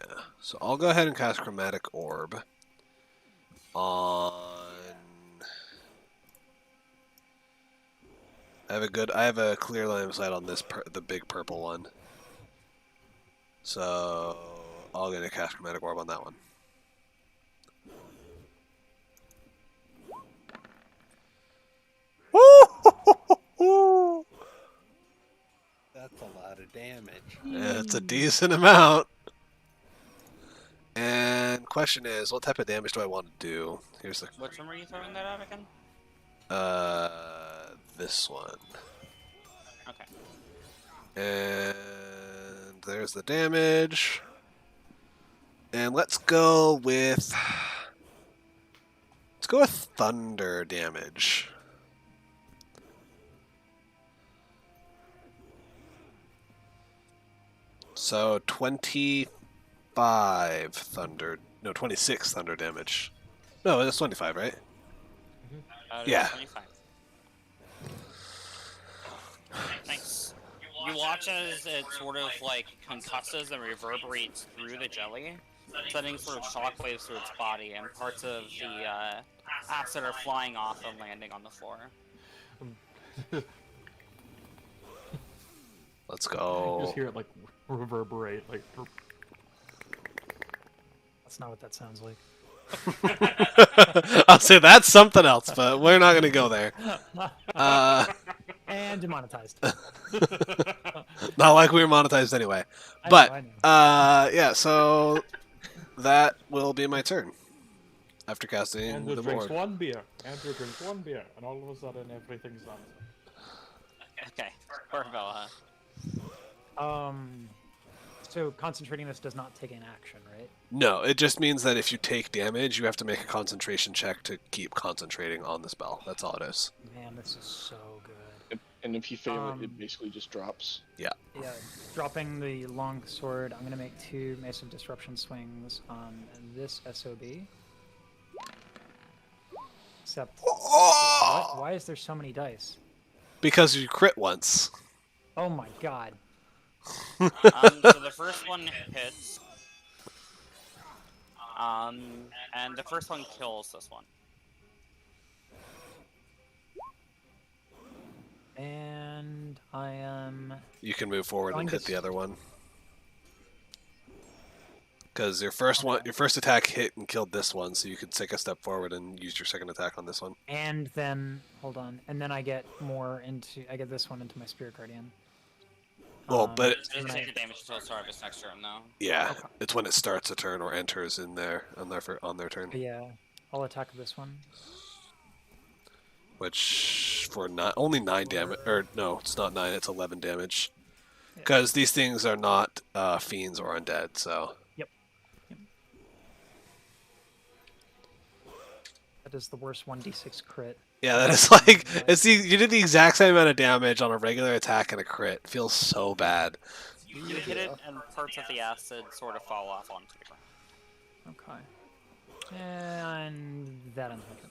so I'll go ahead and cast Chromatic Orb on I have a clear line of sight on this the big purple one. So I'm gonna cast Chromatic Orb on that one. Woo! That's a lot of damage. It's a decent amount. And question is, what type of damage do I want to do? Here's the Which one were you throwing that out again? this one. Okay. And there's the damage. And let's go with thunder damage. So 25 thunder, no 26 thunder damage. No, it's 25, right? Yeah. 25. Nice. You watch as it sort of like concusses and reverberates through the jelly, sending sort of shockwaves through its body, and parts of the acid are flying off and landing on the floor. Let's You go. just hear it like reverberate, like. That's not what that sounds like. I'll say that's something else, but we're not going to go there. And demonetized. Not like we were monetized anyway. I But, know, I know. yeah, so that will be my turn. After casting Andrew the drinks board. one beer. Andrew drinks one beer, and all of a sudden everything's done. Okay, Bella. So concentrating this does not take an action, right? No, it just means that if you take damage, you have to make a concentration check to keep concentrating on the spell. That's all it is. Man, this is so good. And if you fail it, it Um, basically just drops. Yeah, dropping the long sword, I'm gonna make 2 Mace of Disruption swings on this SOB. Except, why is there so many dice? Because you crit once. Oh my god. So the first one hits. And the first one kills this one. And I am... You can move forward Going and to hit the other one. Because your first attack hit and killed this one, so you could take a step forward and use your second attack on this one. And then, hold on, and then I get I get this one into my Spirit Guardian. Well, but It doesn't take the damage until the start of its next turn, though. yeah, Okay. it's when it starts a turn or enters in there on their turn. Yeah, I'll attack this one. Which for only 9 damage, or no, it's not 9, it's 11 damage. Because these things are not fiends or undead, so. Yep. That is the worst 1d6 crit. Yeah, that is like you did the exact same amount of damage on a regular attack and a crit. Feels so bad. You hit it, and parts of the acid sort of fall off onto the ground. Okay. And that unhooking.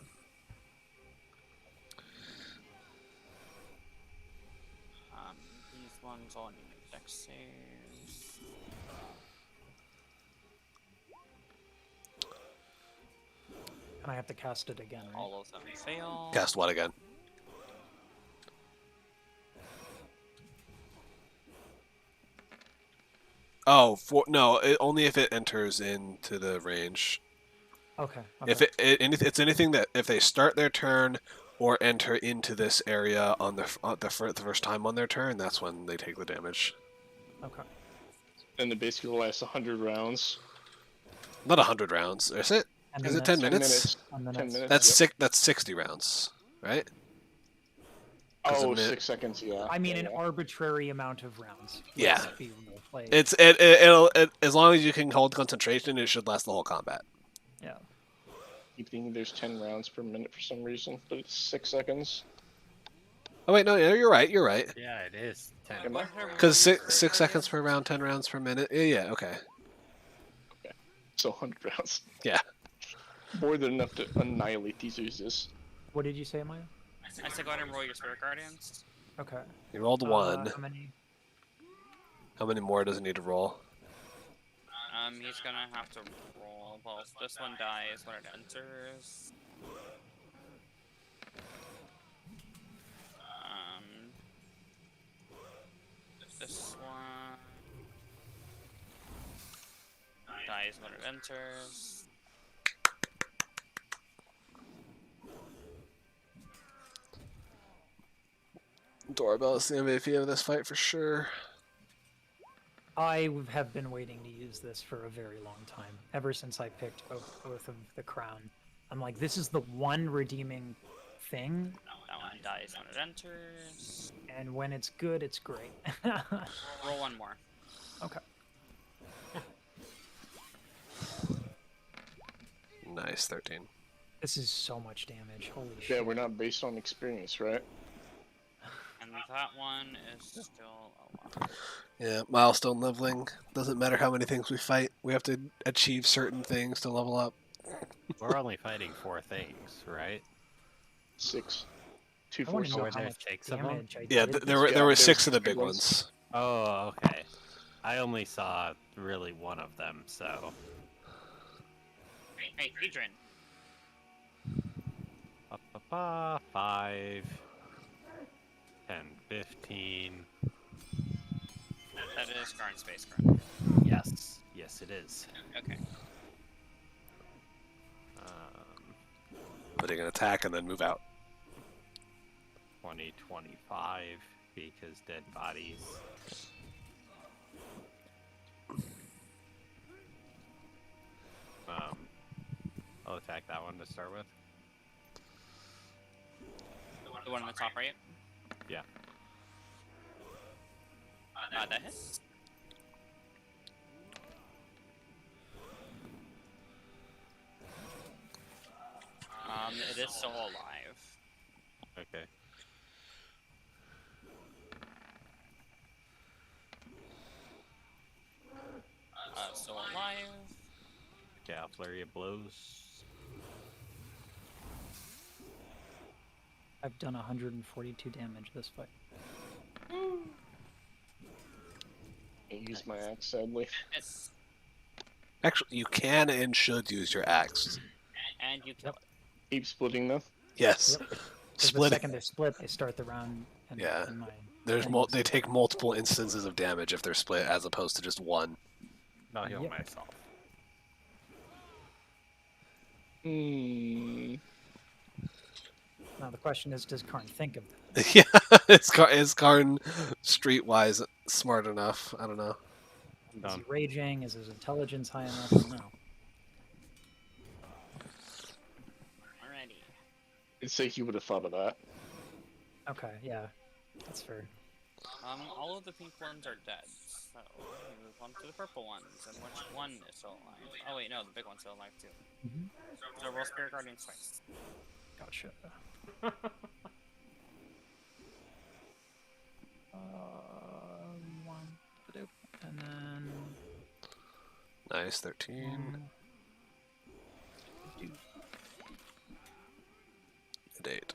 These ones all need to make dex saves. And I have to cast it again, right? All of them fail. Cast what again? Oh, only if it enters into the range. Okay. If it's anything that if they start their turn or enter into this area on the first time on their turn, that's when they take the damage. Okay. And it basically lasts 100 rounds. Not 100 rounds, is it? And Is then it that's 10 minutes? 10 minutes. 10 minutes. That's Yep. That's 60 rounds, right? 'Cause Oh, a minute- 6 seconds, yeah. I mean, yeah, an yeah. arbitrary amount of rounds. Yeah. Let's be real. Like, It'll as long as you can hold concentration, it should last the whole combat. yeah. Keep thinking there's 10 rounds per minute for some reason, but it's 6 seconds. Oh wait, no, you're right. You're right. Yeah, it is 10. Am I? Because 6 seconds per round, 10 rounds per minute. Yeah, okay. So 100 rounds. Yeah. More than enough to annihilate these oozes. What did you say, Maya? I said go ahead and roll your Spirit Guardians. Okay. You rolled one. How many? How many more does it need to roll? He's gonna have to roll. Well, this one dies when it enters. This one dies when it enters. Doorbell is the MVP of this fight for sure. I have been waiting to use this for a very long time. Ever since I picked Oath of the Crown. I'm like, this is the one redeeming thing. That one dies when it enters. And when it's good, it's great. Roll one more. Okay. Nice, 13. This is so much damage. Holy Yeah, shit. we're not based on experience, right? And that one is still alive. Yeah, milestone leveling. Doesn't matter how many things we fight. We have to achieve certain things to level up. We're only fighting 4 things, right? 6. 2, I 4, want to know 6. how there's much 6 of them? damage I Yeah, did. there were there's 6 of the big big ones. Oh, okay. I only saw really one of them, so. Hey, Adrian. 5, 10, 15. That is current space, correct? Yes. Yes, it is. Okay. Putting an attack and then move out. 20, 25, because dead bodies. I'll attack that one to start with. The one in the top right? Yeah. That hits. It is still alive. Okay. Still alive. Okay, I'll flurry of blows. I've done 142 damage this fight. Can't use my axe, sadly. It's, Actually, you can and should use your axe. and you kill it. Keep splitting them. Yes. Yep. 'Cause Split the it. second they split, they start the round. And, Yeah. And my There's enemies. they take multiple instances of damage if they're split, as opposed to just one. I'll heal Yep. myself. Now the question is, does Karn think of that? Yeah, is Karn streetwise smart enough? I don't know. Is Done. he raging? Is his intelligence high enough? I don't know. Alrighty. I'd say he would have thought of that. Okay, yeah, that's fair. All of the pink ones are dead, so we move on to the purple ones, and which one is still alive? Oh wait, no, the big one's still alive too. So roll Spirit Guardian twice. Gotcha. One, and then Nice, 13. And 8.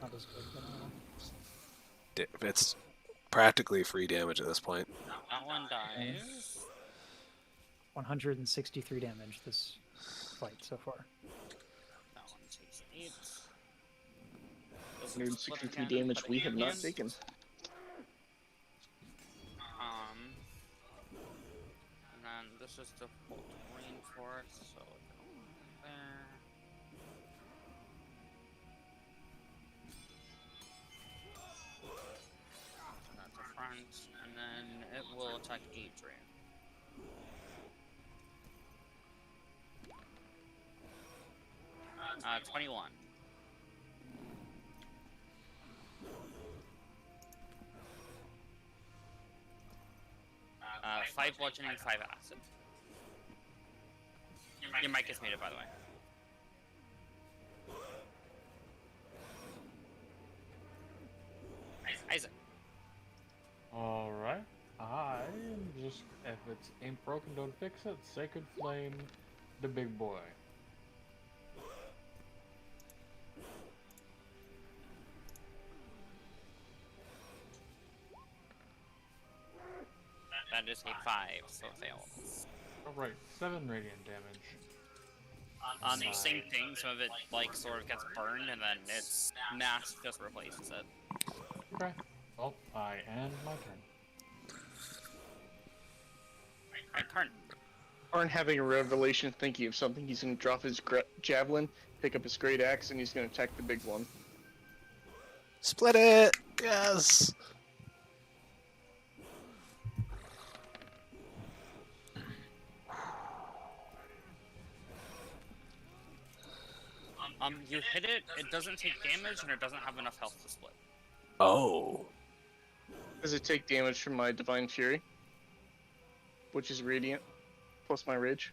not as good, but It's practically free damage at this point. That one dies. 163 damage this fight so far. That one takes 8. 163 damage we have not taken. And then this is the full reinforce, so there. That's the front, and then it will attack Adrian. 21. Five bludgeoning, 5 acid. Your mic is muted, by the way. Isaac. Alright. I am just, if it's ain't broken, don't fix it. Sacred Flame, the big boy. That is a 5, so it fails. Alright, 7 radiant damage. Same thing, some of it, like, sort of gets burned, and then its mass just replaces it. Okay. Well, I end my turn. Right, turn. Arn having a revelation, thinking of something. He's gonna drop his javelin, pick up his great axe, and he's gonna attack the big one. Split it! Yes! You hit it, it doesn't take damage, and it doesn't have enough health to split. Oh. Does it take damage from my Divine Fury? Which is Radiant, plus my Rage?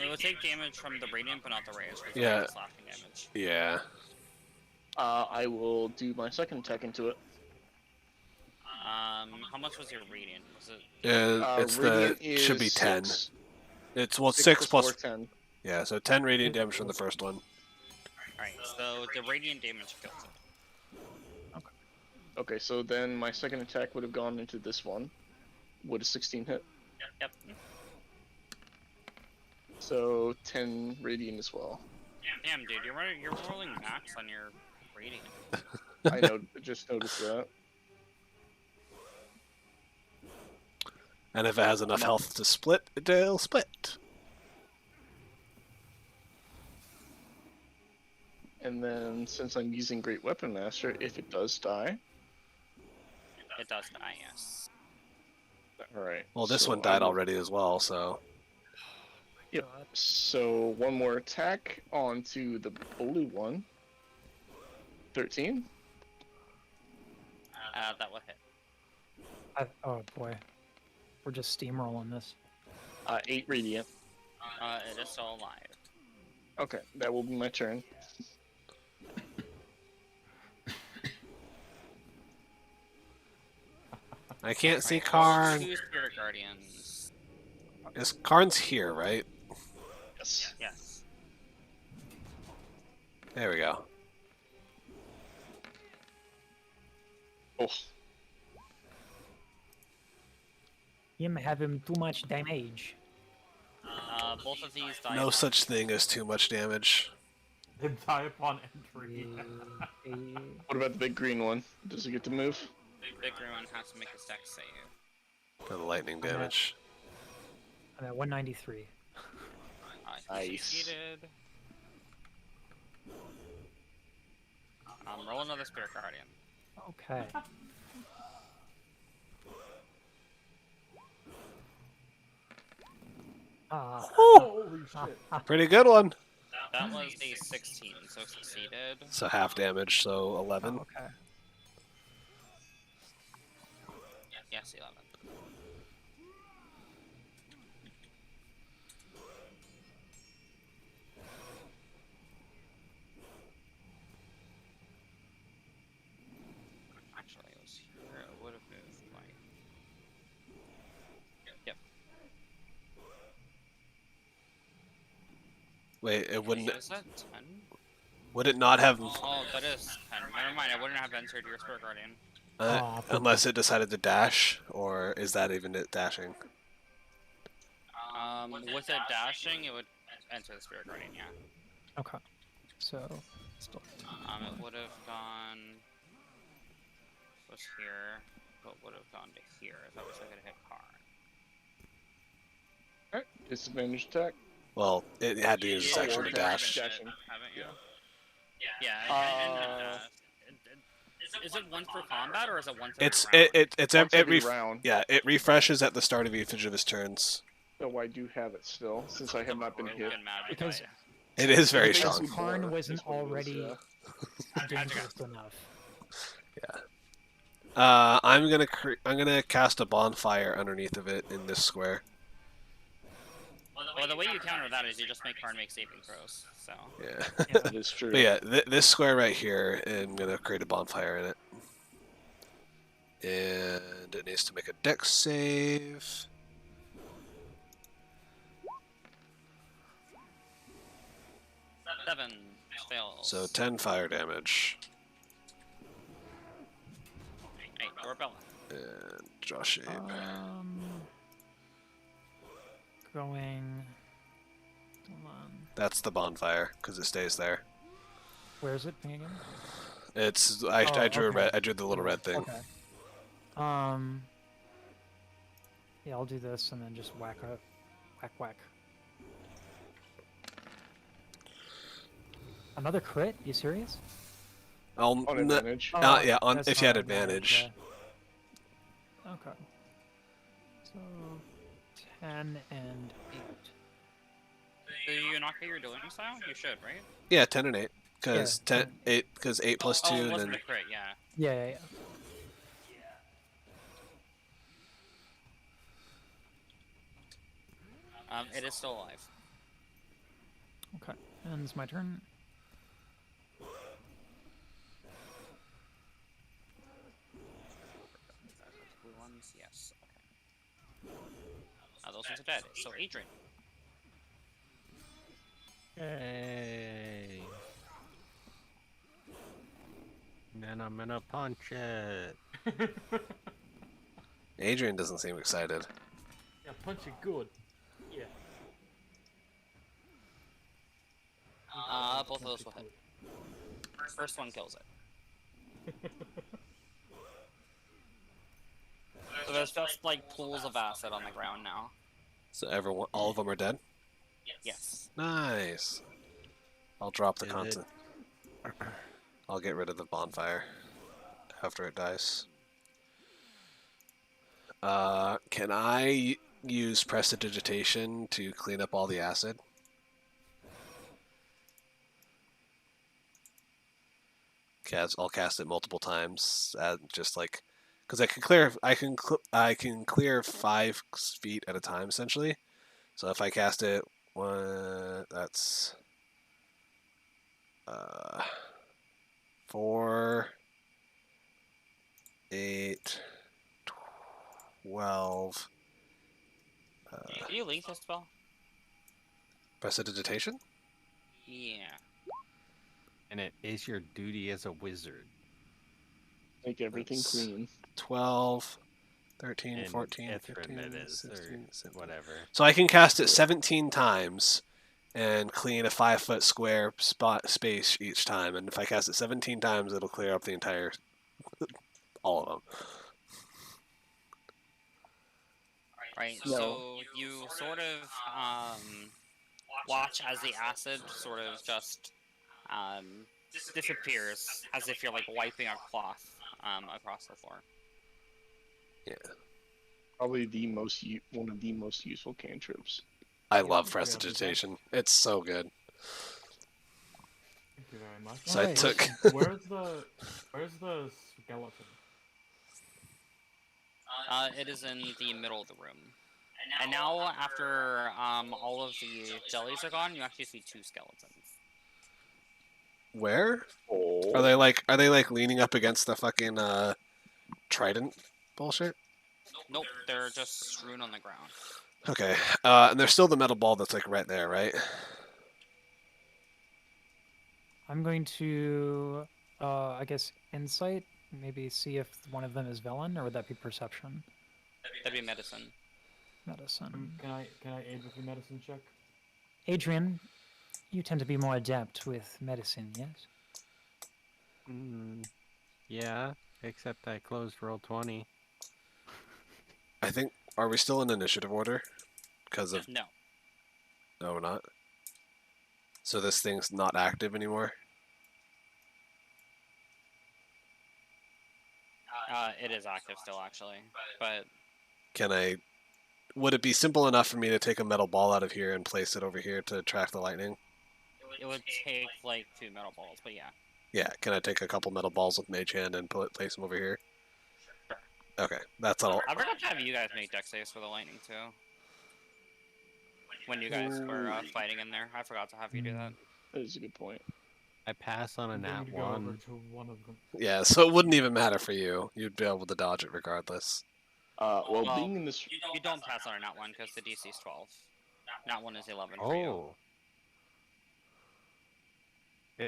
It would take damage from the Radiant, but not the Rage, because Yeah. it's slashing damage. Yeah. I will do my second attack into it. How much was your Radiant? Was it... It's Radiant it should be is 10. 6. It's, well, 6 6 plus... 4, 10. Yeah, so 10 radiant damage from the first one. Alright, so the Radiant damage kills it. Okay, so then my second attack would have gone into this one. Would a 16 hit? Yep. So 10 radiant as well. Damn, dude, you're rolling max on your Radiant. I know, just noticed that. And if it has enough health to split, it'll split. And then, since I'm using Great Weapon Master, if it does die... It does die, yes. Alright. Well, this so one died I will- already as well, so... Yep. So, one more attack onto the blue one. 13. That will hit. oh boy, we're just steamrolling this. 8 radiant. It is still alive. Okay, that will be my turn. I can't see Right, Karn. 2 Spirit Guardians. Karn's here, right? Yes. Yes. There we go. Oh, Him having too much damage. Both of these die. No such thing as too much damage. They die upon entry. what about the big green one? Does it get to move? Big green one has to make a dex save. For the lightning damage. I'm at 193. He Nice. succeeded. Roll another Spirit Guardian. Okay. Holy shit. Pretty good one. That was a 16, so succeeded. So half damage, so 11. Okay. Yes, 11. Wait, it wouldn't. Is that 10? Would it not have? Oh, that is 10. Never mind, I wouldn't have entered your Spirit Guardian. Aw, poop. Unless it decided to dash, or is that even it dashing? With it dashing, it would enter the Spirit Guardian, yeah. Okay. So, still. It would have gone. Was here, but would have gone to here. That was going to hit Karn. Alright, disadvantage attack. Well, it had to use its Yeah, action to you dash. Dashing. Haven't you? Yeah. Yeah. Is it once per combat or is it once every It's round? it's Once it every ref- round. yeah, it refreshes at the start of each of his turns. So I do have it still, since I have not been hit. Good magic, Because- right? It is very Basically strong. Karn more wasn't is what it was, already yeah. dangerous enough. I'm gonna cast a bonfire underneath of it in this square. Well, the way you counter that is you just make Karn make saving throws. So. Yeah. Yeah. That is true. But yeah, this square right here, I'm gonna create a bonfire in it, and it needs to make a dex save. Seven fails. So 10 fire damage. Hey, Orbella. And Josh Abe. Going. Hold on. That's the bonfire because it stays there. Where is it again? It's Oh, I drew a okay. red. I drew the little red thing. Okay. Yeah, I'll do this and then just whack up, whack. Another crit? You serious? I'll On advantage. yeah, that's if you had on advantage. yeah. Okay. So 10 and 8. Do you not get your dueling style? You should, right? Yeah, 10 and 8. Because Yeah, 8 because 8 plus 2 Oh, it and wasn't then a crit, yeah. Yeah. It is still alive. Okay. And it's my turn. Blue ones, yes. Okay. Those ones are dead. So Adrian. Yay! And I'm gonna punch it. Adrian doesn't seem excited. Yeah, punch it good. Yeah. Both of those will hit. First one kills it. So there's just like pools of acid on the ground now. So everyone, all of them are dead. Yes. Nice. I'll drop the Is it- content. I'll get rid of the bonfire after it dies. Can I use prestidigitation to clean up all the acid? I'll cast it multiple times, just like, because I can clear 5 feet at a time essentially. So if I cast it, that's 4, 8, 12. Can you link this spell? Prestidigitation? Yeah. And it is your duty as a wizard. Make everything That's- clean. 12, 13, In 14, Ithrin 15, it is, 16, or 17. whatever. So I can cast it 17 times and clean a 5-foot square space each time. And if I cast it 17 times, it'll clear up the entire, all of them. Right. No. So you sort of watch as the acid sort of just disappears, as if you're like wiping a cloth across the floor. Probably one of the most useful cantrips. I love Yeah, prestidigitation. It's so good. Thank you very much. So I Nice. took. Where's the skeleton? It is in the middle of the room. And now, after all of the jellies are gone, you actually see 2 skeletons. Where? Oh. Are they like leaning up against the fucking trident bullshit? Nope, they're just strewn on the ground. Okay. And there's still the metal ball that's like right there, right? I'm going to, I guess, insight. Maybe see if one of them is Velen, or would that be perception? That'd be medicine. Medicine. Can I aid with your medicine check? Adrian, you tend to be more adept with medicine, yes? Yeah, except I closed roll 20. I think. Are we still in initiative order? Because of. No. No, we're not. So this thing's not active anymore? It is active still, actually, but Can I. Would it be simple enough for me to take a metal ball out of here and place it over here to track the lightning? it would take like 2 metal balls. But yeah. Yeah, can I take a couple metal balls with Mage Hand and place them over here? Okay, that's all. I forgot to have you guys make dex saves for the lightning too. When you guys were fighting in there, I forgot to have you do that. That is a good point. I pass on a I'm going nat to go over 1. to one of them. Yeah, so it wouldn't even matter for you. You'd be able to dodge it regardless. Well, Well, being in this, You don't pass on a nat 1 because the DC is 12. Nat 1 is 11 for you. Oh.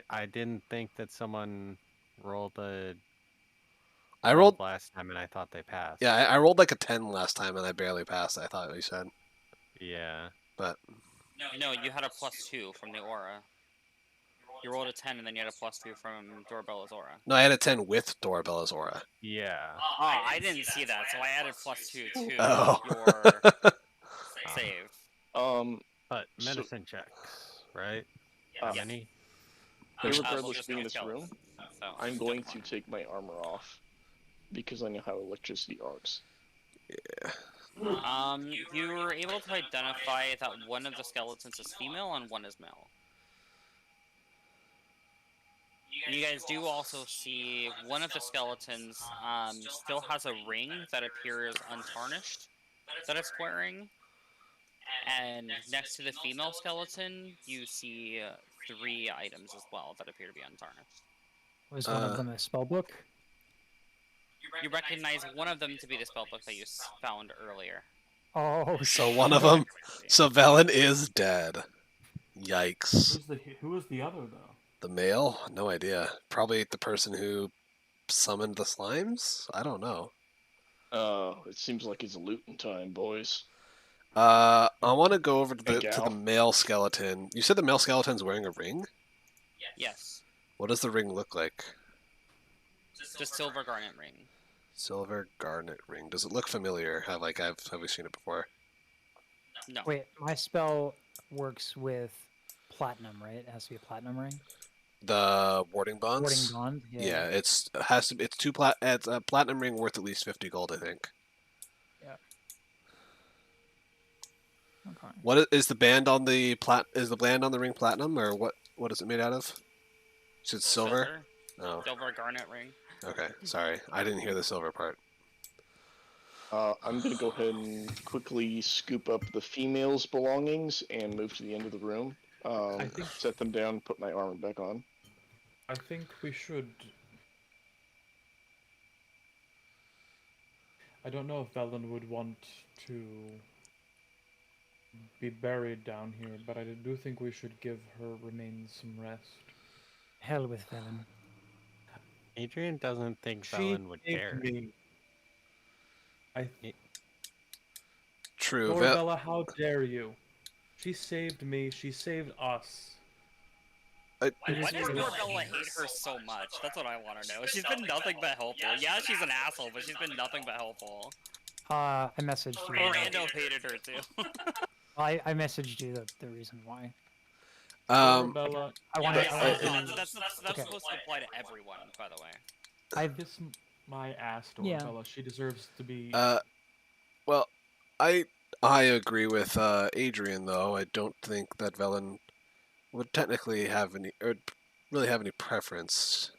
I didn't think that someone rolled a I rolled. last time and I thought they passed. Yeah, I rolled like a 10 last time and I barely passed. I thought you said, Yeah. but No, you had a +2 from the aura. You rolled a 10 and then you had a +2 from Dorbella's aura. no, I had a 10 with Dorabella's aura. Yeah. Oh, I didn't see that, so I added +2 to Oh. your save. But So- medicine checks, right? uh, Yes. Any? regardless just being in use this room, skeleton, so I'm don't going worry. to take my armor off because I know how electricity arcs. You were able to identify that one of the skeletons is female and one is male. You guys do also see one of the skeletons still has a ring that appears untarnished that it's wearing. And next to the female skeleton, you see 3 items as well that appear to be untarnished. Was one of them a spell book? You recognize one of them to be the spellbook that you found earlier. Oh, So one of them. So Velen is dead. Yikes. Who was the other though? The male? No idea. Probably the person who summoned the slimes? I don't know. It seems like it's looting time, boys. I want to go over to Hey, the gal. male skeleton. You said the male skeleton's wearing a ring? Yes. What does the ring look like? The silver garnet ring. Silver garnet ring. Does it look familiar? Have we seen it before? No. Wait, my spell works with platinum, right? It has to be a platinum ring. The warding bonds. Warding bond. Yeah, it's it's a platinum ring worth at least 50 gold, I think. Okay. What is the band on the Is the band on the ring platinum, or what is it made out of? Is it silver? Oh, Silver garnet ring. okay. Sorry, I didn't hear the silver part. I'm gonna go ahead and quickly scoop up the female's belongings and move to the end of the room. I think- Set them down, put my armor back on. I think we should. I don't know if Velen would want to be buried down here, but I do think we should give her remains some rest. Hell with Velen. Adrian doesn't think She Velen would saved care. me. True. Dorabella, how dare you? She saved me. She saved us. Why does Dorabella hate her so much? That's what I want to know. She's been nothing but helpful. Yeah, she's an asshole, but she's been nothing but helpful. I messaged you. Orlando hated her too. I messaged you the reason why. Dorabella, I want to. That's Okay. supposed to apply to everyone, by the way. kiss my ass, Yeah. Dorabella. She deserves to be. Well, I agree with Adrian though. I don't think that Velen would technically have any, or really have any preference.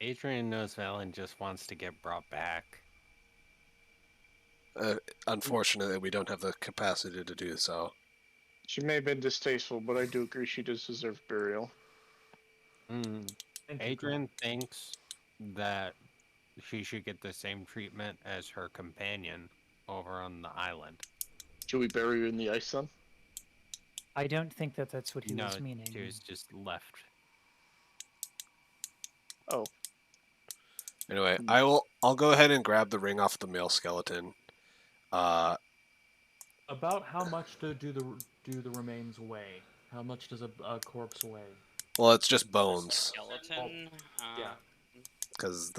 Adrian knows Velen just wants to get brought back. Unfortunately, we don't have the capacity to do so. She may have been distasteful, but I do agree she does deserve burial. Thank you, Adrian thinks that she should get the same treatment as her companion over on the island. Should we bury her in the ice then? I don't think that that's what he No, was meaning. she was just left. Oh, Anyway, I'll go ahead and grab the ring off the male skeleton. About how much do the remains weigh? How much does a corpse weigh? Well, it's just bones Skeleton. Yeah. because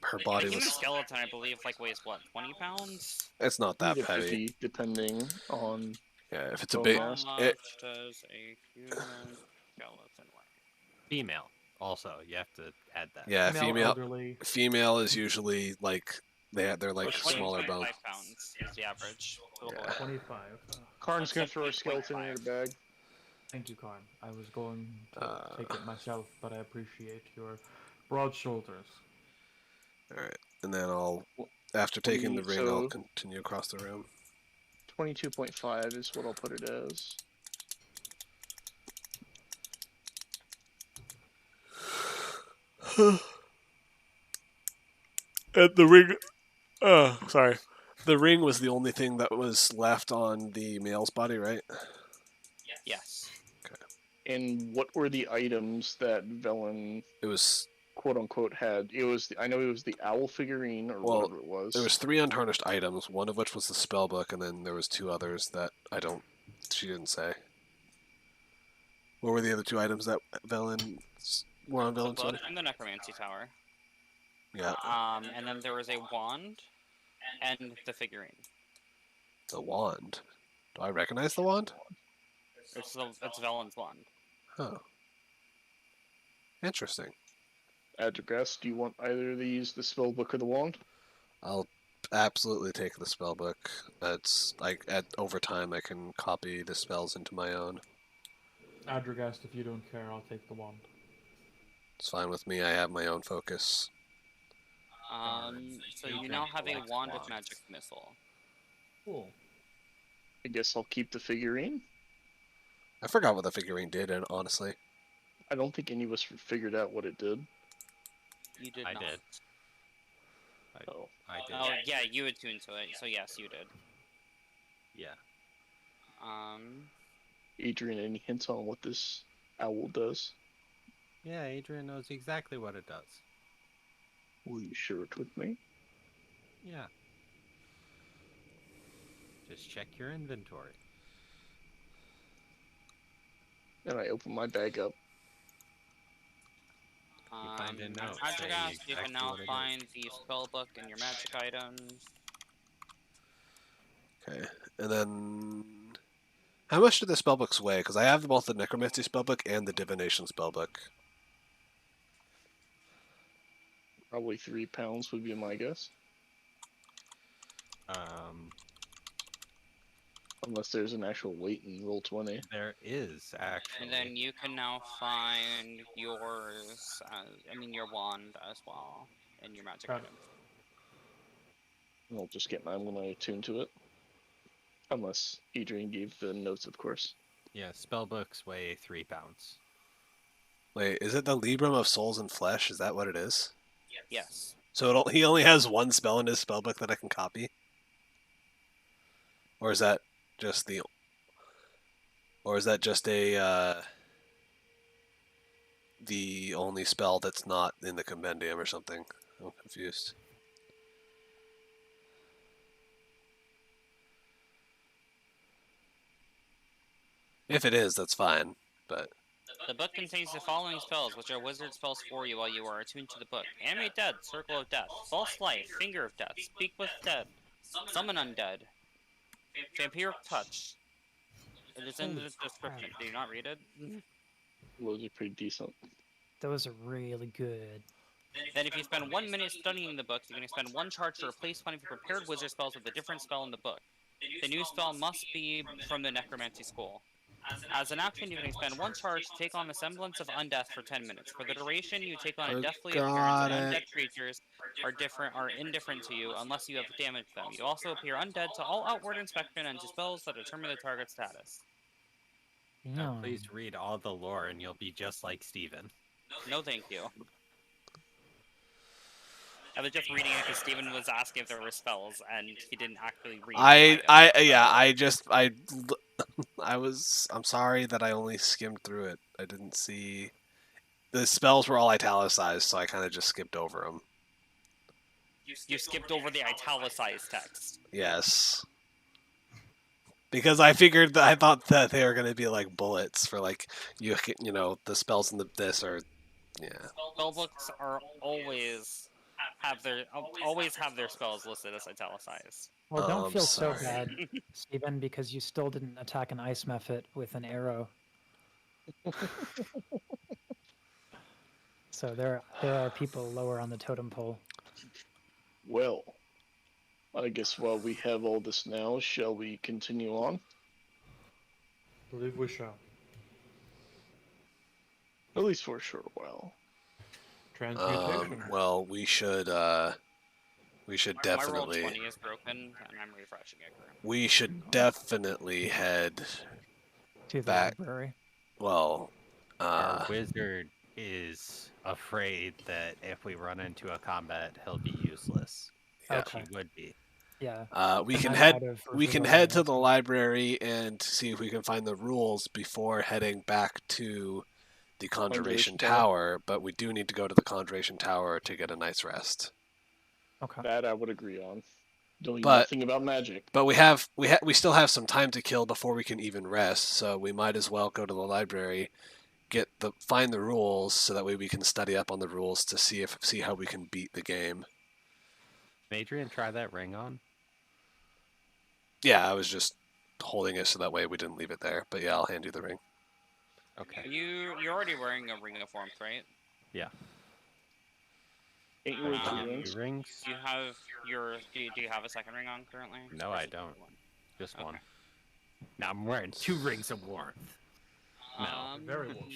her A body human was. skeleton, I believe, like weighs what, 20 pounds? It's not 20 that to heavy. 50, depending on Yeah, if it's a bone big, mass. How it, much does a human skeleton weigh? Female. Also, you have to add that. yeah, Female, elderly. female is usually like they're like Okay. smaller 20, bones. 25 pounds is the average. For the Yeah. whole. 25. Karn's gonna That's throw a skeleton in her 0.5. bag. Thank you, Karn. I was going to Uh, take it myself, but I appreciate your broad shoulders. All right, and then after taking the ring, I'll So- continue across the room. 22.5 is what I'll put it as. And the ring. Oh, sorry. The ring was the only thing that was left on the male's body, right? Yes. And what were the items that Velen It was quote unquote had? I know it was the owl figurine or Well, whatever it was. there was 3 untarnished items, one of which was the spell book, and then there was 2 others that she didn't say. What were the other 2 items that Velen were on The Velen's book body? and the necromancy tower. Yeah, And then there was a wand and the figurine. the wand. Do I recognize the wand? It's Velen's wand. Huh. Interesting. Adragas, do you want either of these, the spell book or the wand? I'll absolutely take the spell book. That's like over time I can copy the spells into my own. Adragast, if you don't care, I'll take the wand. It's fine with me. I have my own focus. So you now have a wand of magic missile. Cool. I guess I'll keep the figurine. I forgot what the figurine did, and honestly, I don't think any of us figured out what it did. You did I not. did. Oh. I did. Oh yeah, you attuned to it. So yes, you did. Yeah. Adrian, any hints on what this owl does? Yeah, Adrian knows exactly what it does. Will you share it with me? Yeah. Just check your inventory. And I open my bag up. You find a note saying Adragas, you exactly can now what it is. find the spellbook and your magic items. okay. And then, how much do the spellbooks weigh? Because I have both the necromancy spellbook and the divination spellbook. Probably 3 pounds would be my guess. Unless there's an actual weight in Roll20. There is actually. And then you can now find yours, your wand as well, and your magic Got it. items. I'll just get mine when I attune to it. Unless Adrian gave the notes, of course. Yeah, spellbooks weigh 3 pounds. Wait, is it the Librum of Souls and Flesh? Is that what it is? Yes. So he only has one spell in his spellbook that I can copy? Or is that just a the only spell that's not in the compendium or something? I'm confused. If it is, that's fine, but The book contains the following spells, which are wizard spells for you while you are attuned to the book. Animate Dead, Circle of Death, False Life, Finger of Death, Speak with Dead, Summon Undead, Vampiric Touch. It is in Holy the description. crap. Do you not read it? Those are pretty decent. Those are really good. Then if you spend 1 minute studying the book, you can expend 1 charge to replace one of your prepared wizard spells with a different spell in the book. The new spell must be from the Necromancy School. As an action, you can expend 1 charge to take on the semblance of undeath for 10 minutes. For the duration, you take on a Oh, deathly got appearance, and it. undead creatures are indifferent to you unless you have damaged them. You also appear undead to all outward inspection and to spells that determine the target status. Now, Yeah. please read all the lore and you'll be just like Steven. No, thank you. I was just reading it because Steven was asking if there were spells, and he didn't actually read. I'm sorry that I only skimmed through it. I didn't see the spells were all italicized, so I kind of just skipped over them. You skipped over the italicized text. Yes. Because I thought that they were going to be like bullets for like you know the spells in this or yeah. Spellbooks are always have their spells listed as italicized. Well, don't I'm feel so sorry. bad, Stephen, because you still didn't attack an ice mephit with an arrow. So there are people lower on the totem pole. Well, I guess while we have all this now, shall we continue on? Believe we shall. At least for a short while. Transmutation. Well, we should My roll definitely 20 is broken, and I'm refreshing it currently. we should definitely head To the back. library. Well, Our wizard is afraid that if we run into a combat, he'll be useless. Yeah. Which he Okay. would be. Yeah. we can I'm head out of we can reveal head to items. the library and see if we can find the rules before heading back to the Conjuration Conjuration Tower. Tower, but we do need to go to the Conjuration Tower to get a night's rest. Okay. That I would agree on. Knowing But- nothing about magic. But we still have some time to kill before we can even rest, so we might as well go to the library, find the rules, so that way we can study up on the rules to see how we can beat the game. Adrian, try that ring on. Yeah, I was just holding it so that way we didn't leave it there. But yeah, I'll hand you the ring. Okay. You're already wearing a ring of warmth, right? Ain't you wearing two Um, rings? Rings? Do you have do you have a second ring on currently? No, Or I is it don't. one? Just Okay. one. Now I'm wearing 2 rings of warmth. No. Very well.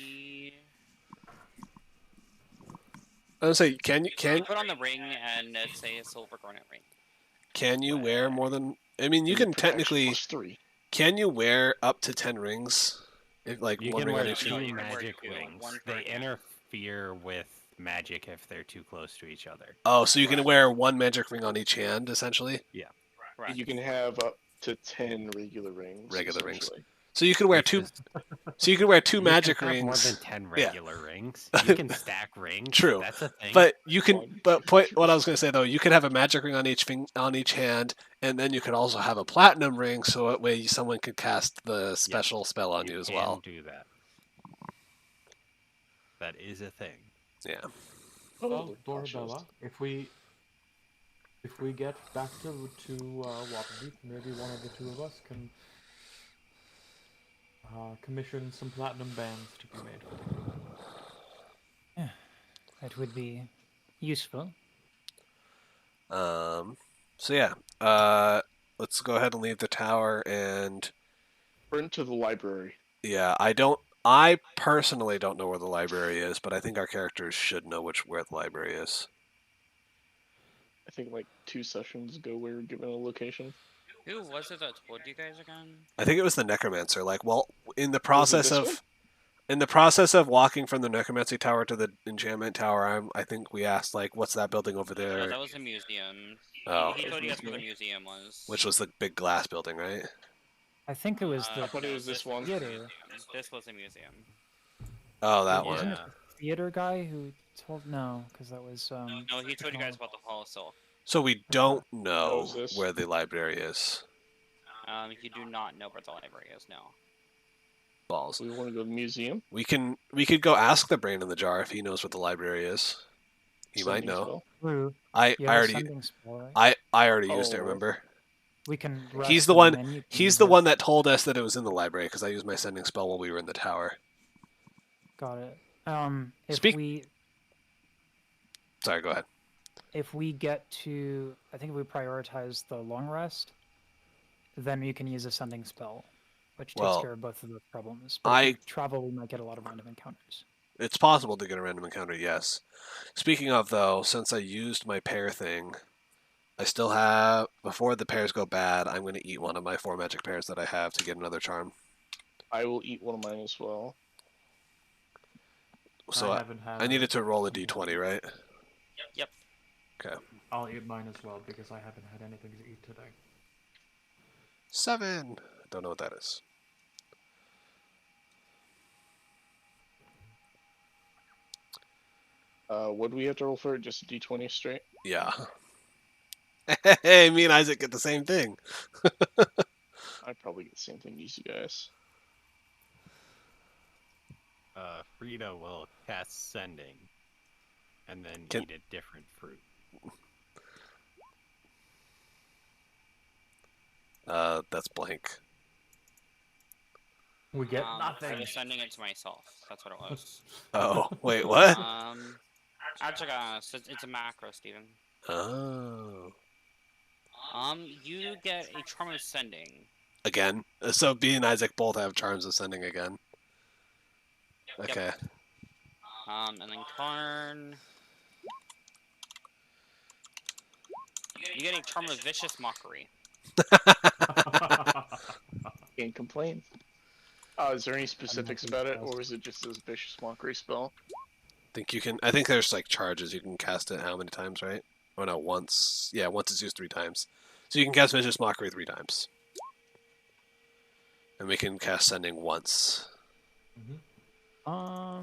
I was say, can You put on the ring and it's a silver garnet ring. you wear more than? I mean, you And can protection technically. +3. Can you wear up to 10 rings? Like You one can ring on wear each. No, 2 you can wear magic 2, rings. one per They hand. interfere with magic if they're too close to each other. Oh, so you can wear one magic ring on each hand, essentially. Correct. You can have up to 10 regular rings. Regular rings. essentially. So you can wear Which two. is- So you can wear two you magic can have rings. more than 10 Yeah. regular rings. You can stack rings. True. That's a thing. But you can. One, But two, point. three. What I was going to say though, you could have a magic ring on each hand, and then you could also have a platinum ring, so that way someone could cast the special spell on you as can well. do that. That is a thing. Yeah. Oh, Well, they're Dorabella, cautious. if we get back to Waterdeep, maybe one of the two of us can commission some platinum bands to be made. That would be useful. So yeah. Let's go ahead and leave the tower and. Burn to the library. Yeah, I personally don't know where the library is, but I think our characters should know where the library is. I think like 2 sessions ago we were given a location. Who was it that told you guys again? I think it was the necromancer. Like, well, in the Was it process this of one? in the process of walking from the necromancy tower to the enchantment tower, I think we asked like, what's that building over No, there? that was a museum. Oh. He told you guys where the museum was. Which was the big glass building, right? I think it was the I thought it was this one. theater. This was a museum. Oh, that Wasn't one. it the theater guy who told? No, because that was No, he told you guys about the Hall of Silk. So we don't What know was this? where the library is. You do not know where the library is now. Balls. We want to go to the museum. We could go ask the brain in the jar if he knows what the library is. He might Sending know. spell. True. I You have a already sending spell, right? I already used it. Oh. Remember? We can. He's rest the and one. then you can He's the rest. one that told us that it was in the library because I used my sending spell while we were in the tower. Got it. If Speak- we Sorry, go ahead. get to, I think if we prioritize the long rest, then we can use a sending spell, which takes Well, care of both of the problems. But I- if we travel, we might get a lot of random encounters. It's possible to get a random encounter, yes. Speaking of though, since I used my pair thing, I still have before the pairs go bad. I'm going to eat one of my 4 magic pairs that I have to get another charm. I will eat one of mine as well. So I haven't had. needed to roll a d20, right? Yep. Okay. I'll eat mine as well because I haven't had anything to eat today. 7. Don't know what that is. What do we have to roll for it? Just a d20 straight? Yeah. Hey, me and Isaac get the same thing. I'd probably get the same thing as you guys. Frida will cast Sending, and then Can- eat a different fruit. That's blank. We get I nothing. was sending it to myself. That's what it was. Oh, wait, what? Actually, it's a macro, Steven. Oh. You get a charm of sending. Again. So B and Isaac both have charms of sending again. Yep. Okay. And then Karn. You get a charm of vicious mockery. Can't complain. Is there any specifics about it, or is it just this vicious mockery spell? I think there's like charges. You can cast it how many times, right? Oh no, once. Yeah, once it's used 3 times. So you can cast Vicious Mockery 3 times. And we can cast Sending once. I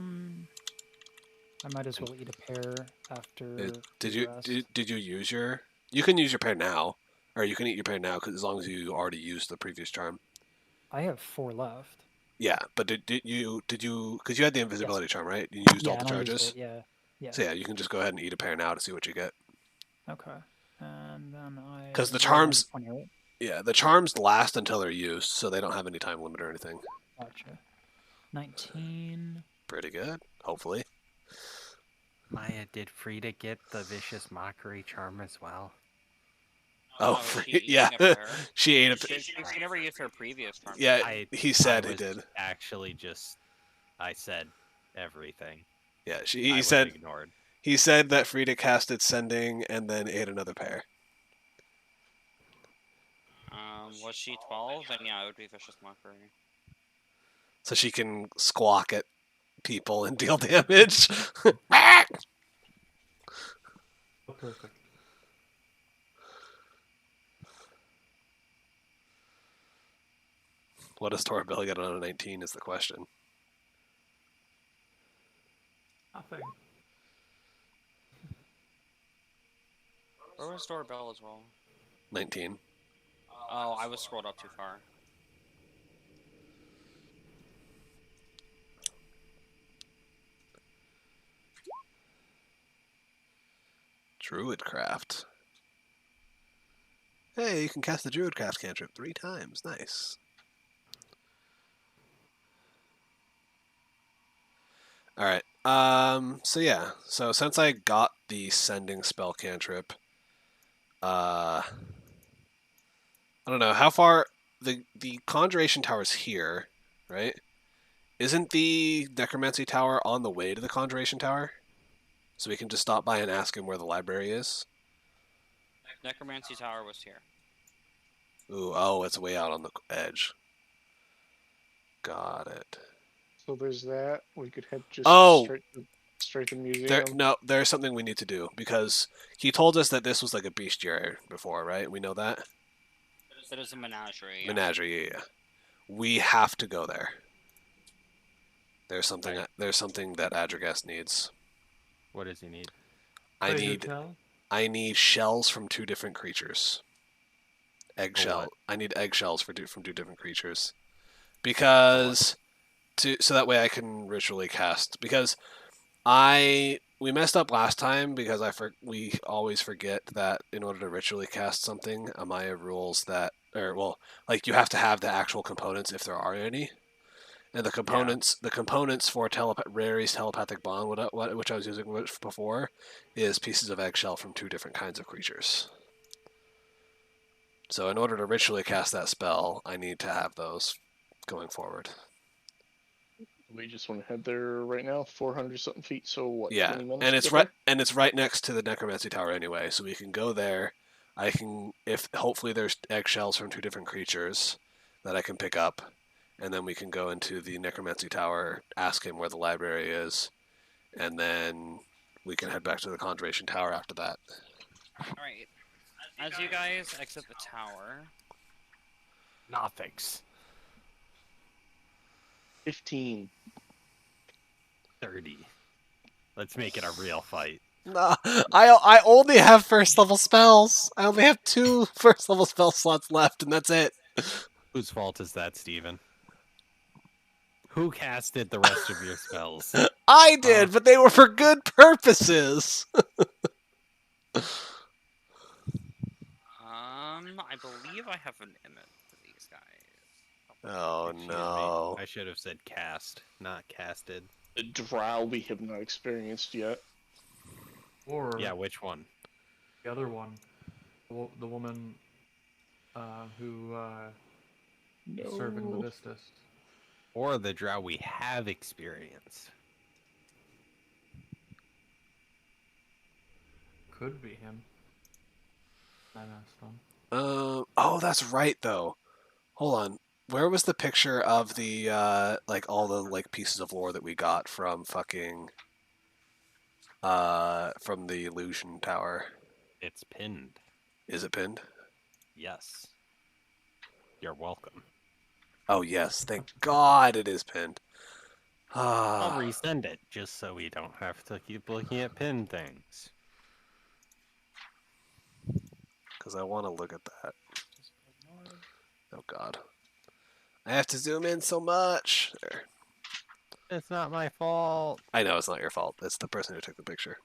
might as well eat a pear after. Did the you rest. did you use your? You can use your pear now, or you can eat your pear now, as long as you already used the previous charm. I have 4 left. Yeah, but did you because you had the invisibility charm, right? You used all the and I used charges. it, yeah. Yeah. So yeah, you can just go ahead and eat a pear now to see what you get. Okay. And then I. 'Cause the roll charms- 128. Yeah, the charms last until they're used, so they don't have any time limit or anything. Gotcha. 19. Pretty good, hopefully. Maya, did Frida get the Vicious Mockery charm as well? Oh, she yeah, eating a pear? she ate a. She never used her previous charm. Yeah, he said I he was did. Actually, I said everything. Yeah, I he was said ignored. he said that Frida casted Sending and then ate another pear. Was she 12? Then yeah, it would be vicious mockery. So she can squawk at people and deal damage. Perfect. What does Torabella get on a 19 is the question. Nothing. Where was doorbell as well? 19. Oh, I was scrolled up too far. Druidcraft. Hey, you can cast the Druidcraft cantrip 3 times. Nice. Alright. So yeah. So since I got the Sending spell cantrip, I don't know how far the Conjuration Tower's here, right? Isn't the Necromancy Tower on the way to the Conjuration Tower? So we can just stop by and ask him where the library is? Necromancy Tower was here. Ooh, oh, it's way out on the edge. Got it. So there's that. We could head just Oh! straight to the museum. There's something we need to do, because he told us that this was like a bestiary before, right? We know that? It is a menagerie. Yeah. Menagerie, yeah. We have to go there. There's something that Adragast needs. What does he need? I need shells from 2 different creatures. Eggshell. I need eggshells from 2 different creatures. Because so that way I can ritually cast. Because we messed up last time because we always forget that in order to ritually cast something, Amaya rules that, you have to have the actual components if there are any. And the components for Rary's telepathic bond, which I was using before, is pieces of eggshell from 2 different kinds of creatures. So in order to ritually cast that spell, I need to have those going forward. We just want to head there right now, 400 something feet. So what? Yeah, 20 minutes and to it's get right next to the Necromancy Tower anyway, so we can go there. Hopefully there's eggshells from 2 different creatures that I can pick up, and then we can go into the Necromancy Tower, ask him where the library is, and then we can head back to the Conjuration Tower after that. Alright. As you guys exit the tower, Nothings. 15. 30. Let's make it a real fight. Nah, I only have first level spells. I only have 2 first level spell slots left, and that's it. Whose fault is that, Steven? Who casted the rest of your spells? I did, but they were for good purposes. I believe I have an image for these guys. Oh Excuse no. me. I should have said cast, not casted. The drow we have not experienced yet. Or Yeah, which one? the other one, the woman who is serving the No. Vistus. Or the drow we have experienced. Could be him. I asked them. Oh, that's right though. Hold on. Where was the picture of the like all the like pieces of lore that we got from fucking from the illusion tower? It's pinned. Is it pinned? Yes. You're welcome. Oh yes, thank God it is pinned. I'll Ah, resend it just so we don't have to keep looking at pinned things. because I want to look at that. Oh God, I have to zoom in so much. There. It's not my fault. I know it's not your fault. It's the person who took the picture.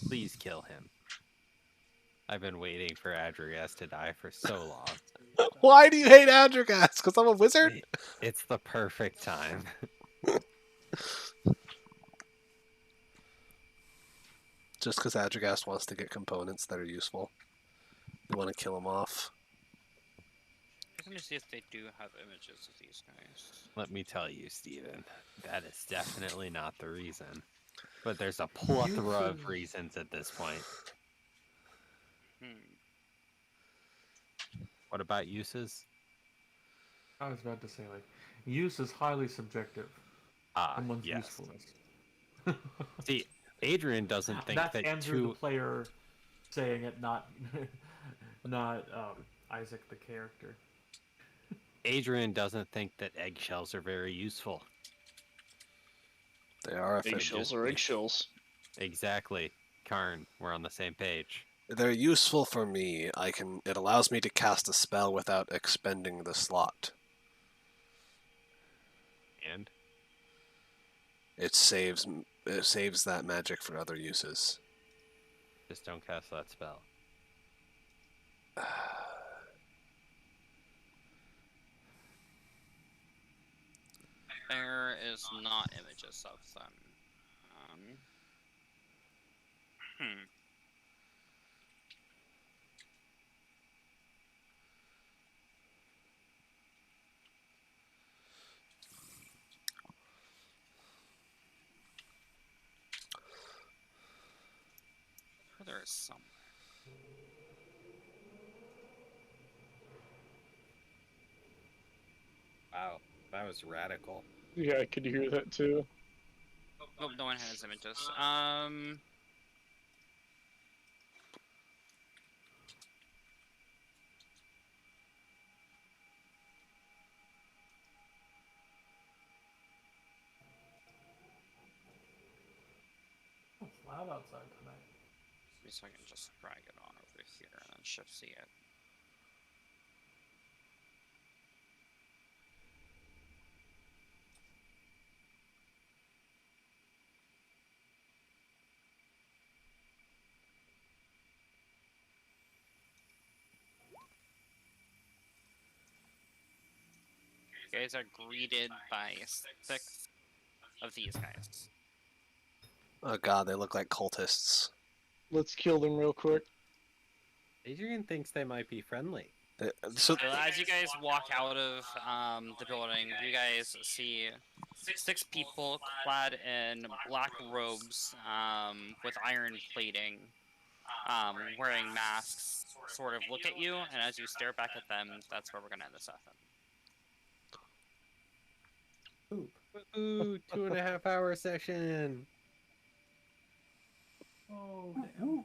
Please kill him. I've been waiting for Adrigas to die for so long. Why do you hate Adragas? Because I'm a wizard? It's the perfect time. Just because Adragas wants to get components that are useful. You want to kill him off. Let me see if they do have images of these guys. Let me tell you, Steven, that is definitely not the reason. But there's a plethora of reasons at this point. What about uses? I was about to say, like, use is highly subjective. Someone's Yes. usefulness. See, Adrian doesn't think That's that Andrew the player saying it, not not Isaac the character. Adrian doesn't think that eggshells are very useful. They are if Eggshells are eggshells. Exactly. Karn, we're on the same page. they're useful for me. It allows me to cast a spell without expending the slot. And? It saves that magic for other uses. Just don't cast that spell. There is not images of them. There is somewhere. Wow, that was radical. Yeah, I could hear that too. Oh, no one has images. It's loud outside tonight. So I can just drag it on over here and then shift C it. You guys are greeted by 6 of these guys. Oh God, they look like cultists. Let's kill them real quick. Adrian thinks they might be friendly. So So as you guys walk out of the building, you guys see 6 people clad in black robes with iron plating, wearing masks, sort of look at you, and as you stare back at them, that's where we're going to end the session. Ooh, 2.5 hour session. Oh, damn.